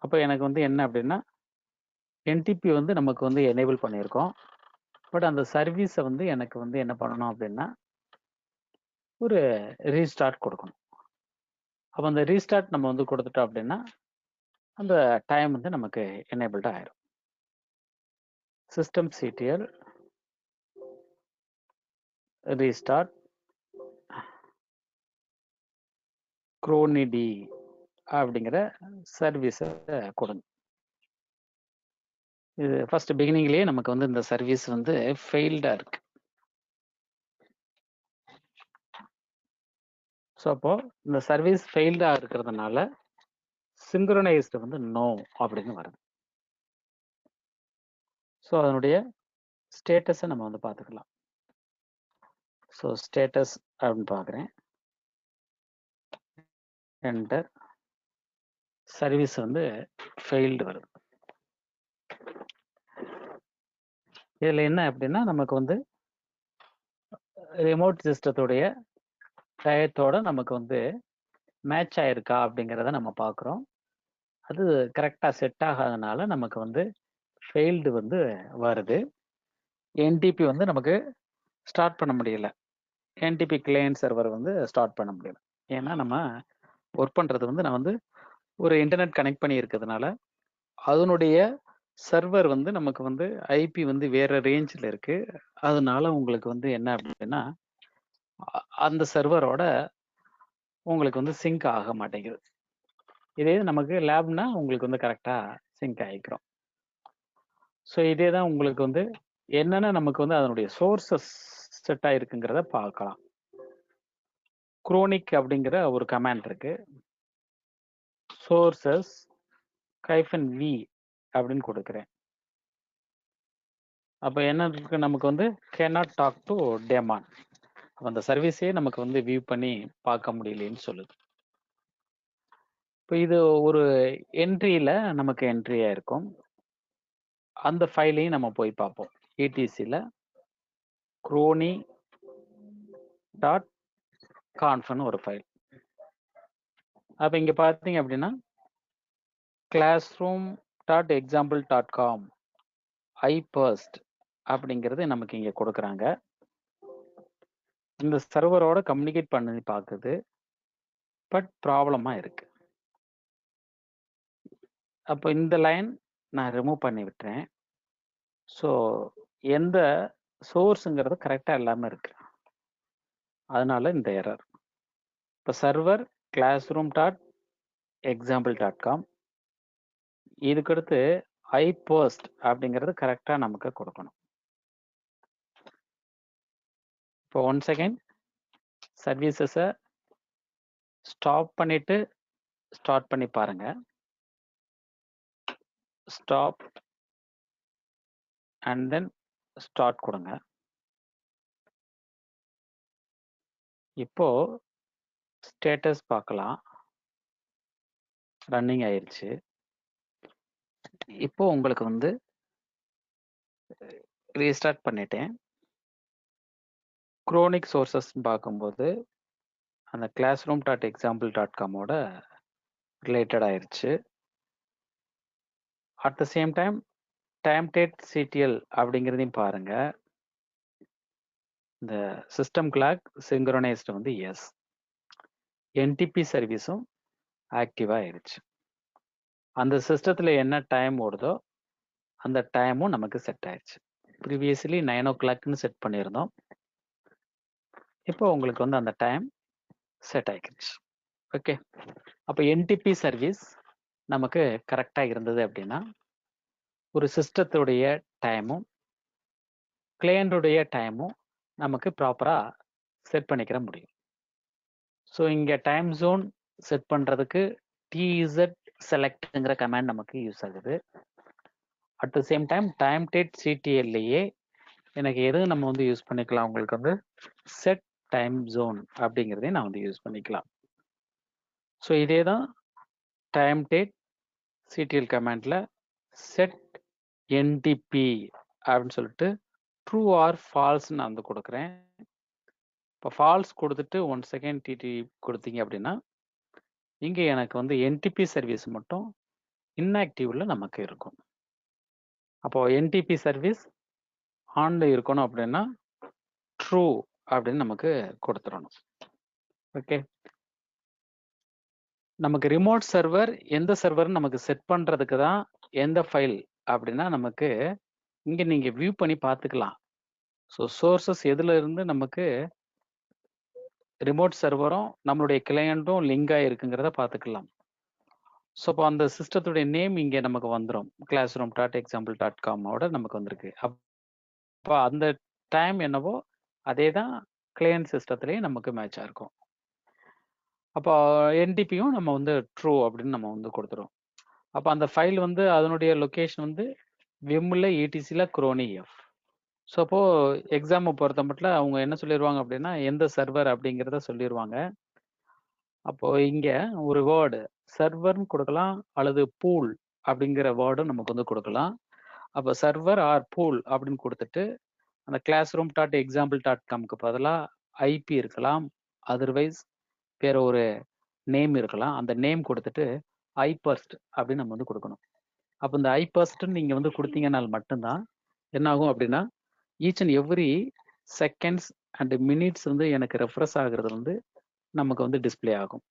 S2: அப்போ எனக்கு வந்து என்ன அப்படின்னா என்டிபி வந்து நமக்கு வந்து எனேபிள் பண்ணியிருக்கோம். பட் அந்த சர்வீஸை வந்து எனக்கு வந்து என்ன பண்ணணும் அப்படின்னா ஒரு ரீஸ்டார்ட் கொடுக்கணும். அப்போ அந்த ரீஸ்டார்ட் நம்ம வந்து கொடுத்துட்டோம் அப்படின்னா அந்த டைம் வந்து நமக்கு எனேபிள்டு ஆயிரும். சிஸ்டம் சிடிஎல் ரீஸ்டார்ட் குரோனிடி அப்படிங்கிற சர்வீஸை கொடுங்க. இது ஃபர்ஸ்ட் பிகினிங்லேயே நமக்கு வந்து இந்த சர்வீஸ் வந்து ஃபெயில்டா இருக்கு. ஸோ அப்போ இந்த சர்வீஸ் ஃபெயில்டா இருக்கிறதுனால சிங்க்ரனைஸ்டு வந்து நோ அப்படின்னு வருது. ஸோ அதனுடைய ஸ்டேட்டஸை நம்ம வந்து பார்த்துக்கலாம். ஸோ ஸ்டேட்டஸ் அப்படின்னு பார்க்குறேன். என்டர் சர்வீஸ் வந்து ஃபெயில்டு வருது. இதில் என்ன அப்படின்னா நமக்கு வந்து ரிமோட் சிஸ்டத்துடைய டயத்தோட நமக்கு வந்து மேட்ச் ஆயிருக்கா அப்படிங்கிறத நம்ம பார்க்குறோம். அது கரெக்டாக செட் ஆகாதனால நமக்கு வந்து ஃபெயில்டு வந்து வருது. என்டிபி வந்து நமக்கு ஸ்டார்ட் பண்ண முடியல. என்டிபி கிளையன்ட் சர்வர் வந்து ஸ்டார்ட் பண்ண முடியல. ஏன்னா நம்ம ஒர்க் பண்ணுறது வந்து நான் வந்து ஒரு இன்டர்நெட் கனெக்ட் பண்ணி இருக்கிறதுனால அதனுடைய சர்வர் வந்து நமக்கு வந்து ஐபி வந்து வேற ரேஞ்சில் இருக்கு. அதனால உங்களுக்கு வந்து என்ன அப்படின்னா அந்த சர்வரோட உங்களுக்கு வந்து சிங்க் ஆக மாட்டேங்குது. இதே நமக்கு லேப்னா உங்களுக்கு வந்து கரெக்டாக சிங்க் ஆகிக்கிறோம். ஸோ இதே தான் உங்களுக்கு வந்து என்னென்ன நமக்கு வந்து அதனுடைய சோர்சஸ் செட் ஆகிருக்குங்கிறத பார்க்கலாம். குரோனிக் அப்படிங்கிற ஒரு கமாண்ட் இருக்கு. சோர்சஸ் -v அப்படின்னு கொடுக்குறேன். அப்போ என்ன இருக்கு நமக்கு வந்து கேனாட் டாக் டு டேமான். அந்த சர்வீஸே நமக்கு வந்து வியூ பண்ணி பார்க்க முடியலன்னு சொல்லுது. இப்போ இது ஒரு என்ட்ரியில நமக்கு என்ட்ரியா இருக்கும். அந்த ஃபைலையும் நம்ம போய் பார்ப்போம். ETCல crony டாட் கான்ஃப்னு ஒரு ஃபைல். அப்போ இங்கே பார்த்தீங்க அப்படின்னா classroom.example.com iPerst அப்படிங்கிறது நமக்கு இங்கே கொடுக்குறாங்க. இந்த சர்வரோட கம்யூனிகேட் பண்ணி பார்க்குது. பட் ப்ராப்ளமாக இருக்கு. அப்போ இந்த லைன் நான் ரிமூவ் பண்ணி விட்டுறேன். ஸோ எந்த சோர்ஸுங்கிறது கரெக்டாக இல்லாமல் இருக்கு. அதனால இந்த எரர். இப்போ சர்வர் classroom.example.com இதுக்கடுத்து iPerst அப்படிங்கிறது கரெக்டாக நமக்கு கொடுக்கணும். இப்போ ஒன் செகண்ட் சர்வீசஸை ஸ்டாப் பண்ணிட்டு ஸ்டார்ட் பண்ணி பாருங்க. ஸ்டாப் அண்ட் தென் ஸ்டார்ட் கொடுங்க. இப்போ ஸ்டேட்டஸ் பார்க்கலாம். ரன்னிங் ஆயிடுச்சு. இப்போ உங்களுக்கு வந்து ரீஸ்டார்ட் பண்ணிட்டேன். குரோனிக் சோர்சஸ் பார்க்கும்போது அந்த classroom.example.com-ஓட ரிலேட்டட் ஆயிடுச்சு. At the same time timedate CTL அப்படிங்கிறதையும் பாருங்க. இந்த சிஸ்டம் கிளாக் சிங்க்ரனைஸ்டு வந்து எஸ். என்டிபி சர்வீஸும் ஆக்டிவாக ஆயிடுச்சு. அந்த சிஸ்டத்தில் என்ன டைம் ஓடுதோ அந்த டைமும் நமக்கு செட் ஆயிடுச்சு. ப்ரீவியஸ்லி 9 o'clockனு செட் பண்ணியிருந்தோம். இப்போ உங்களுக்கு வந்து அந்த டைம் செட் ஆகிடுச்சு. ஓகே. அப்போ என்டிபி சர்வீஸ் நமக்கு கரெக்டாக இருந்தது அப்படின்னா ஒரு சிஸ்டத்துடைய டைமும் கிளையண்டுடைய டைமும் நமக்கு ப்ராப்பராக செட் பண்ணிக்கிற முடியும். ஸோ இங்கே டைம் ஜோன் செட் பண்ணுறதுக்கு TZ செலக்ட்ங்கிற கமாண்ட் நமக்கு யூஸ் ஆகுது. அட் த சேம் டைம் டைம்டேட் சிடிஎல்லையே எனக்கு எது நம்ம வந்து யூஸ் பண்ணிக்கலாம், உங்களுக்கு வந்து செட் டைம் ஜோன் அப்படிங்கிறதையும் நான் வந்து யூஸ் பண்ணிக்கலாம். ஸோ இதே தான் டைம்டேட் சிடிஎல் கமாண்டில் செட் என்டிபி அப்படின்னு சொல்லிட்டு ட்ரூ ஆர் ஃபால்ஸ்ன்னு நான் வந்து கொடுக்குறேன். இப்போ ஃபால்ஸ் கொடுத்துட்டு 1 செகண்ட் டிடி கொடுத்தீங்க அப்படின்னா இங்கே எனக்கு வந்து என்டிபி சர்வீஸ் மட்டும் இன்ஆக்டிவ்ல நமக்கு இருக்கும். அப்போ என்டிபி சர்வீஸ் ஆன்ல இருக்கணும் அப்படின்னா ட்ரூ அப்படின்னு நமக்கு கொடுத்துடணும். ஓகே. நமக்கு ரிமோட் சர்வர் எந்த சர்வர்னு நமக்கு செட் பண்றதுக்கு தான் எந்த ஃபைல் அப்படின்னா நமக்கு இங்க நீங்க வியூ பண்ணி பார்த்துக்கலாம். ஸோ சோர்சஸ் எதுல இருந்து நமக்கு ரிமோட் சர்வரும் நம்மளுடைய கிளையண்ட்டும் லிங்க் ஆகிருக்குங்கிறத பார்த்துக்கலாம். ஸோ அப்போ அந்த சிஸ்டத்துடைய நேம் இங்கே நமக்கு வந்துடும். classroom.example.com-ஓட நமக்கு வந்திருக்கு. அப்போ அந்த டைம் என்னவோ அதே தான் கிளையண்ட் சிஸ்டத்துலேயும் நமக்கு மேட்சாக இருக்கும். அப்போ என்டிபியும் நம்ம வந்து ட்ரூ அப்படின்னு நம்ம வந்து கொடுத்துரும். அப்போ அந்த ஃபைல் வந்து அதனுடைய லொக்கேஷன் வந்து விம்ல இடிசியில் குரோனி எஃப். ஸோ அப்போ எக்ஸாமை பொறுத்த மட்டும் அவங்க என்ன சொல்லிடுவாங்க அப்படின்னா எந்த சர்வர் அப்படிங்கிறத சொல்லிடுவாங்க. அப்போ இங்க ஒரு வேர்டு சர்வர்னு கொடுக்கலாம் அல்லது பூல் அப்படிங்கிற வேர்டும் நமக்கு வந்து கொடுக்கலாம். அப்போ சர்வர் ஆர் பூல் அப்படின்னு கொடுத்துட்டு அந்த classroom.example.com-க்கு பதிலாக ஐபி இருக்கலாம், அதர்வைஸ் வேற ஒரு நேம் இருக்கலாம். அந்த நேம் கொடுத்துட்டு ஐபர்ஸ்ட் அப்படின்னு நம்ம வந்து கொடுக்கணும். அப்போ இந்த ஐபர்ஸ்ட்னு நீங்கள் வந்து கொடுத்தீங்கன்னால் மட்டும்தான் என்ன ஆகும் அப்படின்னா each and every seconds and minutes வந்து எனக்கு ரெஃப்ரெஷ் ஆகுறது வந்து நமக்கு வந்து டிஸ்பிளே ஆகும்.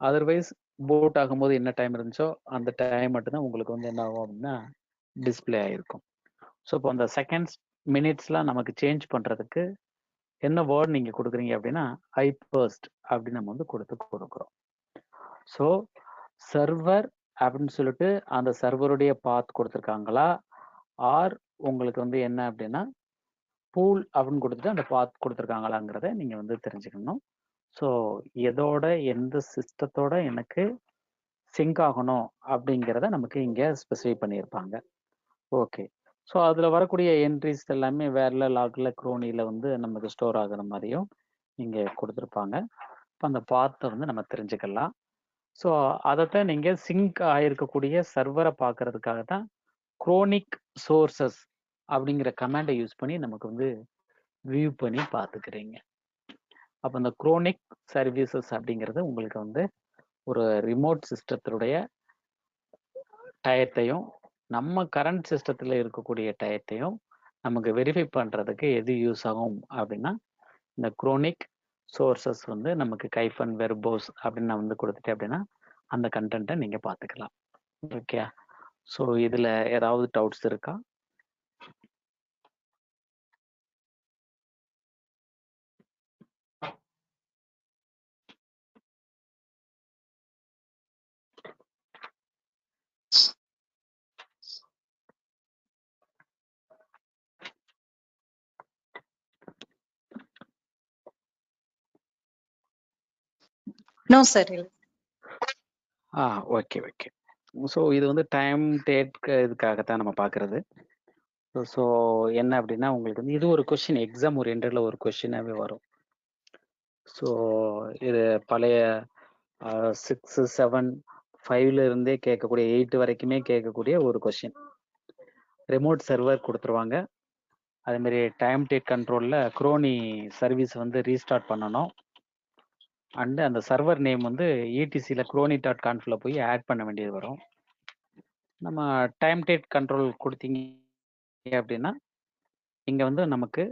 S2: அதர்வைஸ் போட் ஆகும்போது என்ன டைம் இருந்துச்சோ அந்த டைம் மட்டும்தான் உங்களுக்கு வந்து என்ன ஆகும் அப்படின்னா டிஸ்பிளே ஆகிருக்கும். ஸோ இப்போ அந்த செகண்ட்ஸ் மினிட்ஸ்லாம் நமக்கு சேஞ்ச் பண்ணுறதுக்கு என்ன வேர்ட் நீங்கள் கொடுக்குறீங்க அப்படின்னா ஐபர்ஸ்ட் அப்படின்னு நம்ம வந்து கொடுக்குறோம். ஸோ சர்வர் அப்படின்னு சொல்லிட்டு அந்த சர்வருடைய பாத் கொடுத்துருக்காங்களா, ஆர் உங்களுக்கு வந்து என்ன அப்படின்னா பூல் அப்படின்னு கொடுத்துட்டு அந்த பாத் கொடுத்துருக்காங்களாங்கிறத நீங்கள் வந்து தெரிஞ்சுக்கணும். ஸோ எதோட எந்த சிஸ்டத்தோட எனக்கு சிங்க் ஆகணும் அப்படிங்கிறத நமக்கு இங்கே ஸ்பெசிஃபை பண்ணியிருப்பாங்க. ஓகே. ஸோ அதில் வரக்கூடிய என்ட்ரிஸ் எல்லாமே வேர்ல லாக்ல குரோனியில் வந்து நமக்கு ஸ்டோர் ஆகுற மாதிரியும் இங்கே கொடுத்துருப்பாங்க. இப்போ அந்த பாத்தை வந்து நம்ம தெரிஞ்சுக்கலாம். ஸோ அதைத்தான் நீங்கள் சிங்க் ஆகிருக்கக்கூடிய சர்வரை பார்க்கறதுக்காக தான் குரோனிக் சோர்சஸ் அப்படிங்கிற கமாண்டை யூஸ் பண்ணி நமக்கு வந்து வியூ பண்ணி பார்த்துக்கிறீங்க. அப்போ இந்த குரோனிக் சர்வீசஸ் அப்படிங்கிறது உங்களுக்கு வந்து ஒரு ரிமோட் சிஸ்டத்தினுடைய டயத்தையும் நம்ம கரண்ட் சிஸ்டத்தில் இருக்கக்கூடிய டயத்தையும் நமக்கு வெரிஃபை பண்ணுறதுக்கு எது யூஸ் ஆகும் அப்படின்னா இந்த குரோனிக் சோர்சஸ் வந்து நமக்கு கைஃபன் வெர்போஸ் அப்படின்னு நான் வந்து கொடுத்துட்டேன் அப்படின்னா அந்த கண்டென்ட்டை நீங்கள் பார்த்துக்கலாம். ஓகே. ஸோ இதில் ஏதாவது டவுட்ஸ் இருக்கா?
S3: No sir.
S2: Okay okay. So இது வந்து டைம் டேட்க்கு இதுக்காகத்தான் நம்ம பார்க்குறது. ஸோ என்ன அப்படின்னா உங்களுக்கு வந்து இது ஒரு கொஷின் எக்ஸாம் ஓரியன்டில் ஒரு கொஷினாகவே வரும். ஸோ இது பழைய 6, 7, 5ல இருந்தே கேட்கக்கூடிய 8 வரைக்குமே கேட்கக்கூடிய ஒரு கொஷின். ரிமோட் சர்வர் கொடுத்துருவாங்க. அதேமாரி டைம் டேட் கண்ட்ரோலில் குரோனி சர்வீஸ் வந்து ரீஸ்டார்ட் பண்ணணும். அண்டு அந்த சர்வர் நேம் வந்து இடிசியில் குரோனி.கான்ஃபில் போய் ஆட் பண்ண வேண்டியது வரும். நம்ம டைம் டேட் கண்ட்ரோல் கொடுத்தீங்க அப்படின்னா இங்கே வந்து நமக்கு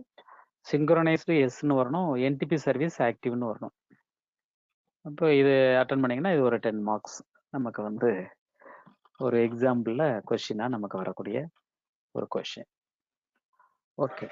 S2: சிங்க்ரோனைஸ்டு எஸ்ன்னு வரணும், என்டிபி சர்வீஸ் ஆக்டிவ்னு வரணும். அப்போ இது அட்டன் பண்ணிங்கன்னா இது ஒரு 10 மார்க்ஸ் நமக்கு வந்து ஒரு எக்ஸாம்பிளில் கொஷினாக நமக்கு வரக்கூடிய ஒரு கொஷின். ஓகே.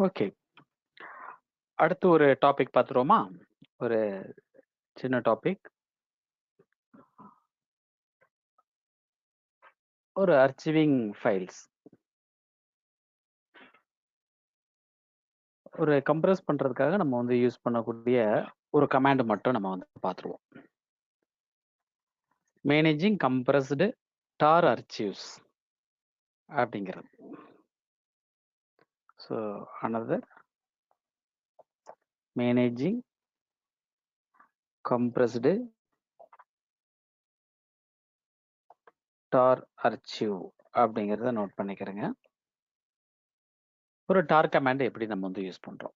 S2: ஓகே, அடுத்து ஒரு டாபிக் பார்த்துருவோமா? ஒரு சின்ன டாபிக், ஒரு அர்ச்சிவிங் ஃபைல்ஸ். ஒரு கம்ப்ரஸ் பண்றதுக்காக நம்ம வந்து யூஸ் பண்ணக்கூடிய ஒரு கமாண்ட் மட்டும் நம்ம வந்து பார்த்துருவோம். மேனேஜிங் கம்ப்ரஸ்டு டார் அர்ச்சிவ்ஸ் அப்படிங்கிறது. ஸோ அனதர் மேனேஜிங் கம்ப்ரஸ்டு டார் அர்ச்சிவ் அப்படிங்கிறத நோட் பண்ணிக்கிறேங்க. ஒரு டார் கமாண்ட் எப்படி நம்ம வந்து யூஸ் பண்றோம்.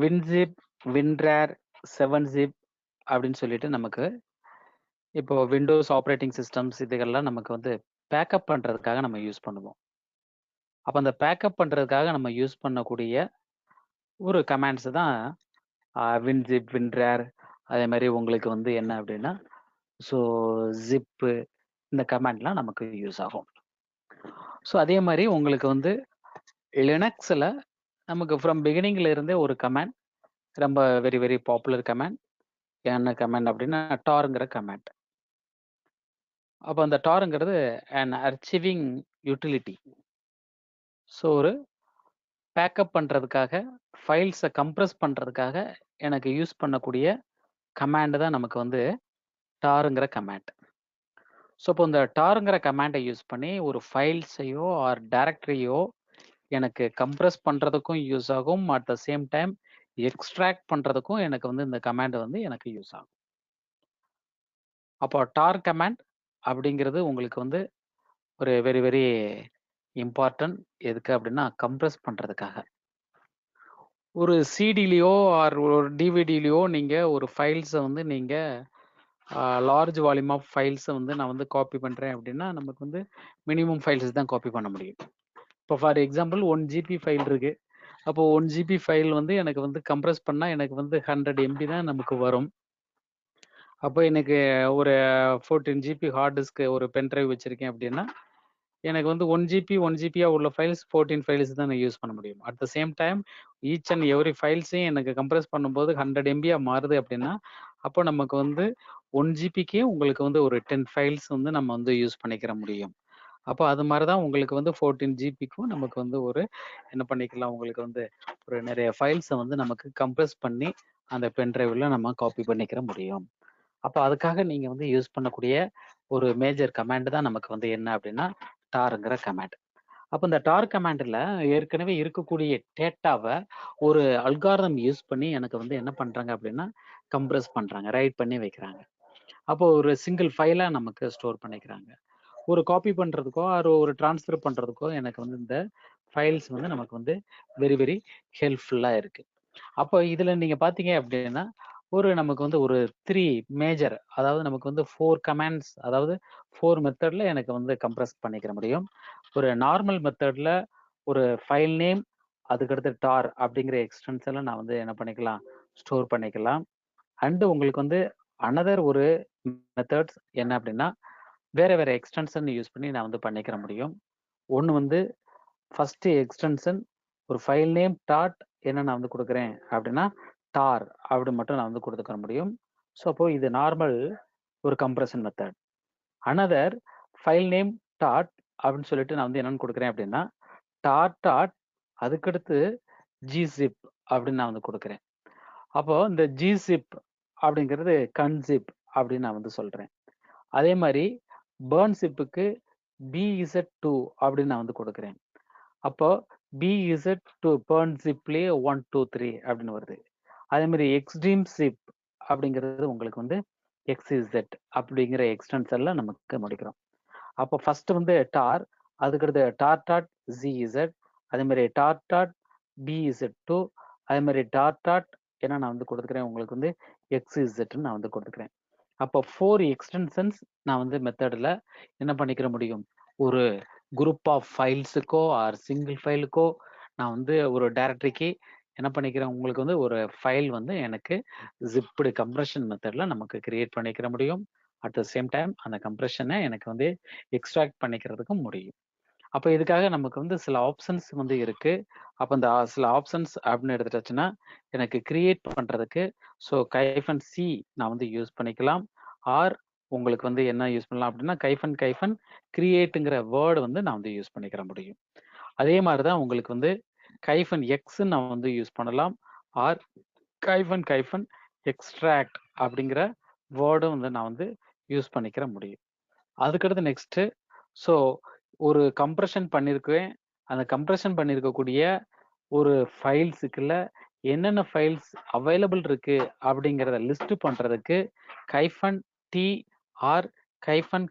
S2: வின்சிப், வின்ரேர், 7zip அப்படின்னு சொல்லிட்டு நமக்கு இப்போ விண்டோஸ் ஆப்ரேட்டிங் சிஸ்டம்ஸ் இதுகள்லாம் நமக்கு வந்து பேக்கப் பண்றதுக்காக நம்ம யூஸ் பண்ணுவோம். அப்போ அந்த பேக்கப் பண்றதுக்காக நம்ம யூஸ் பண்ணக்கூடிய ஒரு கமாண்ட்ஸ் தான் வின்சிப், வின்ரேர். அதே மாதிரி உங்களுக்கு வந்து என்ன அப்படின்னா ஸோ ஜிப்பு, இந்த கமாண்ட்லாம் நமக்கு யூஸ் ஆகும். ஸோ அதே மாதிரி உங்களுக்கு வந்து லினக்ஸில் நமக்கு ஃப்ரம் பிகினிங்ல இருந்தே ஒரு கமாண்ட், ரொம்ப வெரி வெரி பாப்புலர் கமாண்ட். என்ன கமாண்ட் அப்படின்னா டார்ங்கிற கமாண்ட். அப்போ அந்த டார்ங்கிறது an அர்ச்சிவிங் யூட்டிலிட்டி. ஸோ ஒரு பேக்கப் பண்ணுறதுக்காக, ஃபைல்ஸை கம்ப்ரஸ் பண்ணுறதுக்காக எனக்கு யூஸ் பண்ணக்கூடிய கமாண்ட் தான் நமக்கு வந்து டாருங்கிற கமாண்ட். ஸோ இப்போ இந்த டாருங்கிற கமாண்டை யூஸ் பண்ணி ஒரு ஃபைல்ஸையோ ஆர் டைரக்டரியோ எனக்கு கம்ப்ரஸ் பண்ணுறதுக்கும் யூஸ் ஆகும். At the same time extract பண்ணுறதுக்கும் எனக்கு வந்து இந்த கமாண்ட் வந்து எனக்கு யூஸ் ஆகும். அப்போ டார் கமாண்ட் அப்படிங்கிறது உங்களுக்கு வந்து ஒரு வெரி வெரி இம்பார்ட்டன்ட். எதுக்கு அப்படின்னா கம்ப்ரஸ் பண்ணுறதுக்காக. ஒரு சிடிலேயோ ஆர் ஒரு டிவிடிலேயோ நீங்கள் ஒரு ஃபைல்ஸை வந்து நீங்கள் லார்ஜ் வால்யூம் ஆஃப் ஃபைல்ஸை வந்து நான் வந்து காப்பி பண்ணுறேன் அப்படின்னா நமக்கு வந்து மினிமம் ஃபைல்ஸ் தான் காப்பி பண்ண முடியும். இப்போ ஃபார் எக்ஸாம்பிள் 1 GB ஃபைல் இருக்கு. அப்போ 1 GB ஃபைல் வந்து எனக்கு வந்து கம்ப்ரஸ் பண்ணால் எனக்கு வந்து 100 MB தான் நமக்கு வரும். அப்போ எனக்கு ஒரு 14 GB ஹார்ட் டிஸ்க் ஒரு பென் டிரைவ் வச்சிருக்கேன் அப்படின்னா எனக்கு வந்து 1 GB உள்ள ஃபைல்ஸ் 14 ஃபைல்ஸ் தான் நான் யூஸ் பண்ண முடியும். At the same time each and every ஃபைல்ஸையும் எனக்கு கம்ப்ரஸ் பண்ணும்போது 100 MB மாறுது அப்படின்னா அப்போ நமக்கு வந்து 1 GBக்கே உங்களுக்கு வந்து ஒரு 10 ஃபைல்ஸ் வந்து நம்ம வந்து யூஸ் பண்ணிக்கிற முடியும். அப்போ அது மாதிரி தான் உங்களுக்கு வந்து 14 GBக்கும் நமக்கு வந்து ஒரு என்ன பண்ணிக்கலாம், உங்களுக்கு வந்து ஒரு நிறைய ஃபைல்ஸை வந்து நமக்கு கம்ப்ரஸ் பண்ணி அந்த பென் டிரைவில் நம்ம காப்பி பண்ணிக்கிற முடியும். அப்போ அதுக்காக நீங்கள் வந்து யூஸ் பண்ணக்கூடிய ஒரு மேஜர் கமாண்ட் தான் நமக்கு வந்து என்ன அப்படின்னா டாருங்கிற கமாண்ட். அப்போ இந்த டார் கமாண்டில் ஏற்கனவே இருக்கக்கூடிய டேட்டாவை ஒரு அல்காரிதம் யூஸ் பண்ணி எனக்கு வந்து என்ன பண்ணுறாங்க அப்படின்னா கம்ப்ரஸ் பண்ணுறாங்க, ரைட் பண்ணி வைக்கிறாங்க. அப்போ ஒரு சிங்கிள் ஃபைலாக நமக்கு ஸ்டோர் பண்ணிக்கிறாங்க. ஒரு காப்பி பண்ணுறதுக்கோ ஒரு டிரான்ஸ்ஃபர் பண்ணுறதுக்கோ எனக்கு வந்து இந்த ஃபைல்ஸ் வந்து நமக்கு வந்து வெரி வெரி ஹெல்ப்ஃபுல்லாக இருக்குது. அப்போ இதில் நீங்கள் பார்த்தீங்க அப்படின்னா ஒரு நமக்கு வந்து ஒரு 3 மேஜர், அதாவது நமக்கு வந்து 4 கமாண்ட்ஸ், அதாவது 4 மெத்தடில் எனக்கு வந்து கம்ப்ரஸ் பண்ணிக்கிற முடியும். ஒரு நார்மல் மெத்தடில் ஒரு ஃபைல் நேம், அதுக்கடுத்து டார் அப்படிங்கிற எக்ஸ்டென்ஷனில் நான் வந்து என்ன பண்ணிக்கலாம், ஸ்டோர் பண்ணிக்கலாம். அண்டு உங்களுக்கு வந்து அனதர் ஒரு மெத்தட்ஸ் என்ன அப்படின்னா வேற வேற எக்ஸ்டென்ஷன் யூஸ் பண்ணி நான் வந்து பண்ணிக்கிற முடியும். ஒன்று வந்து ஃபர்ஸ்ட் எக்ஸ்டென்ஷன் ஒரு ஃபைல் நேம் டாட் என்ன நான் வந்து கொடுக்குறேன் அப்படின்னா டார் அப்படி மட்டும் நான் வந்து கொடுத்துக்க முடியும். ஸோ அப்போ இது நார்மல் ஒரு compression method. Another file name dot அப்படின்னு சொல்லிட்டு நான் வந்து என்னன்னு கொடுக்குறேன் அப்படின்னா டாட் அதுக்கடுத்து ஜிசிப் அப்படின்னு நான் வந்து கொடுக்குறேன். அப்போ இந்த ஜிசிப் அப்படிங்கிறது கன்சிப் அப்படின்னு நான் வந்து சொல்றேன். அதே மாதிரி பேர்ன் சிப்புக்கு BZ2 அப்படின்னு நான் வந்து கொடுக்குறேன். அப்போ BZ2 பேர்ன் சிப்லேயே 1 2 3 அப்படின்னு வருது. அதே மாதிரி எக்ஸ்ட்ரீம் சிப் அப்படிங்கிறது உங்களுக்கு வந்து XZ அப்படிங்கிற எக்ஸ்டென்ஷன்ல நமக்கு முடிக்கிறோம். அப்போ ஃபர்ஸ்ட் வந்து டார், அதுக்கடுத்து டாட் ZZ, அதே மாதிரி டாட் BZ2, அதே மாதிரி டாட் என்ன நான் வந்து கொடுத்துக்கிறேன் உங்களுக்கு வந்து XZ நான் வந்து கொடுத்துக்கிறேன். அப்போ 4 எக்ஸ்டென்ஷன்ஸ் நான் வந்து மெத்தடில் என்ன பண்ணிக்கிற முடியும், ஒரு குரூப் ஆஃப் ஃபைல்ஸுக்கோ ஆர் சிங்கிள் ஃபைலுக்கோ நான் வந்து ஒரு டைரக்டரிக்கு என்ன பண்ணிக்கிறேன், உங்களுக்கு வந்து ஒரு ஃபைல் வந்து எனக்கு ஜிப்டு கம்ப்ரஷன் மெத்தடில் நமக்கு கிரியேட் பண்ணிக்கிற முடியும். அட் த சேம் டைம் அந்த கம்ப்ரஷனை எனக்கு வந்து எக்ஸ்ட்ராக்ட் பண்ணிக்கிறதுக்கும் முடியும். அப்போ இதுக்காக நமக்கு வந்து சில ஆப்ஷன்ஸ் வந்து இருக்கு. அப்போ இந்த சில ஆப்ஷன்ஸ் அப்படின்னு எடுத்துட்டாச்சுன்னா எனக்கு கிரியேட் பண்றதுக்கு ஸோ சி நான் வந்து யூஸ் பண்ணிக்கலாம். ஆர் உங்களுக்கு வந்து என்ன யூஸ் பண்ணலாம் அப்படின்னா கைஃபன் கிரியேட்டுங்கிற வேர்டு வந்து நான் வந்து யூஸ் பண்ணிக்கிற முடியும். அதே மாதிரி தான் உங்களுக்கு வந்து எக்ஸ் நான் வந்து யூஸ் பண்ணலாம். ஆர் கைஃபன் எக்ஸ்ட்ராக்ட் அப்படிங்கிற வேர்டும் வந்து நான் வந்து யூஸ் பண்ணிக்கிற முடியும். அதுக்கடுத்து நெக்ஸ்ட் ஸோ ஒரு கம்ப்ரெஷன் பண்ணியிருக்கேன். அந்த கம்ப்ரெஷன் பண்ணியிருக்கக்கூடிய ஒரு ஃபைல்ஸுக்குள்ள என்னென்ன ஃபைல்ஸ் அவைலபிள் இருக்கு அப்படிங்கிறத லிஸ்ட் பண்றதுக்கு டி ஆர் கைஃபன்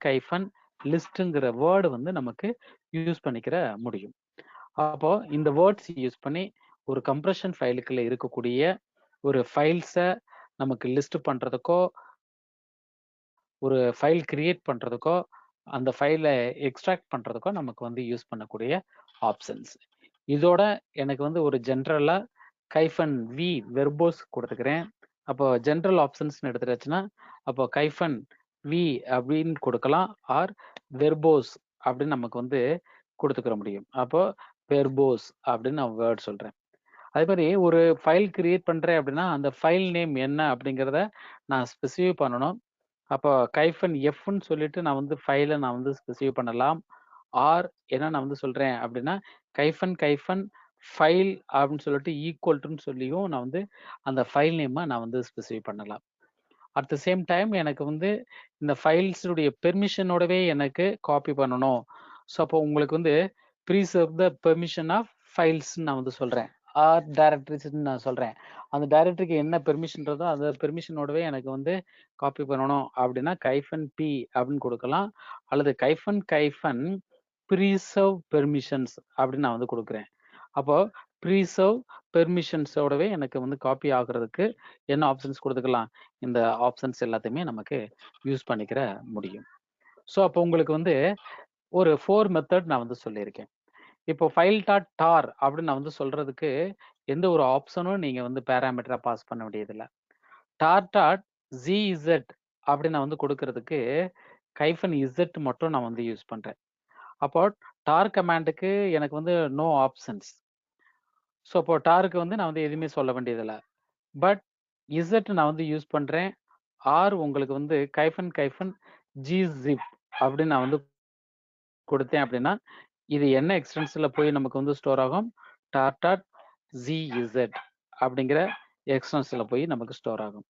S2: லிஸ்ட்டுங்கிற வேர்டு வந்து நமக்கு யூஸ் பண்ணிக்கிற முடியும். அப்போ இந்த வேர்ட்ஸ் யூஸ் பண்ணி ஒரு கம்ப்ரெஷன் ஃபைலுக்குள்ள இருக்கக்கூடிய ஒரு ஃபைல்ஸை நமக்கு லிஸ்ட் பண்றதுக்கோ ஒரு ஃபைல் கிரியேட் பண்றதுக்கோ அந்த ஃபைலை எக்ஸ்ட்ராக்ட் பண்றதுக்கோ நமக்கு வந்து யூஸ் பண்ணக்கூடிய ஆப்ஷன்ஸ். இதோட எனக்கு வந்து ஒரு ஜென்ரலா வி வெர்போஸ் கொடுத்துக்கிறேன். அப்போ ஜென்ரல் ஆப்ஷன்ஸ் எடுத்துட்டாச்சுன்னா அப்போ வி அப்படின்னு கொடுக்கலாம். ஆர் வெர்போஸ் அப்படின்னு நமக்கு வந்து கொடுத்துக்கிற முடியும். அப்போ வெர்போஸ் அப்படின்னு நான் வேர்ட் சொல்றேன். அதே மாதிரி ஒரு ஃபைல் கிரியேட் பண்றேன் அப்படின்னா அந்த ஃபைல் நேம் என்ன அப்படிங்கிறத நான் ஸ்பெசிஃபை பண்ணணும். அப்போ எஃப்னு சொல்லிட்டு நான் வந்து ஃபைலை நான் வந்து ஸ்பெசிஃபை பண்ணலாம். ஆர் என்ன நான் வந்து சொல்றேன் அப்படின்னா கைஃபன் ஃபைல் அப்படின்னு சொல்லிட்டு ஈக்குவல்ட்டுன்னு சொல்லியும் நான் வந்து அந்த ஃபைல் நேமை நான் வந்து ஸ்பெசிஃபை பண்ணலாம். அட் த சேம் டைம் எனக்கு வந்து இந்த ஃபைல்ஸுடைய பெர்மிஷனோடவே எனக்கு காப்பி பண்ணணும். ஸோ அப்போ உங்களுக்கு வந்து ப்ரீசர்வ் த பெர்மிஷன் ஆஃப் ஃபைல்ஸ் நான் வந்து சொல்றேன். ஆர் டைரக்டரிஸ்ன்னு நான் சொல்றேன். அந்த டைரக்டரிக்கு என்ன பெர்மிஷன்றதோ அந்த பெர்மிஷனோடவே எனக்கு வந்து காப்பி பண்ணணும் அப்படின்னா பி அப்படின்னு கொடுக்கலாம். அல்லது கைஃபன் ப்ரீசர்வ் பெர்மிஷன்ஸ் அப்படின்னு நான் வந்து கொடுக்குறேன். அப்போ ப்ரீசர்வ் பெர்மிஷன்ஸோடவே எனக்கு வந்து காப்பி ஆகுறதுக்கு என்ன ஆப்ஷன்ஸ் கொடுத்துக்கலாம், இந்த ஆப்ஷன்ஸ் எல்லாத்தையுமே நமக்கு யூஸ் பண்ணிக்கிற முடியும். ஸோ அப்போ உங்களுக்கு வந்து ஒரு 4 மெத்தட் நான் வந்து சொல்லியிருக்கேன். இப்போ ஃபைல் டாட் டார் அப்படின்னு நான் வந்து சொல்றதுக்கு எந்த ஒரு ஆப்ஷனும் நீங்க வந்து பேராமீட்டரா பாஸ் பண்ண வேண்டியதில்லை. டார் டாட் ஜிஇசட் அப்படின்னு நான் வந்து கொடுக்கறதுக்கு இசட் மட்டும் நான் வந்து யூஸ் பண்றேன். அப்போ டார் கமாண்டுக்கு எனக்கு வந்து நோ ஆப்ஷன்ஸ். ஸோ அப்போ டாருக்கு வந்து நான் வந்து எதுவுமே சொல்ல வேண்டியதில்லை. பட் இசட் நான் வந்து யூஸ் பண்றேன். ஆர் உங்களுக்கு வந்து கைஃபன் ஜிசிப் அப்படின்னு நான் வந்து கொடுத்தேன் அப்படின்னா இது என்ன எக்ஸ்டென்ஷன்ல போய் நமக்கு வந்து ஸ்டோர் ஆகும், டாட் ஜிஇசட் அப்படிங்கிற எக்ஸ்டென்ஷன்ல போய் நமக்கு ஸ்டோர் ஆகும்.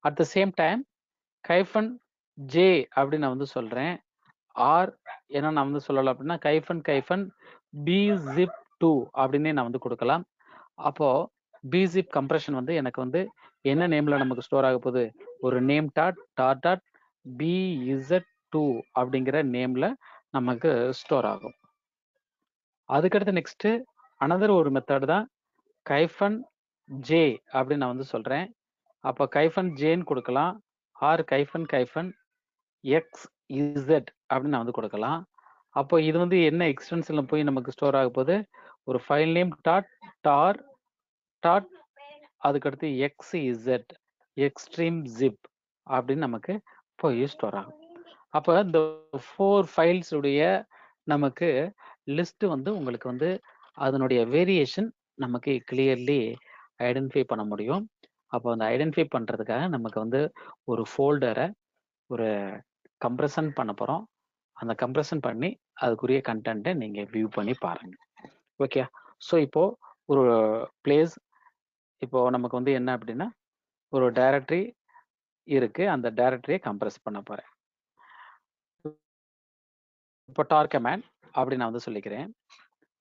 S2: At the same time J அப்படின்னு நான் வந்து சொல்றேன். ஆர் என்ன நான் வந்து சொல்லலாம் அப்படின்னா கைஃபன் bzip2 அப்படின்னே நான் வந்து கொடுக்கலாம். அப்போ bzip கம்ப்ரெஷன் வந்து எனக்கு வந்து என்ன நேம்ல நமக்கு ஸ்டோர் ஆக போகுது, ஒரு நேம் டாட் bz2 அப்படிங்கிற நேம்ல நமக்கு ஸ்டோர் ஆகும். அதுக்கடுத்து நெக்ஸ்ட் அனதர் ஒரு மெத்தட் தான் ஜே அப்படின்னு நான் வந்து சொல்றேன். அப்போ ஜேன்னு கொடுக்கலாம். ஆர் கைஃபன் எக்ஸ் இசட் அப்படின்னு நான் வந்து கொடுக்கலாம். அப்போ இது வந்து என்ன எக்ஸ்டென்ஷன்ல போய் நமக்கு ஸ்டோர் ஆக போகுது, ஒரு ஃபைல் நேம் டார் அதுக்கடுத்து எக்ஸ்இசட் எக்ஸ்ட்ரீம் ஜிப் அப்படின்னு நமக்கு போய் ஸ்டோர் ஆகும். அப்போ இந்த 4 ஃபைல்ஸ் உடைய நமக்கு லிஸ்ட் வந்து உங்களுக்கு வந்து அதனுடைய வேரியேஷன் நமக்கு கிளியர்லி ஐடென்டிஃபை பண்ண முடியும். அப்போ அந்த ஐடென்டிஃபை பண்றதுக்காக நமக்கு வந்து ஒரு ஃபோல்டரை ஒரு கம்ப்ரெஷன் பண்ண போறோம். அந்த கம்ப்ரெஷன் பண்ணி அதுக்குரிய கண்டென்ட்டை நீங்க வியூ பண்ணி பாருங்க. ஓகே, ஸோ இப்போ ஒரு பிளேஸ் இப்போ நமக்கு வந்து என்ன அப்படின்னா ஒரு டைரக்டரி இருக்கு, அந்த டைரக்டரியை கம்ப்ரெஸ் பண்ண போறேன். இப்போ டார் கமாண்ட் அப்படி நான் வந்து சொல்லிக்கிறேன்.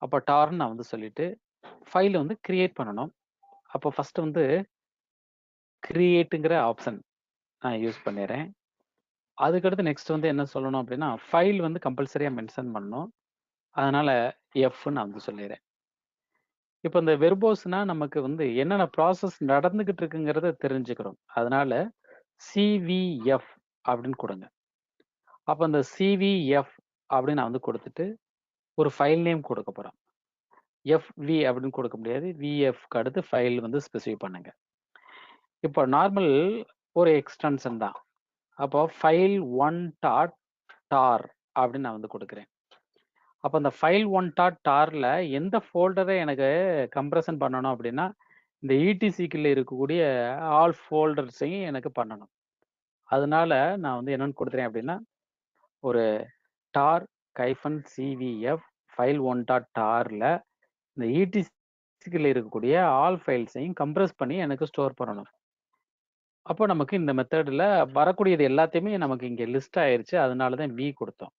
S2: அப்போ டார்ன்னு நான் வந்து சொல்லிட்டு ஃபைல் வந்து கிரியேட் பண்ணணும். அப்போ ஃபர்ஸ்ட் வந்து கிரியேட்டுங்கிற ஆப்ஷன் நான் யூஸ் பண்ணிடுறேன். அதுக்கடுத்து நெக்ஸ்ட் வந்து என்ன சொல்லணும் அப்படின்னா ஃபைல் வந்து கம்பல்சரியா மென்ஷன் பண்ணணும். அதனால எஃப் நான் வந்து சொல்லிடுறேன். இப்போ இந்த வெர்போஸ்னா நமக்கு வந்து என்னென்ன ப்ராசஸ் நடந்துகிட்டு இருக்குங்கிறத தெரிஞ்சுக்கிறோம். அதனால சிவிஎஃப் அப்படின்னு கொடுங்க. அப்போ இந்த சிவிஎஃப் அப்படின்னு நான் வந்து கொடுத்துட்டு ஒரு ஃபைல் நேம் கொடுக்க போறோம். எஃப்வி அப்படின்னு கொடுக்க முடியாது, விஎஃப்க்கு அடுத்து ஃபைல் வந்து ஸ்பெசிஃபை பண்ணுங்க. இப்போ நார்மல் ஒரு எக்ஸ்டென்ஷன் தான். அப்போ file1.tar அப்படின்னு நான் வந்து கொடுக்குறேன். அப்போ அந்த ஃபைல் ஒன் டாட் டாரில் எந்த ஃபோல்டரை எனக்கு கம்ப்ரஷன் பண்ணணும் அப்படின்னா இந்த இடிசிக்குள்ள இருக்கக்கூடிய ஆல் ஃபோல்டர்ஸையும் எனக்கு பண்ணணும். அதனால நான் வந்து என்னன்னு கொடுத்துறேன் அப்படின்னா ஒரு டார் கைஃபன் சிவிஎஃப் ஃபைல் ஒன் டாட் டாரில் இந்த இடிசிக்குள்ள இருக்கக்கூடிய ஆல் ஃபைல்ஸையும் கம்ப்ரஸ் பண்ணி எனக்கு ஸ்டோர் பண்ணணும். அப்போ நமக்கு இந்த மெத்தடில் வரக்கூடியது எல்லாத்தையுமே நமக்கு இங்கே லிஸ்ட் ஆயிருச்சு. அதனால தான் வி கொடுத்தோம்.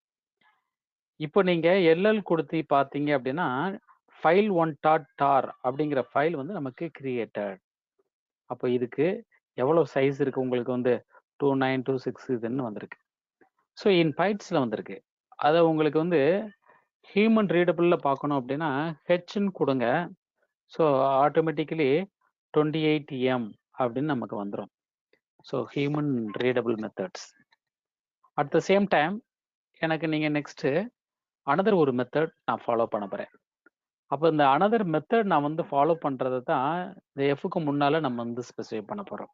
S2: இப்போ நீங்கள் எல்எல் கொடுத்து பார்த்தீங்க அப்படின்னா ஃபைல் ஒன் டாட் டார் அப்படிங்கிற ஃபைல் வந்து நமக்கு கிரியேட்டட். அப்போ இதுக்கு எவ்வளோ சைஸ் இருக்குது உங்களுக்கு வந்து 2926 இதுன்னு வந்திருக்கு. ஸோ இன் பைட்ஸில் வந்திருக்கு. அதை உங்களுக்கு வந்து ஹியூமன் ரீடபிளில் பார்க்கணும் அப்படின்னா ஹெச்ன்னு கொடுங்க. ஸோ ஆட்டோமேட்டிக்கலி 28M அப்படின்னு நமக்கு வந்துடும். So human readable methods. At the same time எனக்கு நீங்கள் நெக்ஸ்ட்டு அனதர் ஒரு மெத்தட் நான் ஃபாலோ பண்ண போகிறேன். அப்போ இந்த அனதர் மெத்தட் நான் வந்து ஃபாலோ பண்ணுறது தான் இந்த எஃப்க்கு முன்னால் நம்ம வந்து ஸ்பெசிஃபை பண்ண போகிறோம்.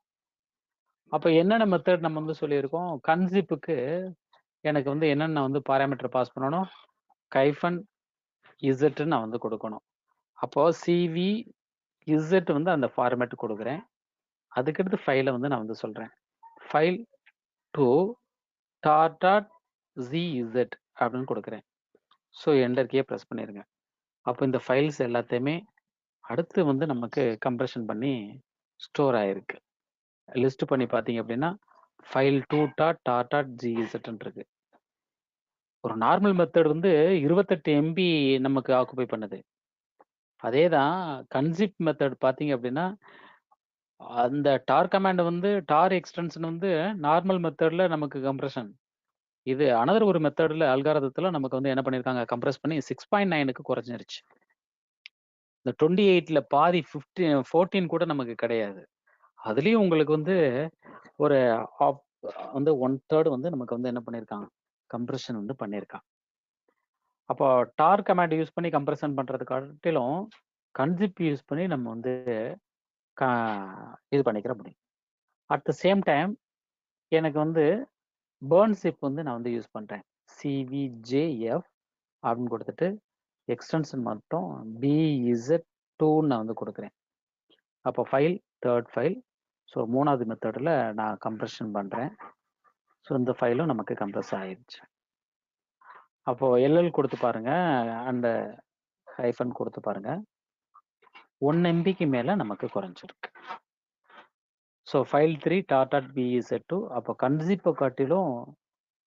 S2: அப்போ என்னென்ன மெத்தட் நம்ம வந்து சொல்லியிருக்கோம், கன்சிப்புக்கு எனக்கு வந்து என்னென்ன வந்து பாராமீட்டர் பாஸ் பண்ணணும், கைஃபன் இசட்னு நான் வந்து கொடுக்கணும். அப்போது சிவி இசட் வந்து அந்த ஃபார்மேட் கொடுக்குறேன். அதுக்கடுத்து ஃபைலை வந்து நான் வந்து சொல்கிறேன், ஃபைல் டு டாட் ZZ அப்படின்னு கொடுக்குறேன். ஸோ என்டர் கீயை ப்ரெஸ் பண்ணிடுங்க. அப்போ இந்த ஃபைல்ஸ் எல்லாத்தையுமே அடுத்து வந்து நமக்கு கம்ப்ரெஷன் பண்ணி ஸ்டோர் ஆகிருக்கு. லிஸ்ட் பண்ணி பார்த்தீங்க அப்படின்னா ஃபைல் 2.tar.gz இருக்கு. ஒரு நார்மல் மெத்தட் வந்து 28 MB நமக்கு ஆக்குபை பண்ணுது. அதே தான் கன்சிப் மெத்தட் பார்த்தீங்க அப்படின்னா அந்த டார் கமாண்ட் வந்து டார் எக்ஸ்டென்ஷன் வந்து நார்மல் மெத்தடில் நமக்கு கம்ப்ரெஷன். இது அனதர் ஒரு மெத்தடில் அல்காரதத்தில் நமக்கு வந்து என்ன பண்ணியிருக்காங்க, கம்ப்ரெஸ் பண்ணி 6.9க்கு குறைஞ்சிருச்சு. இந்த 28ல் பாதி 14 கூட நமக்கு கிடையாது. அதுலேயும் உங்களுக்கு வந்து ஒரு வந்து 1/3 வந்து நமக்கு வந்து என்ன பண்ணியிருக்காங்க, கம்ப்ரெஷன் வந்து பண்ணியிருக்கான். அப்போ டார் கமாண்ட் யூஸ் பண்ணி கம்ப்ரெஷன் பண்ணுறது காட்டிலும் கன்சிப் யூஸ் பண்ணி நம்ம வந்து இது பண்ணிக்கிற முடியும். அட் த சேம் டைம் எனக்கு வந்து பேர்ன் சிப் வந்து நான் வந்து யூஸ் பண்ணுறேன். CVJF அப்படின்னு கொடுத்துட்டு எக்ஸ்டென்ஷன் மட்டும் BZ2 நான் வந்து கொடுக்குறேன். அப்போ ஃபைல் தேர்ட் ஃபைல். ஸோ மூணாவது மெத்தடில் நான் கம்ப்ரெஷன் பண்ணுறேன். ஸோ இந்த ஃபைலும் நமக்கு கம்ப்ரெஸ் ஆயிடுச்சு. அப்போது எல்எல் கொடுத்து பாருங்கள், அந்த ஹைஃபன் கொடுத்து பாருங்கள், 1 MBக்கு மேலே நமக்கு குறைஞ்சிருக்கு. So file 3 tar.bz2. அப்போ கன்சிப்பை காட்டிலும்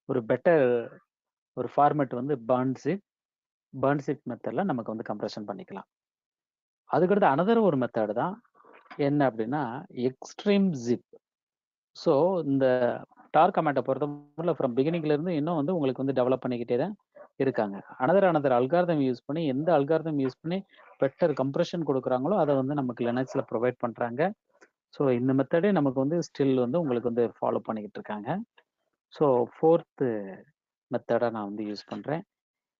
S2: ஒரு பெட்டர் ஒரு ஃபார்மேட் வந்து பர்ன்சிப் மெத்தடில் நமக்கு வந்து கம்ப்ரெஷன் பண்ணிக்கலாம். அதுக்கடுத்து அனதர் ஒரு மெத்தட் தான் என்ன அப்படின்னா எக்ஸ்ட்ரீம் ஜிப். ஸோ இந்த டார் கமாண்டை பொறுத்தவரை ஃப்ரம் பிகினிங்லேருந்து இன்னும் வந்து உங்களுக்கு வந்து டெவலப் பண்ணிக்கிட்டே தான் இருக்காங்க. அனதர் அல்காரிதம் யூஸ் பண்ணி எந்த அல்காரிதம் யூஸ் பண்ணி பெட்டர் கம்ப்ரெஷன் கொடுக்குறாங்களோ அதை வந்து நமக்கு லினக்ஸில் ப்ரொவைட் பண்ணுறாங்க. ஸோ இந்த மெத்தடே நமக்கு வந்து ஸ்டில் வந்து உங்களுக்கு வந்து ஃபாலோ பண்ணிக்கிட்டு இருக்காங்க. ஸோ ஃபோர்த்து மெத்தடை நான் வந்து யூஸ் பண்ணுறேன்,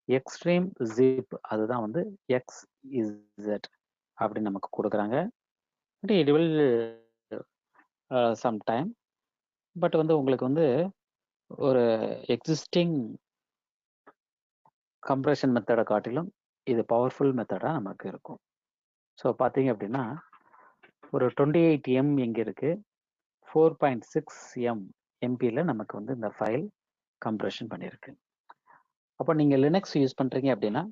S2: எக்ஸ்ட்ரீம் ஜிப். அதுதான் வந்து XZ அப்படின்னு நமக்கு கொடுக்குறாங்க. It will some time, but வந்து உங்களுக்கு வந்து ஒரு எக்ஸிஸ்டிங் கம்ப்ரெஷன் மெத்தடை காட்டிலும் இது பவர்ஃபுல் மெத்தடாக நமக்கு இருக்கும். ஸோ பார்த்தீங்க அப்படின்னா ஒரு 28M எங்கே இருக்குது, 4.6 MBயில் நமக்கு வந்து இந்த ஃபைல் கம்ப்ரெஷன் பண்ணியிருக்கு. அப்போ நீங்கள் லினக்ஸ் யூஸ் பண்ணுறீங்க அப்படின்னா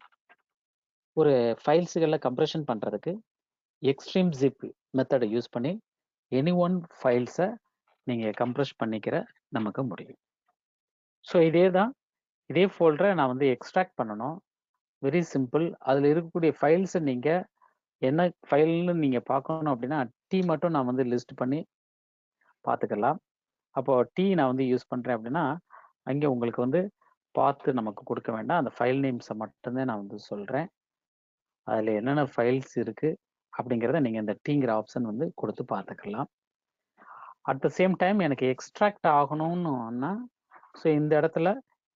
S2: ஒரு ஃபைல்ஸுகளில் கம்ப்ரெஷன் பண்ணுறதுக்கு எக்ஸ்ட்ரீம் ஜிப் மெத்தடை யூஸ் பண்ணி எனி ஒன் ஃபைல்ஸை நீங்கள் கம்ப்ரெஸ் பண்ணிக்கிற நமக்கு முடியும். ஸோ இதே ஃபோல்டரை நான் வந்து எக்ஸ்ட்ராக்ட் பண்ணணும். Very simple. அதில் இருக்கக்கூடிய ஃபைல்ஸை நீங்கள் என்ன ஃபைல்னு நீங்கள் பார்க்கணும் அப்படின்னா டி மட்டும் நான் வந்து லிஸ்ட் பண்ணி பார்த்துக்கலாம். அப்போது டி நான் வந்து யூஸ் பண்ணுறேன் அப்படின்னா அங்கே உங்களுக்கு வந்து பார்த்து நமக்கு கொடுக்க வேண்டாம், அந்த ஃபைல் நேம்ஸை மட்டும்தான் நான் வந்து சொல்கிறேன். அதில் என்னென்ன ஃபைல்ஸ் இருக்குது அப்படிங்கிறத நீங்கள் இந்த டீங்கிற ஆப்ஷன் வந்து கொடுத்து பார்த்துக்கலாம். அட் த சேம் டைம் எனக்கு எக்ஸ்ட்ராக்ட் ஆகணும்னா ஸோ இந்த இடத்துல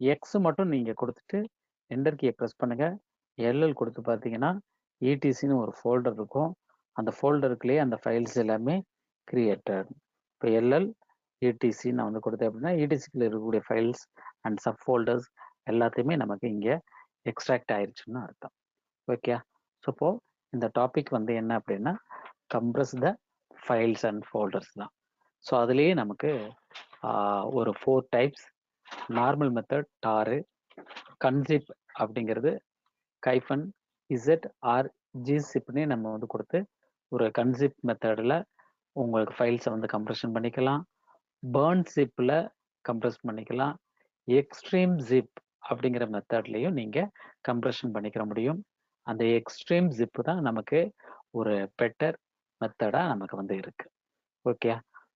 S2: எக்ஸ் மட்டும் நீங்கள் கொடுத்துட்டு என்டர் கீயை ப்ரெஸ் பண்ணுங்கள். எல்எல் கொடுத்து பார்த்தீங்கன்னா ETCன்னு ஒரு ஃபோல்டர் இருக்கும். அந்த ஃபோல்டருக்குள்ளேயே அந்த ஃபைல்ஸ் எல்லாமே கிரியேட்டட். இப்போ எல்எல் ETC நான் வந்து கொடுத்தேன் அப்படின்னா ETCக்குள்ள இருக்கக்கூடிய ஃபைல்ஸ் அண்ட் சப் ஃபோல்டர்ஸ் எல்லாத்தையுமே நமக்கு இங்கே எக்ஸ்ட்ராக்ட் ஆயிருச்சுன்னு அர்த்தம். ஓகே. ஸோ இப்போ இந்த டாபிக் வந்து என்ன அப்படின்னா compress the files and folders தான். ஸோ அதுலேயே நமக்கு ஒரு 4 டைப்ஸ். நார்மல் மெத்தட் டாரு, கன்சிப் அப்படிங்கிறது கைஃபன் இசட் ஆர் ஜிசிப்னே நம்ம வந்து கொடுத்து ஒரு கன்சிப் மெத்தடில் உங்களுக்கு ஃபைல்ஸை வந்து கம்ப்ரெஷன் பண்ணிக்கலாம். பேர்ன் ஜிப்பில் கம்ப்ரெஸ் பண்ணிக்கலாம். எக்ஸ்ட்ரீம் ஜிப் அப்படிங்கிற மெத்தட்லையும் நீங்கள் கம்ப்ரெஷன் பண்ணிக்கிற முடியும். அந்த எக்ஸ்ட்ரீம் ஜிப்பு தான் நமக்கு ஒரு பெட்டர் மெத்தடாக நமக்கு வந்து இருக்கு. ஓகே.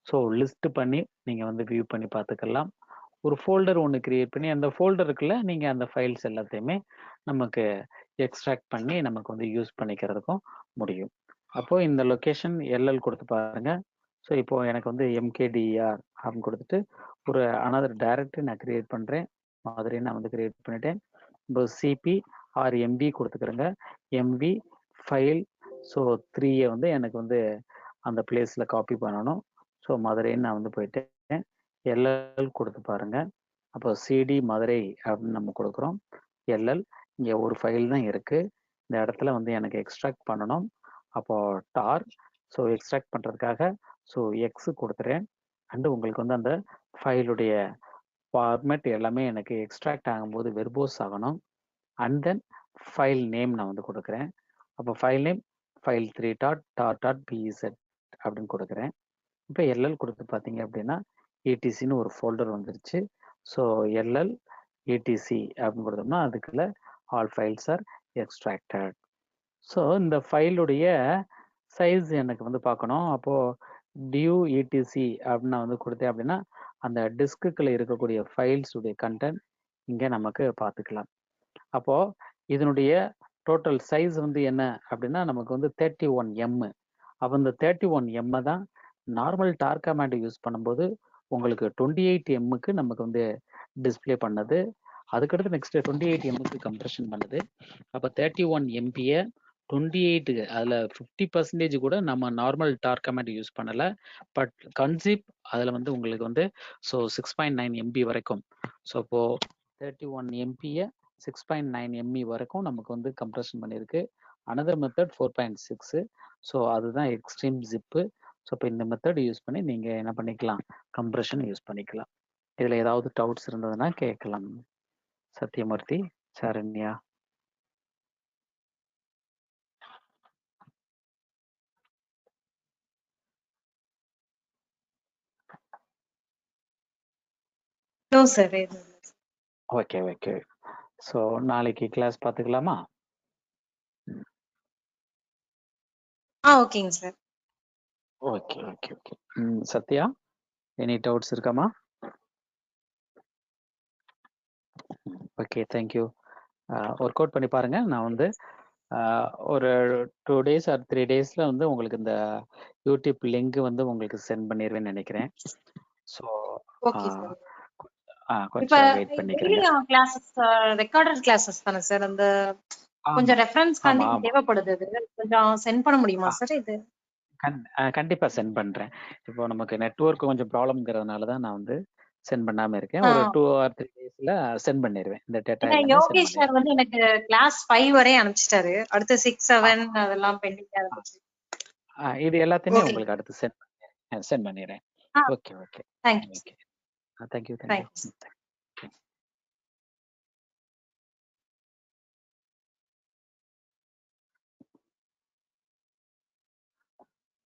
S2: ஸோ லிஸ்ட் பண்ணி நீங்கள் வந்து வியூ பண்ணி பார்த்துக்கலாம். ஒரு ஃபோல்டர் ஒன்று கிரியேட் பண்ணி அந்த ஃபோல்டருக்குள்ள நீங்கள் அந்த ஃபைல்ஸ் எல்லாத்தையுமே நமக்கு எக்ஸ்ட்ராக்ட் பண்ணி நமக்கு வந்து யூஸ் பண்ணிக்கிறதுக்கும் முடியும். அப்போ இந்த லொக்கேஷன் எல்எல் கொடுத்து பாருங்க. ஸோ இப்போ எனக்கு வந்து எம்கேடிஆர் அப்படின்னு கொடுத்துட்டு ஒரு அனதர் டைரக்டரி நான் கிரியேட் பண்ணுறேன். மாதிரி நான் வந்து கிரியேட் பண்ணிட்டேன். இப்போ சிபி ஆர் எம்பி கொடுத்துக்கிறேங்க. எம்பி ஃபைல் ஸோ 3 வந்து எனக்கு வந்து அந்த பிளேஸில் காப்பி பண்ணணும். ஸோ மதுரைன்னு நான் வந்து போயிட்டேன். எல்எல் கொடுத்து பாருங்க. அப்போ சிடி மதுரை அப்படின்னு நம்ம கொடுக்குறோம். எல்எல் இங்கே ஒரு ஃபைல் தான் இருக்கு. இந்த இடத்துல வந்து எனக்கு எக்ஸ்ட்ராக்ட் பண்ணணும். அப்போ டார் ஸோ எக்ஸ்ட்ராக்ட் பண்ணுறதுக்காக ஸோ எக்ஸ் கொடுத்துறேன். அண்டு உங்களுக்கு வந்து அந்த ஃபைலுடைய ஃபார்மேட் எல்லாமே எனக்கு எக்ஸ்ட்ராக்ட் ஆகும்போது வெர்போஸ் ஆகணும். அண்ட் தென் ஃபைல் நேம் நான் வந்து கொடுக்குறேன். அப்போ file name file3 dot pz அப்படின்னு கொடுக்குறேன். இப்போ எல்எல் கொடுத்து பார்த்தீங்க அப்படின்னா ஏடிசின்னு ஒரு ஃபோல்டர் வந்துருச்சு. ஸோ எல்எல் ஏடிசி அப்படின்னு கொடுத்தோம்னா அதுக்குள்ள all files are extracted. So இந்த ஃபைலுடைய சைஸ் எனக்கு வந்து பார்க்கணும். அப்போது டியூ இடிசி அப்படின்னு நான் வந்து கொடுத்தேன் அப்படின்னா அந்த டிஸ்க்குள்ள இருக்கக்கூடிய ஃபைல்ஸ் உடைய கண்டென்ட் இங்கே நமக்கு பார்த்துக்கலாம். அப்போது இதனுடைய டோட்டல் சைஸ் வந்து என்ன அப்படின்னா நமக்கு வந்து 31 M. அப்போ இந்த 31 M தான் நார்மல் டார் கமாண்ட் யூஸ் பண்ணும்போது உங்களுக்கு 28 M நமக்கு வந்து டிஸ்பிளே பண்ணது. அதுக்கடுத்து நெக்ஸ்ட் 28 M கம்ப்ரெஷன் பண்ணுது. அப்போ 31 MB 28 அதில் 50% கூட நம்ம நார்மல் டார் கமாண்ட் யூஸ் பண்ணலை. பட் கன்சிப் அதில் வந்து உங்களுக்கு வந்து ஸோ 6.9 MB வரைக்கும். ஸோ இப்போது 31 MB 6.9 MB வரைக்கும் நமக்கு வந்து கம்ப்ரெஷன் பண்ணியிருக்கு. Another method 4.6. ஸோ அதுதான் எக்ஸ்ட்ரீம் ஜிப்பு. ஸோ இப்போ இந்த மெத்தட் யூஸ் பண்ணி நீங்கள் என்ன பண்ணிக்கலாம், கம்ப்ரெஷன் யூஸ் பண்ணிக்கலாம். இதில் ஏதாவது டவுட்ஸ் இருந்ததுன்னா கேட்கலாம். Sathyamoorthy, Saranya.
S3: No sir.
S2: Okay okay. So நாளைக்கு கிளாஸ் பார்த்துக்கலாமா?
S3: ஓகேங்க sir.
S2: Okay okay okay. Sathya, any doubts இருக்காமா? Okay, thank you. ஒர்க் அவுட் பண்ணி பாருங்க. நான் வந்து ஒரு 2 days ஆர் 3 daysல வந்து உங்களுக்கு இந்த யூடியூப் லிங்க் வந்து உங்களுக்கு சென்ட் பண்ணிடுவேன்னு நினைக்கிறேன். So
S3: okay sir. இப்ப
S2: கொஞ்சம் வெயிட் பண்ணிக்கிறேங்க.
S3: கிளாஸஸ் ரெக்கார்டட் கிளாஸஸ் தானே சார்? அந்த கொஞ்சம் ரெஃபரன்ஸ் காண்டி தேவைப்படுது. அது கொஞ்சம் சென்ட் பண்ண முடியுமா சார்? இது
S2: கண்டிப்பா சென்ட் பண்றேன். இப்போ நமக்கு நெட்வொர்க் கொஞ்சம் ப்ராப்ளம்ங்கிறதுனால தான் நான் வந்து சென்ட் பண்ணாம இருக்கேன். ஒரு 2 or 3 daysல சென்ட் பண்ணிடுவேன். இந்த டேட்டா எல்லாமே
S3: யோகேஷ் சார் வந்து எனக்கு கிளாஸ் 5 வரை அனுப்பிச்சிட்டாரு. அடுத்து 6, 7 அதெல்லாம் பெண்டிங்கா இருந்துச்சு.
S2: இது எல்லாத்தையுமே உங்களுக்கு அடுத்து சென்ட் பண்ணிடுறேன். Okay okay.
S3: தேங்க்யூ.
S2: தேங்க்யூ.